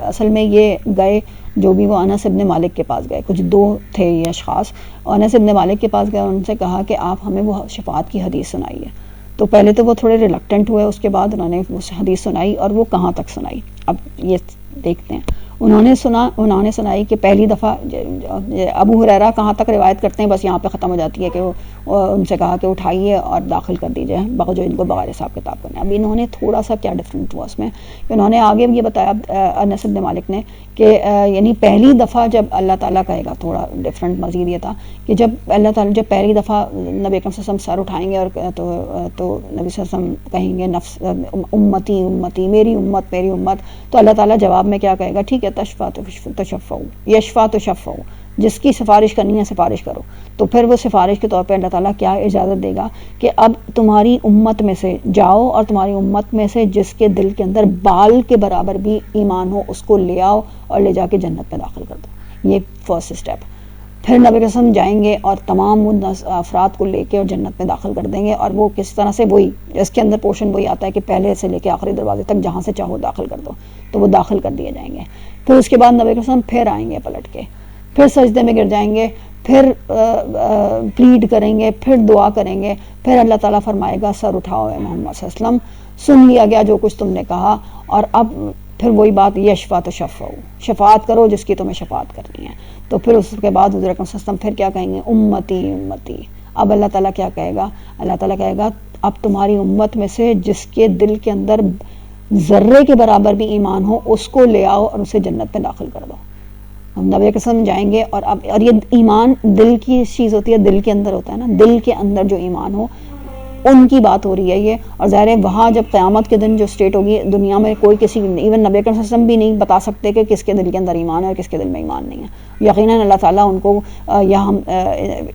اصل میں یہ گئے جو بھی وہ انس ابن مالک کے پاس گئے, کچھ دو تھے یہ اشخاص, انس ابن مالک کے پاس گئے اور ان سے کہا کہ آپ ہمیں وہ شفاعت کی حدیث سنائیے. تو پہلے تو وہ تھوڑے ریلکٹنٹ ہوئے, اس کے بعد انہوں نے وہ حدیث سنائی, اور وہ کہاں تک سنائی اب یہ دیکھتے ہیں. انہوں نے سنائی کہ پہلی دفعہ ابو ہریرہ کہاں تک روایت کرتے ہیں, بس یہاں پہ ختم ہو جاتی ہے کہ وہ ان سے کہا کہ اٹھائیے اور داخل کر دیجیے جو ان کو بغیر حساب کتاب کرنا ہے. اب انہوں نے تھوڑا سا کیا ڈفرینٹ ہوا اس میں کہ انہوں نے آگے یہ بتایا انس بن مالک نے کہ یعنی پہلی دفعہ جب اللہ تعالیٰ کہے گا, تھوڑا ڈفرینٹ مزید یہ تھا کہ جب اللہ تعالیٰ جب پہلی دفعہ نبی اکرم صلی اللہ علیہ وسلم سر اٹھائیں گے اور تو نبی صلی اللہ علیہ وسلم کہیں گے نفس امتی امتی, میری امت میری امت, تو اللہ تعالیٰ جواب میں کیا کہے گا, ٹھیک ہے تشفع تشفع یشفع تشفع, جس کی سفارش کرنی ہے سفارش کرو. تو پھر وہ سفارش کے طور پہ اللہ تعالیٰ کیا اجازت دے گا کہ اب تمہاری امت میں سے جاؤ اور تمہاری امت میں سے جس کے دل کے اندر بال کے برابر بھی ایمان ہو اس کو لے آؤ اور لے جا کے جنت میں داخل کر دو. یہ فرسٹ اسٹیپ. پھر نبی رسول جائیں گے اور تمام ان افراد کو لے کے اور جنت میں داخل کر دیں گے, اور وہ کس طرح سے وہی اس کے اندر پورشن وہی آتا ہے کہ پہلے سے لے کے آخری دروازے تک جہاں سے چاہو داخل کر دو, تو وہ داخل کر دیے جائیں گے. پھر اس کے بعد نبی رسول پھر آئیں گے پلٹ کے, پھر سجدے میں گر جائیں گے, پھر پلیڈ کریں گے, پھر دعا کریں گے, پھر اللہ تعالیٰ فرمائے گا سر اٹھاؤ اے محمد صلی اللہ علیہ وسلم, سن لیا گیا جو کچھ تم نے کہا, اور اب پھر وہی بات یشفع تشفع, شفاعت کرو جس کی تمہیں شفاعت کرنی ہے. تو پھر اس کے بعد حضور اکرم صلی اللہ علیہ وسلم پھر کیا کہیں گے, امتی امتی. اب اللہ تعالیٰ کیا کہے گا, اللہ تعالیٰ کہے گا اب تمہاری امت میں سے جس کے دل کے اندر ذرے کے برابر بھی ایمان ہو اس کو لے آؤ اور اسے جنت میں داخل کر دو. ہم نبی کے ساتھ جائیں گے, اور یہ ایمان دل کی چیز ہوتی ہے, دل کے اندر ہوتا ہے نا, دل کے اندر جو ایمان ہو ان کی بات ہو رہی ہے یہ. اور ظاہر ہے وہاں جب قیامت کے دن جو اسٹیٹ ہوگی دنیا میں کوئی کسی ایون نبی اکرم صلی اللہ علیہ وسلم بھی نہیں بتا سکتے کہ کس کے دل کے اندر ایمان ہے اور کس کے دل میں ایمان نہیں ہے. یقیناً اللہ تعالیٰ ان کو یا ہم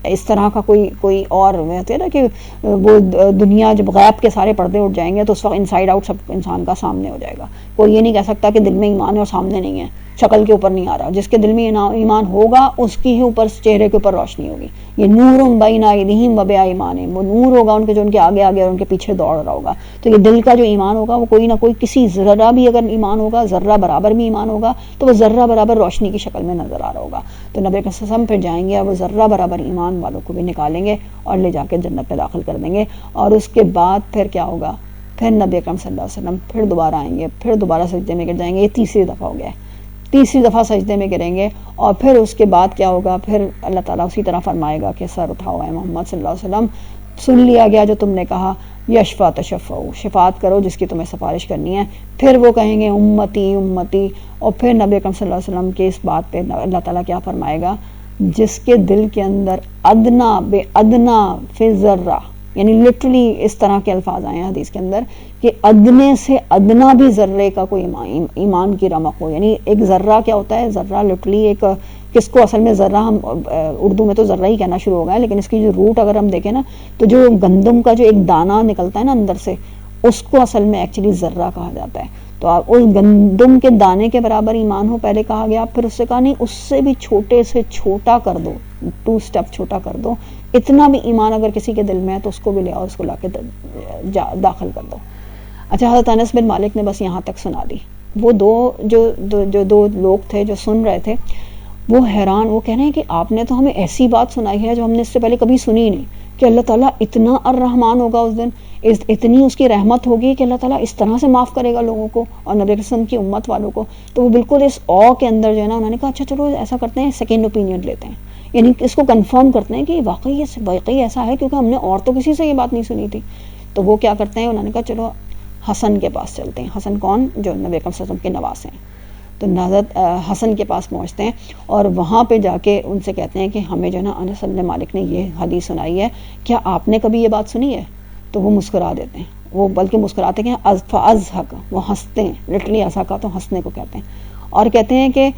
اس طرح کا کوئی اور ہوتے ہیں نا کہ وہ دنیا جب غیب کے سارے پردے اٹھ جائیں گے تو اس وقت انسائڈ آؤٹ سب انسان کا سامنے ہو جائے گا. کوئی یہ نہیں کہہ سکتا کہ دل میں ایمان ہے اور سامنے نہیں ہے, شکل کے اوپر نہیں آ رہا. جس کے دل میں ایمان ہوگا اس کی ہی اوپر چہرے کے اوپر روشنی ہوگی. یہ نور بین ایدیہم و بایمانہم, وہ نور ہوگا ان کے جو ان کے آگے آگے اور ان کے پیچھے دوڑ رہا ہوگا. تو یہ دل کا جو ایمان ہوگا وہ کوئی نہ کوئی کسی ذرہ بھی اگر ایمان ہوگا, ذرہ برابر بھی ایمان ہوگا, تو وہ ذرہ برابر روشنی کی شکل میں نظر آ رہا ہوگا. تو نبی صلی اللہ علیہ وسلم پھر جائیں گے اور وہ ذرہ برابر ایمان والوں کو بھی نکالیں گے اور لے جا کے جنت میں داخل کر دیں گے. اور اس کے بعد پھر کیا ہوگا, پھر نبی اکرم صلی اللہ علیہ وسلم پھر دوبارہ آئیں گے, پھر دوبارہ سجدے میں گر جائیں گے. یہ تیسری دفعہ ہو گیا ہے, تیسری دفعہ سجدے میں گریں گے. اور پھر اس کے بعد کیا ہوگا, پھر اللہ تعالیٰ اسی طرح فرمائے گا کہ سر اٹھاؤ اے محمد صلی اللہ علیہ وسلم, سن لیا گیا جو تم نے کہا, یشفع تشفع, شفاعت کرو جس کی تمہیں سفارش کرنی ہے. پھر وہ کہیں گے امتی امتی, اور پھر نبی اکرم صلی اللہ علیہ وسلم کے اس بات پہ اللہ تعالیٰ کیا فرمائے گا, جس کے دل کے اندر ادنا بے ادنا فی ذرہ, یعنی لٹرلی اس طرح کے الفاظ آئے ہیں حدیث کے اندر کہ ادنے سے ادنا بھی ذرے کا کوئی ایمان کی رمق ہو. یعنی ایک ذرہ کیا ہوتا ہے, ذرہ لٹرلی ایک کس کو اصل میں ذرہ ہم اردو میں تو ذرہ ہی کہنا شروع ہو گیا ہے, لیکن اس کی جو روٹ اگر ہم دیکھیں نا تو جو گندم کا جو ایک دانہ نکلتا ہے نا اندر سے, اس کو اصل میں ایکچولی ذرہ کہا جاتا ہے. تو آپ اس گندم کے دانے کے برابر ایمان ہو پہلے کہا گیا, پھر اس سے کہا نہیں اس سے بھی چھوٹے سے چھوٹا کر دو, 2 اسٹیپ چھوٹا کر دو, اتنا بھی ایمان اگر کسی کے دل میں ہے تو اس کو بھی لے آؤ, اس کو لا کے داخل کر دو. اچھا, حضرت انس بن مالک نے بس یہاں تک سنا دی. وہ دو لوگ تھے جو سن رہے تھے, وہ حیران, وہ کہہ رہے ہیں کہ آپ نے تو ہمیں ایسی بات سنائی ہے جو ہم نے اس سے پہلے کبھی سنی نہیں, کہ اللہ تعالیٰ اتنا الرحمن ہوگا اس دن, اتنی اس کی رحمت ہوگی کہ اللہ تعالیٰ اس طرح سے معاف کرے گا لوگوں کو اور نبی رسول کی امت والوں کو. تو وہ بالکل اس او کے اندر جو ہے نا, انہوں نے کہا اچھا چلو ایسا کرتے ہیں, سیکنڈ اوپینین لیتے ہیں, یعنی اس کو کنفرم کرتے ہیں کہ واقعی ایسا ہے, کیونکہ ہم نے اور تو کسی سے یہ بات نہیں سنی تھی. تو وہ کیا کرتے ہیں, انہوں نے کہا چلو حسن کے پاس چلتے ہیں. حسن کون, جو نبی اکرم صلی اللہ علیہ وسلم کے نواز ہیں. تو حضرت حسن کے پاس پہنچتے ہیں اور وہاں پہ جا کے ان سے کہتے ہیں کہ ہمیں جو ہے نا انس بن مالک نے یہ حدیث سنائی ہے, کیا آپ نے کبھی یہ بات سنی ہے؟ تو وہ مسکرا دیتے ہیں، وہ بلکہ مسکراتے ہیں فَأَضْحَكَ، وہ ہنستے ہیں، لٹرلی اضحکا تو ہنسنے کو کہتے ہیں، اور کہتے ہیں کہ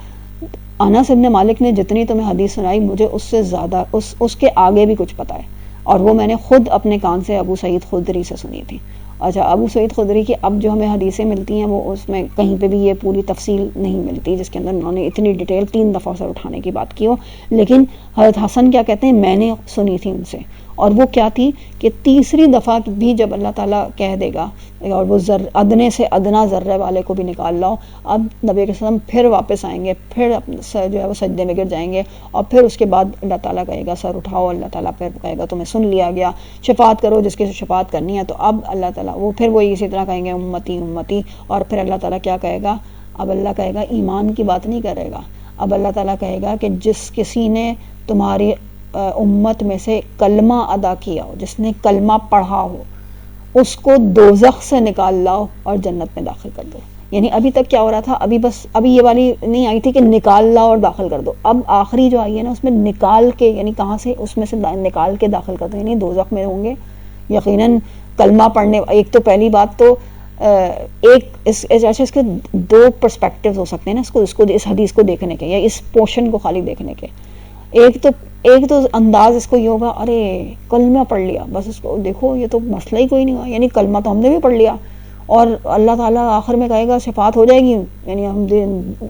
انس ابن مالک نے جتنی تمہیں حدیث سنائی مجھے اس سے زیادہ اس کے آگے بھی کچھ پتہ ہے، اور وہ میں نے خود اپنے کان سے ابو سعید خدری سے سنی تھی۔ اچھا، ابو سعید خدری کی اب جو ہمیں حدیثیں ملتی ہیں وہ اس میں کہیں پہ بھی یہ پوری تفصیل نہیں ملتی جس کے اندر انہوں نے اتنی ڈیٹیل 3 دفعہ سر اٹھانے کی بات کی ہو، لیکن حضرت حسن کیا کہتے ہیں میں نے سنی تھی ان سے، اور وہ کیا تھی کہ تیسری دفعہ بھی جب اللہ تعالیٰ کہہ دے گا اور وہ ادنے سے ادنا ذرے والے کو بھی نکال لاؤ، اب نبی کے وسلم پھر واپس آئیں گے، پھر جو ہے وہ سجدے میں گر جائیں گے، اور پھر اس کے بعد اللہ تعالیٰ کہے گا سر اٹھاؤ، اللہ تعالیٰ پھر کہے گا تمہیں سن لیا گیا، شفاعت کرو جس کی شفاعت کرنی ہے، تو اب اللہ تعالیٰ وہ پھر وہی اسی طرح کہیں گے امتی امتی، اور پھر اللہ تعالیٰ کیا کہے گا؟ اب اللہ کہے گا ایمان کی بات نہیں کرے گا، اب اللہ تعالیٰ کہے گا کہ جس کسی نے تمہاری امت میں سے کلمہ ادا کیا ہو، جس نے کلمہ پڑھا ہو، اس کو دوزخ سے نکال لاؤ اور جنت میں داخل کر دو۔ یعنی ابھی تک کیا ہو رہا تھا، ابھی یہ والی نہیں آئی تھی کہ نکال لاؤ اور داخل کر دو، اب آخری جو آئی ہے نا اس میں نکال کے، یعنی کہاں سے؟ اس میں سے نکال کے داخل کر دو، یعنی دوزخ میں ہوں گے یقیناً کلمہ پڑھنے۔ ایک تو پہلی بات تو اس کے 2 پرسپیکٹیوز ہو سکتے ہیں نا اس حدیث کو دیکھنے کے، یا اس پورشن کو خالی دیکھنے کے۔ ایک تو انداز اس کو یہ ہوگا ارے کلمہ پڑھ لیا بس، اس کو دیکھو یہ تو مسئلہ ہی کوئی نہیں ہوا، یعنی کلمہ تو ہم نے بھی پڑھ لیا، اور اللہ تعالیٰ آخر میں کہے گا شفاعت ہو جائے گی، یعنی ہم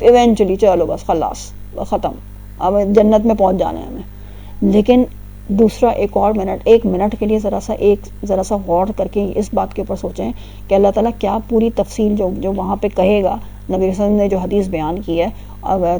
ایونچولی چلو بس خلاص ختم، اب جنت میں پہنچ جانا ہے ہمیں۔ لیکن دوسرا ایک منٹ کے لیے ذرا سا غور کر کے اس بات کے اوپر سوچیں کہ اللہ تعالیٰ کیا پوری تفصیل جو وہاں پہ کہے گا، نبی صلی اللہ علیہ وسلم نے جو حدیث بیان کی ہے،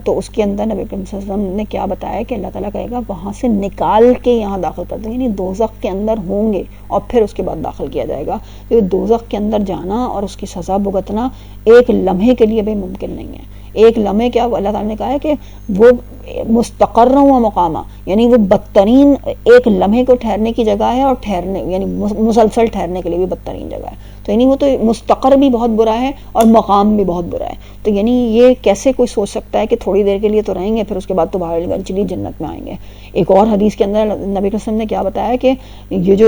تو اس کے اندر نبی صلی اللہ علیہ وسلم نے کیا بتایا کہ اللہ تعالیٰ کہے گا وہاں سے نکال کے یہاں داخل کر دو، یعنی دوزخ کے اندر ہوں گے اور پھر اس کے بعد داخل کیا جائے گا۔ تو دوزخ کے اندر جانا اور اس کی سزا بھگتنا ایک لمحے کے لیے بھی ممکن نہیں ہے۔ ایک لمحے کیا، اللہ تعالیٰ نے کہا ہے کہ وہ مستقر و مقامہ، یعنی وہ بدترین ایک لمحے کو ٹھہرنے کی جگہ ہے، اور ٹھہرنے یعنی مسلسل ٹھہرنے کے لیے بھی بدترین جگہ ہے، تو یعنی وہ تو مستقر بھی بہت برا ہے اور مقام بھی بہت برا ہے۔ تو یعنی یہ کیسے کوئی سوچ سکتا ہے کہ تھوڑی دیر کے لیے تو رہیں گے پھر اس کے بعد تو باہر چلی جنت میں آئیں گے۔ ایک اور حدیث کے اندر نبی صلی اللہ علیہ وسلم نے کیا بتایا کہ یہ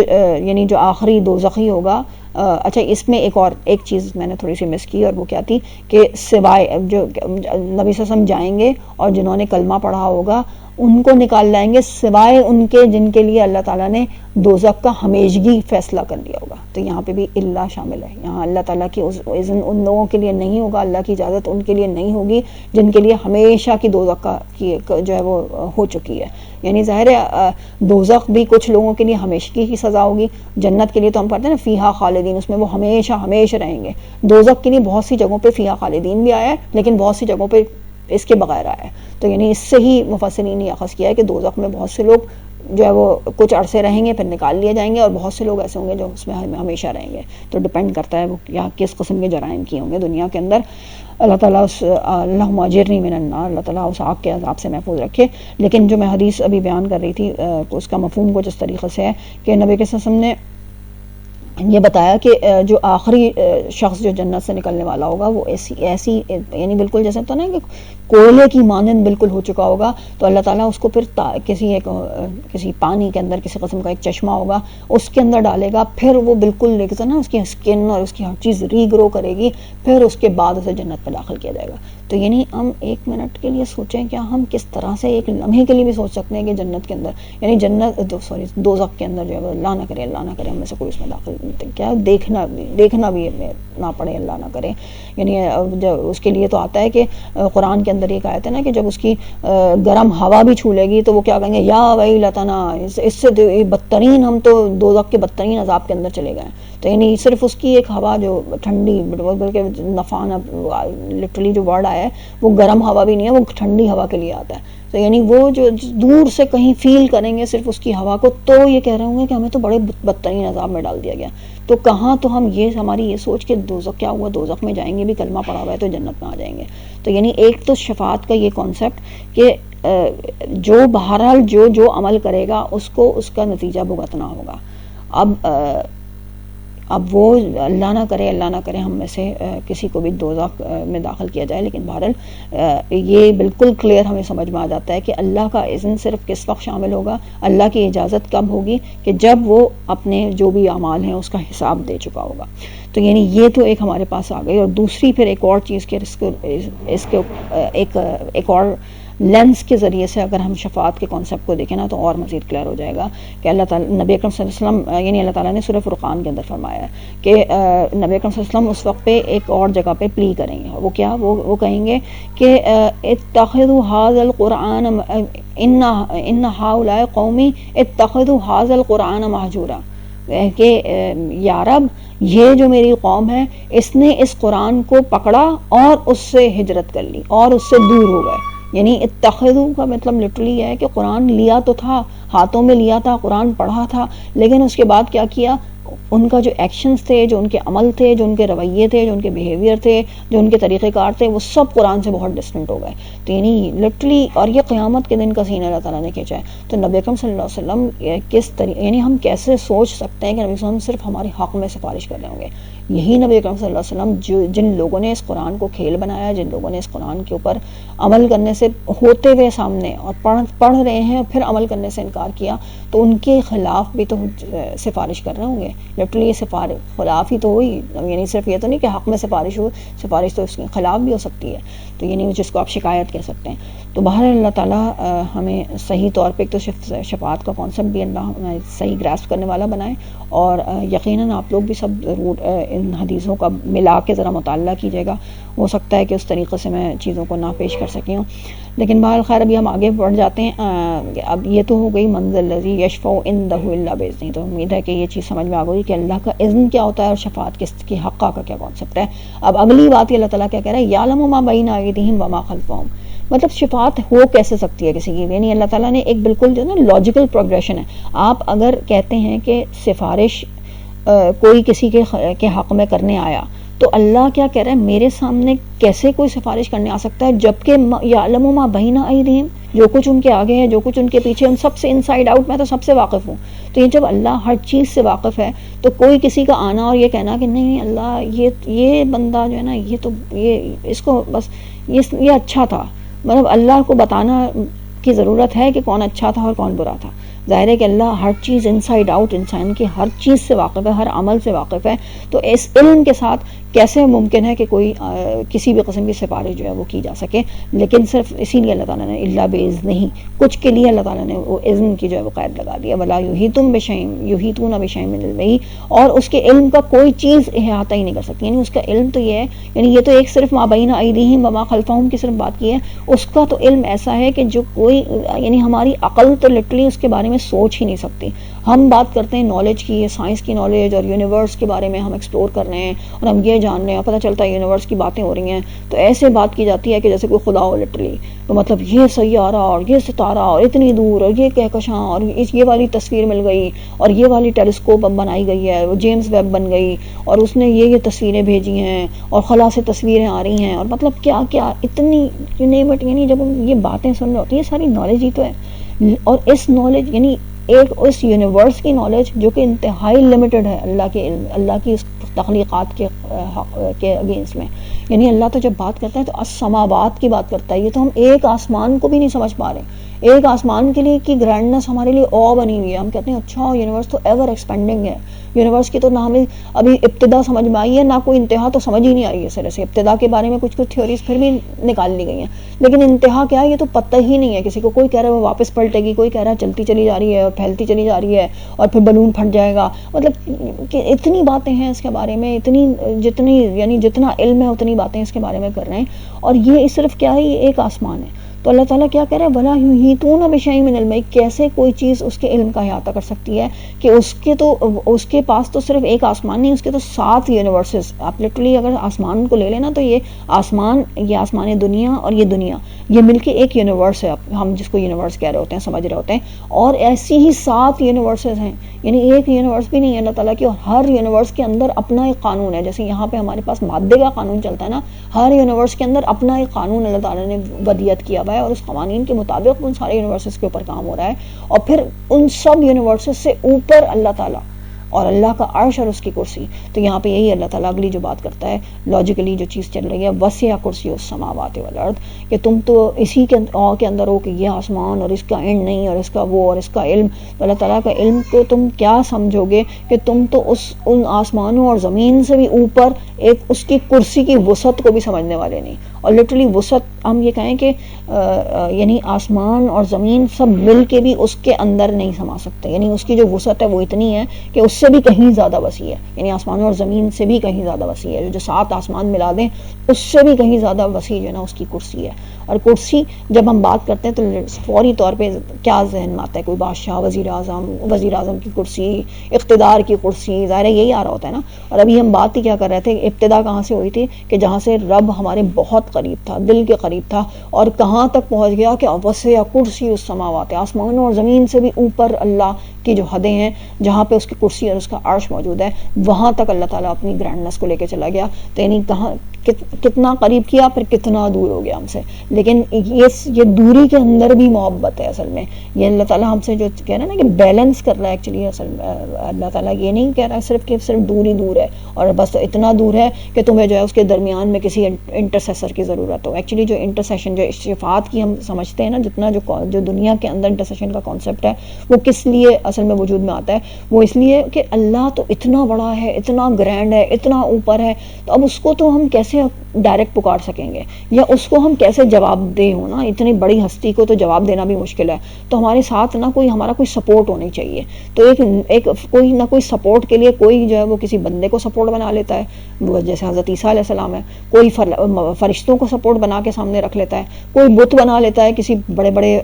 یعنی جو آخری دوزخی ہوگا، اچھا اس میں ایک چیز میں نے تھوڑی سی مس کی، اور وہ کیا تھی کہ سوائے جو نبی صلی اللہ علیہ وسلم جائیں گے اور جنہوں نے کلمہ پڑھا ہوگا ان کو نکال لائیں گے، سوائے ان کے جن کے لیے اللہ تعالیٰ نے دوزخ کا ہمیشگی فیصلہ کر لیا ہوگا۔ تو یہاں پہ بھی اللہ شامل ہے، یہاں اللہ تعالیٰ کی اذن ان لوگوں کے لیے نہیں ہوگا، اللہ کی اجازت ان کے لیے نہیں ہوگی جن کے لیے ہمیشہ کی دوزخ کا جو ہے وہ ہو چکی ہے۔ یعنی ظاہر ہے دوزخ بھی کچھ لوگوں کے لیے ہمیشگی کی سزا ہوگی، جنت کے لیے تو ہم پڑھتے ہیں نا فیہا خالدین، اس میں وہ ہمیشہ رہیں گے۔ دوزخ کے لیے بہت سی جگہوں پہ فیہا خالدین بھی آیا ہے، لیکن بہت سی جگہوں پہ اس کے بغیر آیا ہے۔ تو یعنی اس سے ہی مفسرین نے اخذ کیا ہے کہ دوزخ میں بہت سے لوگ جو ہے وہ کچھ عرصے رہیں گے پھر نکال لیے جائیں گے، اور بہت سے لوگ ایسے ہوں گے جو اس میں ہمیشہ رہیں گے۔ تو ڈپینڈ کرتا ہے وہ یا کس قسم کے جرائم کیے ہوں گے دنیا کے اندر۔ اللہ تعالیٰ اللہم اجرنی من النار، اللہ تعالیٰ اس آگ کے عذاب سے محفوظ رکھے۔ لیکن جو میں حدیث ابھی بیان کر رہی تھی اس کا مفہوم کچھ اس طریقے سے ہے کہ نبی کے صلی اللہ علیہ وسلم نے یہ بتایا کہ جو آخری شخص جو جنت سے نکلنے والا ہوگا وہ ایسی یعنی بالکل جیسے ہوتا نا کہ کوئلے کی مانند بالکل ہو چکا ہوگا، تو اللہ تعالیٰ اس کو پھر کسی پانی کے اندر کسی قسم کا ایک چشمہ ہوگا اس کے اندر ڈالے گا، پھر وہ بالکل دیکھتا نا اس کی اسکن اور اس کی ہر چیز ری گرو کرے گی، پھر اس کے بعد اسے جنت میں داخل کیا جائے گا۔ تو یعنی ہم ایک منٹ کے لیے سوچیں، کیا ہم کس طرح سے ایک لمحے کے لیے بھی سوچ سکتے ہیں کہ جنت کے اندر یعنی دوزخ کے اندر جو ہے اللہ نہ کرے ہم میں سے کوئی اس میں داخل، کیا دیکھنا بھی نہ پڑے، اللہ نہ کرے۔ یعنی اس کے لیے تو آتا ہے کہ قرآن کے اندر یہ آیت ہے نا کہ جب اس کی گرم ہوا بھی چھو لے گی تو وہ کیا کہیں گے، یا ویلتنا، اس سے بدترین، ہم تو دوزخ کے بدترین عذاب کے اندر چلے گئے۔ تو یعنی صرف اس کی ایک ہوا جو ٹھنڈی، بلکہ نفان لٹرلی جو ورڈ آیا ہے وہ گرم ہوا بھی نہیں ہے، وہ ٹھنڈی ہوا کے لیے آتا ہے۔ تو یعنی وہ جو دور سے کہیں فیل کریں گے صرف اس کی ہوا کو، تو یہ کہہ رہے ہوں گے کہ ہمیں تو بڑے بدترین عذاب میں ڈال دیا گیا۔ تو کہاں تو ہم ہماری یہ سوچ کہ دوزخ کیا ہوا، دوزخ میں جائیں گے بھی کلمہ پڑھا ہوا ہے تو جنت میں آ جائیں گے۔ تو یعنی ایک تو شفاعت کا یہ کانسیپٹ کہ جو بہرحال جو عمل کرے گا اس کو اس کا نتیجہ بھگتنا ہوگا۔ اب اب وہ اللہ نہ کرے ہم میں سے کسی کو بھی دوزخ میں داخل کیا جائے، لیکن بہرحال یہ بالکل کلیئر ہمیں سمجھ میں آ جاتا ہے کہ اللہ کا اذن صرف کس وقت شامل ہوگا، اللہ کی اجازت کب ہوگی، کہ جب وہ اپنے جو بھی اعمال ہیں اس کا حساب دے چکا ہوگا۔ تو یعنی یہ تو ایک ہمارے پاس آ گئی، اور دوسری پھر ایک اور چیز کے اس کے ایک اور لینس کے ذریعے سے اگر ہم شفاعت کے کانسیپٹ کو دیکھیں نا تو اور مزید کلیئر ہو جائے گا کہ اللہ تعالیٰ نبی اکرم صلی اللہ علیہ وسلم یعنی اللہ تعالیٰ نے سورہ فرقان کے اندر فرمایا ہے کہ نبی اکرم صلی اللہ علیہ وسلم اس وقت پہ ایک اور جگہ پہ پلی کریں گے، وہ کیا، وہ کہیں گے کہ اتخذوا ھذا القرآن ان ھؤلاء قومی اتخذوا ھذا القرآن مہجورا، کہ یا رب یہ جو میری قوم ہے اس نے اس قرآن کو پکڑا اور اس سے ہجرت کر لی اور اس سے دور ہو گئے۔ یعنی اتخذو کا مطلب لٹرلی ہے کہ قرآن لیا تو تھا، ہاتھوں میں لیا تھا، قرآن پڑھا تھا، لیکن اس کے بعد کیا کیا، ان کا جو ایکشنز تھے، جو ان کے عمل تھے، جو ان کے رویے تھے، جو ان کے بیہیویئر تھے، جو ان کے طریقہ کار تھے، وہ سب قرآن سے بہت ڈسٹنٹ ہو گئے۔ تو یعنی لٹرلی، اور یہ قیامت کے دن کا سین اللہ تعالیٰ نے کھینچا ہے۔ تو نبی اکرم صلی اللہ علیہ وسلم کس طریقے، یعنی ہم کیسے سوچ سکتے ہیں کہ نبی صلی اللہ علیہ وسلم صرف ہمارے حق میں سفارش کر رہے ہوں گے؟ یہی نبی اکرم صلی اللہ علیہ وسلم جن لوگوں نے اس قرآن کو کھیل بنایا، جن لوگوں نے اس قرآن کے اوپر عمل کرنے سے ہوتے ہوئے سامنے اور پڑھ رہے ہیں اور پھر عمل کرنے سے انکار کیا، تو ان کے خلاف بھی تو سفارش کر رہے ہوں گے۔ لٹرلی یہ خلاف ہی تو ہوئی، یعنی صرف یہ تو نہیں کہ حق میں سفارش ہو، سفارش تو اس کے خلاف بھی ہو سکتی ہے، تو یعنی جس کو آپ شکایت کہہ سکتے ہیں۔ تو بہرحال اللہ تعالیٰ ہمیں صحیح طور پہ ایک تو شفاعت کا کانسیپٹ بھی اللہ صحیح گراسپ کرنے والا بنائے، اور یقیناً آپ لوگ بھی سب ضرور ان حدیثوں کا ملا کے ذرا مطالعہ کیجیے گا۔ ہو سکتا ہے کہ اس طریقے سے میں چیزوں کو نہ پیش کر سکی ہوں، لیکن بہرحال خیر ابھی ہم آگے بڑھ جاتے ہیں۔ اب یہ تو ہو گئی منزل الذی یشفع عندہ الا باذنہ، تو امید ہے کہ یہ چیز سمجھ میں آ گئی کہ اللہ کا اذن کیا ہوتا ہے اور شفاعت کس کی حقہ کا کیا کانسیپٹ ہے۔ اب اگلی بات یہ اللہ تعالیٰ کیا کہہ رہا ہے، یعلم ما بین ایدیہم وما خلفہم، مطلب شفاعت ہو کیسے سکتی ہے کسی کی، یعنی اللہ تعالیٰ نے ایک بالکل جو نا لاجیکل پروگریشن ہے۔ آپ اگر کہتے ہیں کہ سفارش کوئی کسی کے حق میں کرنے آیا، تو اللہ کیا کہہ رہا ہے، میرے سامنے کیسے کوئی سفارش کرنے آ سکتا ہے، جبکہ یعلم ما بین ایدیہم، جو کچھ ان کے آگے ہے، جو کچھ ان کے پیچھے، ان سب سے انسائیڈ آؤٹ میں تو سب سے واقف ہوں۔ تو یہ جب اللہ ہر چیز سے واقف ہے، تو کوئی کسی کا آنا اور یہ کہنا کہ نہیں اللہ یہ بندہ جو ہے نا، یہ اس کو بس یہ اچھا تھا، مطلب اللہ کو بتانا کی ضرورت ہے کہ کون اچھا تھا اور کون برا تھا۔ ظاہر ہے کہ اللہ ہر چیز انسائیڈ آؤٹ، انسان کی ہر چیز سے واقف ہے، ہر عمل سے واقف ہے، تو اس علم کے ساتھ کیسے ممکن ہے کہ کوئی کسی بھی قسم کی سفارش جو ہے وہ کی جا سکے؟ لیکن صرف اسی لیے اللہ تعالیٰ نے الا باذنہ ہی، کچھ کے لیے اللہ تعالیٰ نے وہ اذن کی جو ہے وہ قید لگا دیا، ولا یحیطون بشیء یحیطون بشیء من علمہ، اور اس کے علم کا کوئی چیز احاطہ ہی نہیں کر سکتی، یعنی اس کا علم تو یہ ہے، یعنی یہ تو ایک صرف ما بین ایدیہم وما خلفہم کی صرف بات کی ہے، اس کا تو علم ایسا ہے کہ جو کوئی یعنی ہماری عقل تو لٹرلی اس کے بارے میں سوچ ہی نہیں سکتی۔ ہم بات کرتے ہیں نالج کی، سائنس کی نالج اور یونیورس کے بارے میں ہم ایکسپلور کر رہے ہیں اور ہم یہ جان رہے ہیں، پتہ چلتا ہے یونیورس کی باتیں ہو رہی ہیں، تو ایسے بات کی جاتی ہے کہ جیسے کوئی خدا ہو لٹرلی، تو مطلب یہ سیارہ اور یہ ستارہ اور اتنی دور اور یہ کہکشاں اور یہ والی تصویر مل گئی اور یہ والی ٹیلیسکوپ اب بنائی گئی ہے، وہ جیمز ویب بن گئی اور اس نے یہ تصویریں بھیجی ہیں اور خلا سے تصویریں آ رہی ہیں، اور مطلب کیا کیا اتنی یعنی جب ہم یہ باتیں سن رہے ہوتے ہیں، یہ ساری نالج ہی تو ہے، اور اس نالج یعنی ایک اس یونیورس کی نالج جو کہ انتہائی لمیٹڈ ہے اللہ کی اس تخلیقات کے اگینسٹ میں، یعنی اللہ تو جب بات کرتا ہے تو السماوات کی بات کرتا ہے، یہ تو ہم ایک آسمان کو بھی نہیں سمجھ پا رہے، ایک آسمان کے لیے کی گرینڈنس ہمارے لیے او بنی ہوئی ہے، ہم کہتے ہیں اچھا یونیورس تو ایور ایکسپینڈنگ ہے، یونیورس کی تو نہ ہمیں ابھی ابتدا سمجھ میں آئی ہے، نہ کوئی انتہا تو سمجھ ہی نہیں آئی ہے، اس طرح سے ابتدا کے بارے میں کچھ تھیوریز پھر بھی نکال لی گئی ہیں، لیکن انتہا کیا ہے یہ تو پتہ ہی نہیں ہے کسی کو، کوئی کہہ رہا ہے وہ واپس پلٹے گی، کوئی کہہ رہا ہے چلتی چلی جا رہی ہے اور پھیلتی چلی جا رہی ہے اور پھر بلون پھٹ جائے گا، مطلب کہ اتنی باتیں ہیں اس کے بارے میں، جتنا علم ہے اتنی باتیں اس کے بارے میں کر رہے ہیں، اور یہ صرف کیا ہے، یہ ایک آسمان ہے۔ تو اللہ تعالیٰ کیا کہہ رہا ہے، وَلَا يُحِيطُونَ بِشَيْءٍ مِّنْ عِلْمِهِ، کیسے کوئی چیز اس کے علم کا احاطہ کر سکتی ہے کہ اس کے پاس تو صرف ایک آسمان نہیں، اس کے تو 7 یونیورسز، آپ لٹرلی اگر آسمان کو لے لینا تو یہ آسمان دنیا اور یہ دنیا، یہ مل کے ایک یونیورس ہے، ہم جس کو یونیورس کہہ رہے ہوتے ہیں، سمجھ رہے ہوتے ہیں، اور ایسی ہی 7 یونیورسز ہیں، یعنی ایک یونیورس بھی نہیں ہے اللہ تعالیٰ کی، اور ہر یونیورس کے اندر اپنا ایک قانون ہے، جیسے یہاں پہ ہمارے پاس مادے کا قانون چلتا ہے نا، ہر یونیورس کے اندر اپنا ایک قانون اللہ تعالیٰ نے ودیت کیا ہوا ہے، اور اس قوانین کے مطابق ان سارے یونیورسز کے اوپر کام ہو رہا ہے، اور پھر ان سب یونیورسز سے اوپر اللہ تعالیٰ، اور اللہ کا عرش اور اس کی کرسی. تو یہاں پہ یہی اللہ تعالیٰ اگلی جو بات کرتا ہے لاجیکلی جو چیز چل رہی ہے وسع کرسی السماوات والارض، کہ تم تو اسی کے اندر ہو کہ یہ آسمان اور اس کا اینڈ نہیں اور اس کا وہ اور اس کا علم. تو اللہ تعالیٰ کا علم کو تم کیا سمجھو گے کہ تم تو ان آسمانوں اور زمین سے بھی اوپر ایک اس کی کرسی کی وسعت کو بھی سمجھنے والے نہیں. اور لٹرلی وسعت ہم یہ کہیں کہ یعنی آسمان اور زمین سب مل کے بھی اس کے اندر نہیں سما سکتے. یعنی اس کی جو وسعت ہے وہ اتنی ہے کہ اس سے بھی کہیں زیادہ وسیع ہے. یعنی آسمانوں اور زمین سے بھی کہیں زیادہ وسیع ہے. جو 7 آسمان ملا دیں اس سے بھی کہیں زیادہ وسیع جو ہے نا اس کی کرسی ہے. اور کرسی جب ہم بات کرتے ہیں تو فوری طور پہ کیا ذہن میں آتا ہے؟ کوئی بادشاہ، وزیر اعظم کی کرسی، اقتدار کی کرسی، ظاہر ہے یہی آ رہا ہوتا ہے نا. اور ابھی ہم بات ہی کیا کر رہے تھے، ابتدا کہاں سے ہوئی تھی کہ جہاں سے رب ہمارے بہت قریب تھا، دل کے قریب تھا، اور کہاں تک پہنچ گیا کہ وسع کرسی السماوات، آسمانوں اور زمین سے بھی اوپر اللہ کی جو حدیں ہیں جہاں پہ اس کی کرسی اور اس کا عرش موجود ہے، وہاں تک اللہ تعالیٰ اپنی گرینڈنس کو لے کے چلا گیا. تو یعنی کہاں کتنا قریب کیا پھر کتنا دور ہو گیا ہم سے. لیکن یہ دوری کے اندر بھی محبت ہے اصل میں. یہ اللہ تعالیٰ ہم سے جو کہہ رہا ہے نا کہ بیلنس کر رہا ہے ایکچولی. اصل اللہ تعالیٰ یہ نہیں کہہ رہا صرف کہ صرف دوری دور ہے اور بس اتنا دور ہے کہ تمہیں جو ہے اس کے درمیان میں کسی انٹرسیسر کی ضرورت ہو. ایکچولی جو انٹرسیشن، جو شفاعت کی ہم سمجھتے ہیں نا، جتنا جو دنیا کے اندر انٹرسیشن کا کانسیپٹ ہے وہ کس لیے اصل میں وجود میں آتا ہے؟ وہ اس لیے کہ اللہ تو اتنا بڑا ہے، اتنا گرینڈ ہے، اتنا اوپر ہے، تو اب اس کو تو ہم کیسے ڈائریکٹ پکار سکیں گے، یا اس کو ہم کیسے جواب دیں؟ ہونا اتنی بڑی ہستی کو تو جواب دینا بھی مشکل ہے. تو ہمارے ساتھ نہ ہمارا کوئی سپورٹ ہونی چاہیے. تو ایک کوئی نہ کوئی سپورٹ کے لیے کوئی جو ہے وہ کسی بندے کو سپورٹ بنا لیتا ہے، وہ جیسے حضرت عیسیٰ علیہ السلام ہے. کوئی فرشتوں کو سپورٹ بنا کے سامنے رکھ لیتا ہے. کوئی بت بنا لیتا ہے، کسی بڑے بڑے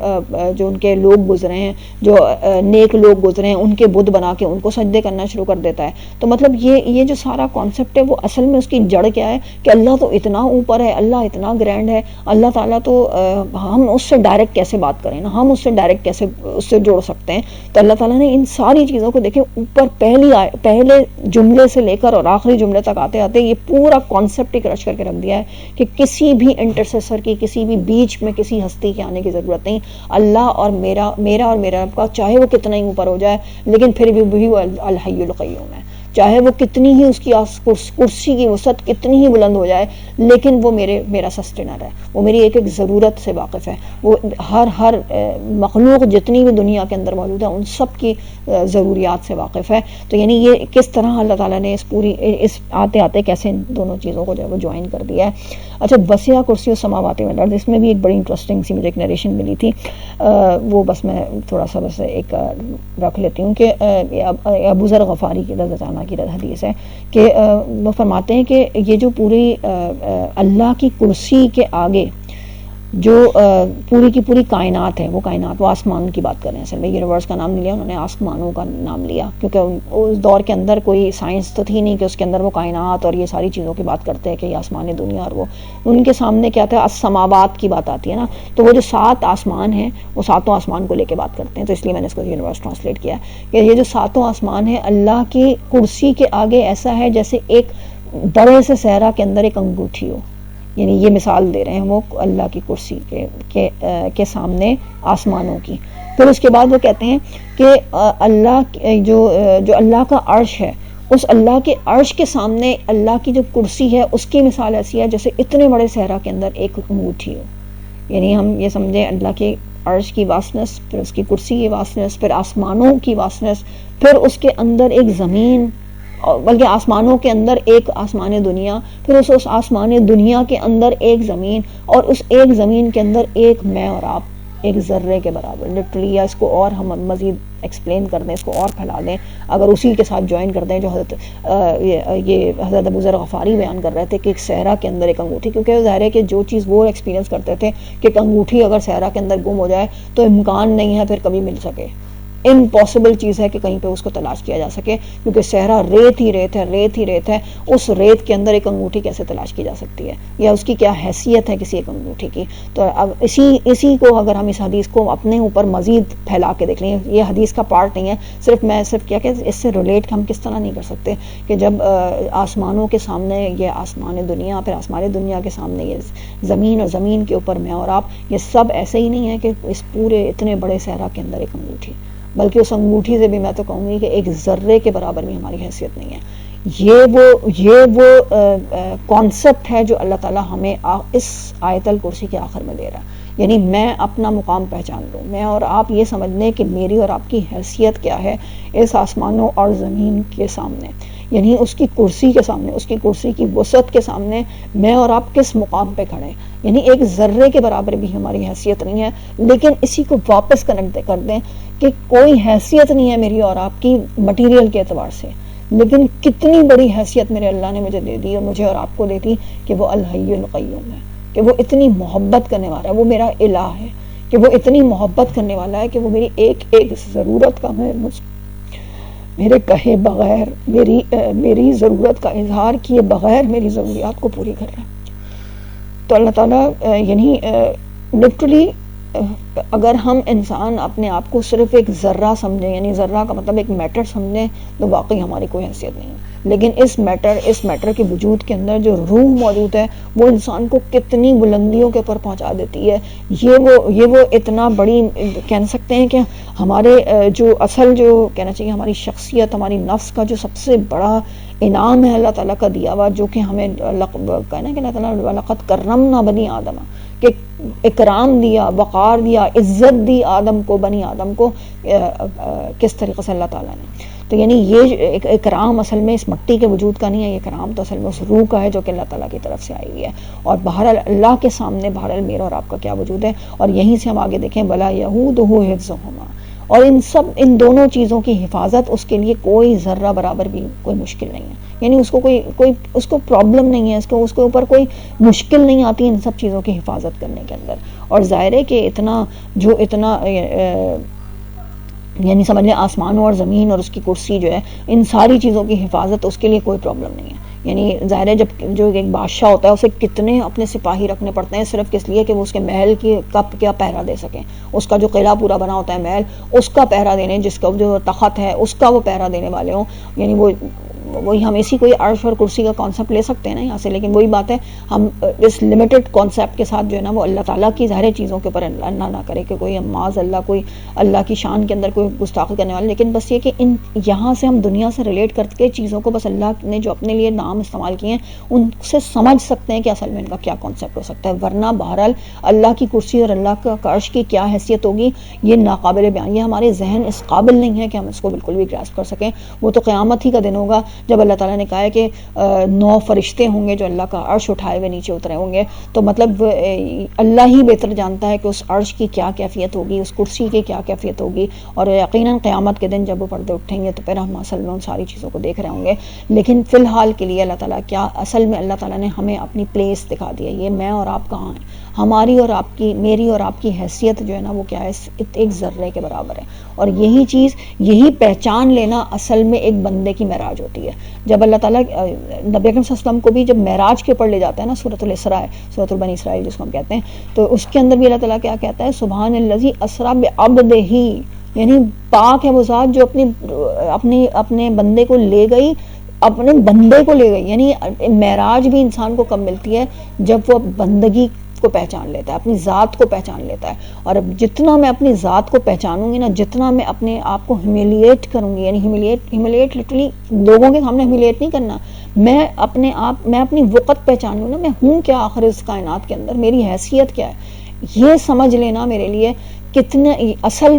جو ان کے لوگ گزرے ہیں، جو نیک لوگ گزرے ہیں، ان کے بت بنا کے ان کو سجدے کرنا شروع کر دیتا ہے. تو مطلب یہ جو سارا کانسیپٹ ہے وہ اصل میں اس کی جڑ کیا ہے کہ اللہ تو اتنا اوپر ہے، اللہ اتنا گرینڈ ہے، اللہ تعالیٰ تو ہم اس سے ڈائریکٹ کیسے بات کریں نا، ہم اس سے ڈائریکٹ کیسے اس سے جوڑ سکتے ہیں. تو اللہ تعالیٰ نے ان ساری چیزوں کو دیکھیں اوپر پہلے جملے سے لے کر اور آخری جملے تک آتے آتے یہ پورا کانسیپٹ ہی کرش کر کے رکھ دیا ہے کہ کسی بھی انٹرسیسر کی، کسی بھی بیچ میں کسی ہستی کے آنے کی ضرورت نہیں. اللہ اور میرا اور میرا رب کا چاہے وہ کتنا ہی اوپر ہو جائے لیکن پھر بھی وہ الحی القیوم ہے. چاہے وہ کتنی ہی اس کی کرسی کی وسعت کتنی ہی بلند ہو جائے لیکن وہ میرا سسٹینر ہے، وہ میری ایک ضرورت سے واقف ہے، وہ ہر مخلوق جتنی بھی دنیا کے اندر موجود ہے ان سب کی ضروریات سے واقف ہے. تو یعنی یہ کس طرح اللہ تعالیٰ نے اس آتے کیسے ان دونوں چیزوں کو جو ہے وہ جوائن کر دیا ہے. اچھا، وسع کرسی السماوات والارض، اس میں بھی ایک بڑی انٹرسٹنگ سی مجھے ایک نریشن ملی تھی، وہ بس میں تھوڑا سا بس ایک رکھ لیتی ہوں کہ ابو ذر غفاری کی رضی اللہ عنہ کی حدیث ہے کہ وہ فرماتے ہیں کہ یہ جو پوری اللہ کی کرسی کے آگے جو پوری کی پوری کائنات ہے، وہ آسمان کی بات کر رہے ہیں. اصل میں یونیورس کا نام نہیں لیا انہوں نے، آسمانوں کا نام لیا، کیونکہ اس دور کے اندر کوئی سائنس تو تھی نہیں کہ اس کے اندر وہ کائنات اور یہ ساری چیزوں کی بات کرتے ہیں کہ یہ آسمان دنیا، اور وہ ان کے سامنے کیا تھا، السماوات کی بات آتی ہے نا. تو وہ جو 7 آسمان ہیں وہ 7 آسمان کو لے کے بات کرتے ہیں. تو اس لیے میں نے اس کو یونیورس ٹرانسلیٹ کیا کہ یہ جو 7 آسمان ہیں اللہ کی کرسی کے آگے ایسا ہے جیسے ایک بڑے سے صحرا کے اندر ایک انگوٹھی ہو. یعنی یہ مثال دے رہے ہیں وہ اللہ کی کرسی کے سامنے آسمانوں کی. پھر اس کے بعد وہ کہتے ہیں کہ اللہ جو اللہ کا عرش ہے، اس اللہ کے عرش کے سامنے اللہ کی جو کرسی ہے اس کی مثال ایسی ہے جیسے اتنے بڑے صحرا کے اندر ایک انگوٹھی ہو. یعنی ہم یہ سمجھیں اللہ کے عرش کی واسطنس، پھر اس کی کرسی کی واسطنس، پھر آسمانوں کی واسطنس، پھر اس کے اندر ایک زمین، بلکہ آسمانوں کے اندر ایک آسمان دنیا، پھر اس آسمان دنیا کے اندر ایک زمین، اور اس ایک زمین کے اندر ایک میں اور آپ ایک ذرے کے برابر. لٹرلی اس کو اور ہم مزید ایکسپلین کر دیں، اس کو اور پھیلا دیں، اگر اسی کے ساتھ جوائن کر دیں جو حضرت ابو ذر غفاری بیان کر رہے تھے کہ ایک صحرا کے اندر ایک انگوٹھی، کیونکہ ظاہر ہے کہ جو چیز وہ ایکسپیرینس کرتے تھے کہ ایک انگوٹھی اگر صحرا کے اندر گم ہو جائے تو امکان نہیں ہے پھر کبھی مل سکے، امپاسبل چیز ہے کہ کہیں پہ اس کو تلاش کیا جا سکے، کیونکہ صحرا ریت ہی ریت ہے. اس ریت کے اندر ایک انگوٹھی کیسے تلاش کی جا سکتی ہے، یا اس کی کیا حیثیت ہے کسی ایک انگوٹھی کی. تو اب اسی کو اگر ہم اس حدیث کو اپنے اوپر مزید پھیلا کے دیکھ لیں، یہ حدیث کا پارٹ نہیں ہے، صرف کیا کہ اس سے ریلیٹ ہم کس طرح نہیں کر سکتے کہ جب آسمانوں کے سامنے یہ آسمان دنیا، پھر آسمان دنیا کے سامنے یہ زمین، اور زمین کے اوپر میں اور آپ، یہ سب ایسے ہی نہیں ہے کہ اس پورے اتنے بڑے صحرا کے اندر ایک انگوٹھی. بلکہ اس انگوٹھی سے بھی میں تو کہوں گی کہ ایک ذرے کے برابر بھی ہماری حیثیت نہیں ہے. یہ وہ کانسیپٹ ہے جو اللہ تعالیٰ ہمیں اس آیت الکرسی کے آخر میں دے رہا ہے. یعنی میں اپنا مقام پہچان لوں، میں اور آپ یہ سمجھ لیں کہ میری اور آپ کی حیثیت کیا ہے اس آسمانوں اور زمین کے سامنے، یعنی اس کی کرسی کے سامنے، اس کی کرسی کی وسعت کے سامنے میں اور آپ کس مقام پہ کھڑے ہیں. یعنی ایک ذرے کے برابر بھی ہماری حیثیت نہیں ہے. لیکن اسی کو واپس کنیکٹ کر دیں کہ کوئی حیثیت نہیں ہے میری اور آپ کی مٹیریل کے اعتبار سے، لیکن کتنی بڑی حیثیت میرے اللہ نے مجھے دے دی اور مجھے اور آپ کو دے دی کہ وہ الحی القیوم ہے، کہ وہ اتنی محبت کرنے والا ہے، وہ میرا الہ ہے، کہ وہ اتنی محبت کرنے والا ہے کہ وہ میری ایک ایک ضرورت کا میرے کہے بغیر، میری ضرورت کا اظہار کیے بغیر میری ضروریات کو پوری کر رہا ہے. تو اللہ تعالیٰ یعنی لٹرلی اگر ہم انسان اپنے آپ کو صرف ایک ذرہ سمجھیں، یعنی ذرہ کا مطلب ایک میٹر سمجھیں، تو واقعی ہماری کوئی حیثیت نہیں ہے. لیکن اس میٹر کے وجود کے اندر جو روح موجود ہے وہ انسان کو کتنی بلندیوں کے اوپر پہنچا دیتی ہے. یہ وہ اتنا بڑی کہہ سکتے ہیں کہ ہمارے جو اصل جو کہنا چاہیے ہماری شخصیت، ہماری نفس کا جو سب سے بڑا انعام ہے اللہ تعالیٰ کا دیا ہوا، جو کہ ہمیں کہنا کہ اللہ تعالیٰ وَلَقَدْ كَرَّمْنَا بَنِي آدَمَ، کہ اکرام دیا، وقار دیا، عزت دی آدم کو، بنی آدم کو کس طریقے سے اللہ تعالیٰ نے. تو یعنی یہ اکرام اصل میں اس مٹی کے وجود کا نہیں ہے، یہ اکرام تو اصل میں اس روح کا ہے جو کہ اللہ تعالیٰ کی طرف سے آئی ہوئی ہے. اور بہرحال اللہ کے سامنے بہرحال میرا اور آپ کا کیا وجود ہے. اور یہیں سے ہم آگے دیکھیں وَلَا يَئُودُهُ حِفْظُهُمَا، اور ان دونوں چیزوں کی حفاظت اس کے لیے کوئی ذرہ برابر بھی کوئی مشکل نہیں ہے. یعنی اس کو پرابلم نہیں ہے، اس کے اوپر کوئی مشکل نہیں آتی ان سب چیزوں کی حفاظت کرنے کے اندر. اور ظاہر ہے کہ اتنا یعنی سمجھ لیں آسمانوں اور زمین اور اس کی کرسی جو ہے، ان ساری چیزوں کی حفاظت اس کے لیے کوئی پرابلم نہیں ہے. یعنی ظاہر ہے جو ایک بادشاہ ہوتا ہے اسے کتنے اپنے سپاہی رکھنے پڑتے ہیں صرف کس لیے کہ وہ اس کے محل کی کب کیا پہرا دے سکیں. اس کا جو قلعہ پورا بنا ہوتا ہے محل، اس کا پہرا دینے، جس کا جو تخت ہے اس کا وہ پہرا دینے والے ہوں. یعنی وہی ہم اسی کوئی عرش اور کرسی کا کانسیپٹ لے سکتے ہیں نا یہاں سے. لیکن وہی بات ہے ہم اس لمیٹڈ کانسیپٹ کے ساتھ جو ہے نا وہ اللہ تعالیٰ کی ظاہر چیزوں کے اوپر اللہ نہ کرے کہ کوئی معاذ اللہ کوئی اللہ کی شان کے اندر کوئی گستاخی کرنے والے. لیکن بس یہ کہ یہاں سے ہم دنیا سے ریلیٹ کر کے چیزوں کو بس اللہ نے جو اپنے لیے نام استعمال کیے ہیں ان سے سمجھ سکتے ہیں کہ اصل میں ان کا کیا کانسیپٹ ہو سکتا ہے. ورنہ بہرحال اللہ کی کرسی اور اللہ کا عرش کی کیا حیثیت ہوگی یہ ناقابل بیان، یہ ہمارے ذہن اس قابل نہیں ہے کہ ہم اس کو بالکل بھی گراسپ کر سکیں. وہ تو قیامت ہی کا دن ہوگا جب اللہ تعالیٰ نے کہا ہے کہ 9 فرشتے ہوں گے جو اللہ کا عرش اٹھائے ہوئے نیچے اترے ہوں گے. تو مطلب اللہ ہی بہتر جانتا ہے کہ اس عرش کی کیا کیفیت ہوگی، اس کرسی کی کیا کیفیت ہوگی. اور یقیناً قیامت کے دن جب وہ پردے اٹھیں گے تو پھر ہم اصل میں ان ساری چیزوں کو دیکھ رہے ہوں گے. لیکن فی الحال کے لیے اللہ تعالیٰ کیا اصل میں اللہ تعالیٰ نے ہمیں اپنی پلیس دکھا دی ہے. یہ میں اور آپ کہاں ہیں، ہماری اور آپ کی، میری اور آپ کی حیثیت جو ہے نا وہ کیا ہے، ایک ذرے کے برابر ہے. اور یہی چیز، یہی پہچان لینا اصل میں ایک بندے کی معراج ہوتی ہے. جب اللہ تعالیٰ نبی اکرم صلی اللہ علیہ وسلم کو بھی جب معراج کے اوپر لے جاتا ہے نا، سورۃ الاسراء، سورۃ بنی اسرائیل جس کو ہم کہتے ہیں، تو اس کے اندر بھی اللہ تعالیٰ کیا کہتا ہے، سبحان الذی اسریٰ بعبدہ، یعنی پاک ہے وہ ذات جو اپنے بندے کو لے گئی، اپنے بندے کو لے گئی. یعنی معراج بھی انسان کو کب ملتی ہے، جب وہ بندگی کو پہچان لیتا ہے، اپنی ذات کو پہچان لیتا ہے. اور اب جتنا میں اپنی ذات کو پہچانوں گی نا، جتنا میں اپنے آپ کو ہیومیلیٹ کروں گی، یعنی ہیومیلیٹ لٹرلی لوگوں کے سامنے ہیومیلیٹ نہیں کرنا، میں اپنی وقت پہچانوں نا، میں ہوں کیا آخر اس کائنات کے اندر، میری حیثیت کیا ہے، یہ سمجھ لینا میرے لیے کتنا اصل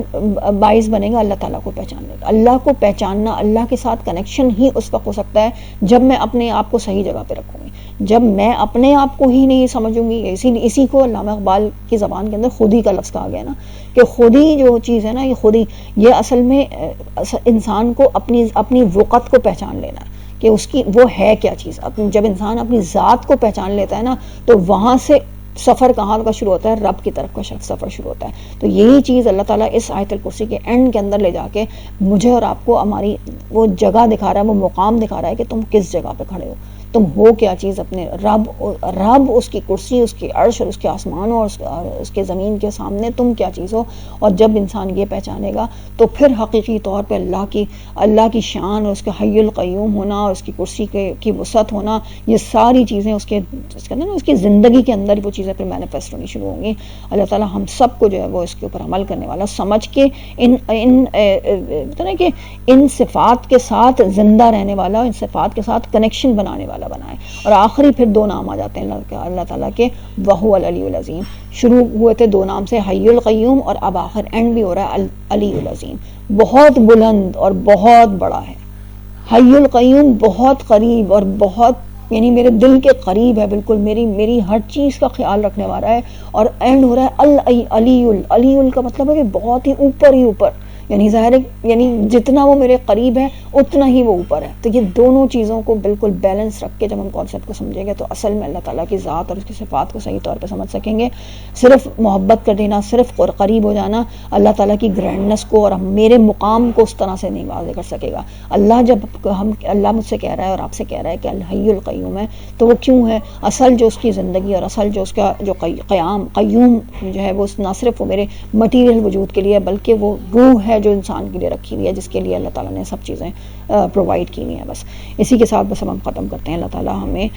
باعث بنے گا اللہ تعالیٰ کو پہچاننے کا. اللہ کو پہچاننا، اللہ کے ساتھ کنیکشن ہی اس وقت ہو سکتا ہے جب میں اپنے آپ کو صحیح جگہ پہ رکھوں گی. جب میں اپنے آپ کو ہی نہیں سمجھوں گی، اسی کو علامہ اقبال کی زبان کے اندر خودی کا لفظ کہا گیا نا، کہ خودی جو چیز ہے نا، یہ خودی، یہ اصل میں انسان کو اپنی وقت کو پہچان لینا ہے کہ اس کی وہ ہے کیا چیز. جب انسان اپنی ذات کو پہچان لیتا ہے نا، تو وہاں سے سفر کہاں کا شروع ہوتا ہے، رب کی طرف کا سفر شروع ہوتا ہے. تو یہی چیز اللہ تعالیٰ اس آیت الکرسی کے اینڈ کے اندر لے جا کے مجھے اور آپ کو ہماری وہ جگہ دکھا رہا ہے، وہ مقام دکھا رہا ہے کہ تم کس جگہ پہ کھڑے ہو. تم ہو کیا چیز اپنے رب اس کی کرسی، اس کی عرش اور اس کے آسمانوں اور اس کے زمین کے سامنے تم کیا چیز ہو. اور جب انسان یہ پہچانے گا تو پھر حقیقی طور پہ اللہ کی شان اور اس کے حی القیوم ہونا اور اس کی کرسی کی وسعت ہونا، یہ ساری چیزیں اس کی زندگی کے اندر وہ چیزیں پھر مینیفیسٹ ہونی شروع ہوں گی. اللہ تعالیٰ ہم سب کو جو ہے وہ اس کے اوپر عمل کرنے والا سمجھ کے ان صفات کے ساتھ زندہ رہنے والا، ان صفات کے ساتھ کنیکشن بنانے والا بنائے. اور آخری پھر 2 نام آ جاتے ہیں اللہ تعالیٰ کے، وَهُوَ الْعَلِيُّ الْعَظِيمُ. شروع ہوئے تھے 2 نام سے، حی القیوم، اور اب آخر اینڈ بھی ہو رہا ہے علی العظیم. بہت بلند اور بہت بڑا ہے. حی القیوم بہت قریب اور بہت یعنی میرے دل کے قریب ہے، بالکل میری ہر چیز کا خیال رکھنے والا ہے. اور اینڈ ہو رہا ہے علی کا مطلب ہے کہ بہت ہی اوپر، یعنی ظاہر ہے یعنی جتنا وہ میرے قریب ہے اتنا ہی وہ اوپر ہے. تو یہ دونوں چیزوں کو بالکل بیلنس رکھ کے جب ہم کانسیپٹ کو سمجھیں گے تو اصل میں اللہ تعالیٰ کی ذات اور اس کی صفات کو صحیح طور پہ سمجھ سکیں گے. صرف محبت کر دینا، صرف قریب ہو جانا اللہ تعالیٰ کی گرینڈنس کو اور میرے مقام کو اس طرح سے نہیں واضح کر سکے گا. اللہ مجھ سے کہہ رہا ہے اور آپ سے کہہ رہا ہے کہ الحی القیوم ہے، تو وہ کیوں ہے؟ اصل جو اس کی زندگی اور اصل جو اس کا جو قیوم جو ہے وہ نہ صرف وہ میرے مٹیریل وجود کے لیے بلکہ وہ روح ہے جو انسان کے لیے رکھی ہوئی ہے، جس کے لیے اللہ تعالیٰ نے سب چیزیں پرووائڈ کی ہوئی ہیں. بس اسی کے ساتھ بس ہم ختم کرتے ہیں. اللہ تعالیٰ ہمیں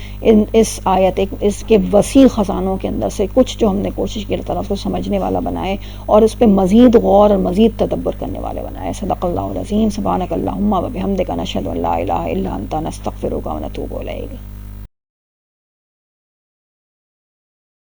اس آیت اس کے وسیع خزانوں کے اندر سے کچھ جو ہم نے کوشش کی اللہ تعالیٰ اس کو سمجھنے والا بنائے اور اس پہ مزید غور اور مزید تدبر کرنے والے بنائے. صدق اللہ العظیم. سبحانک اللہم و بحمدک، نشہد ان لا الہ الا انت، نستغفرک و نتوب الیک.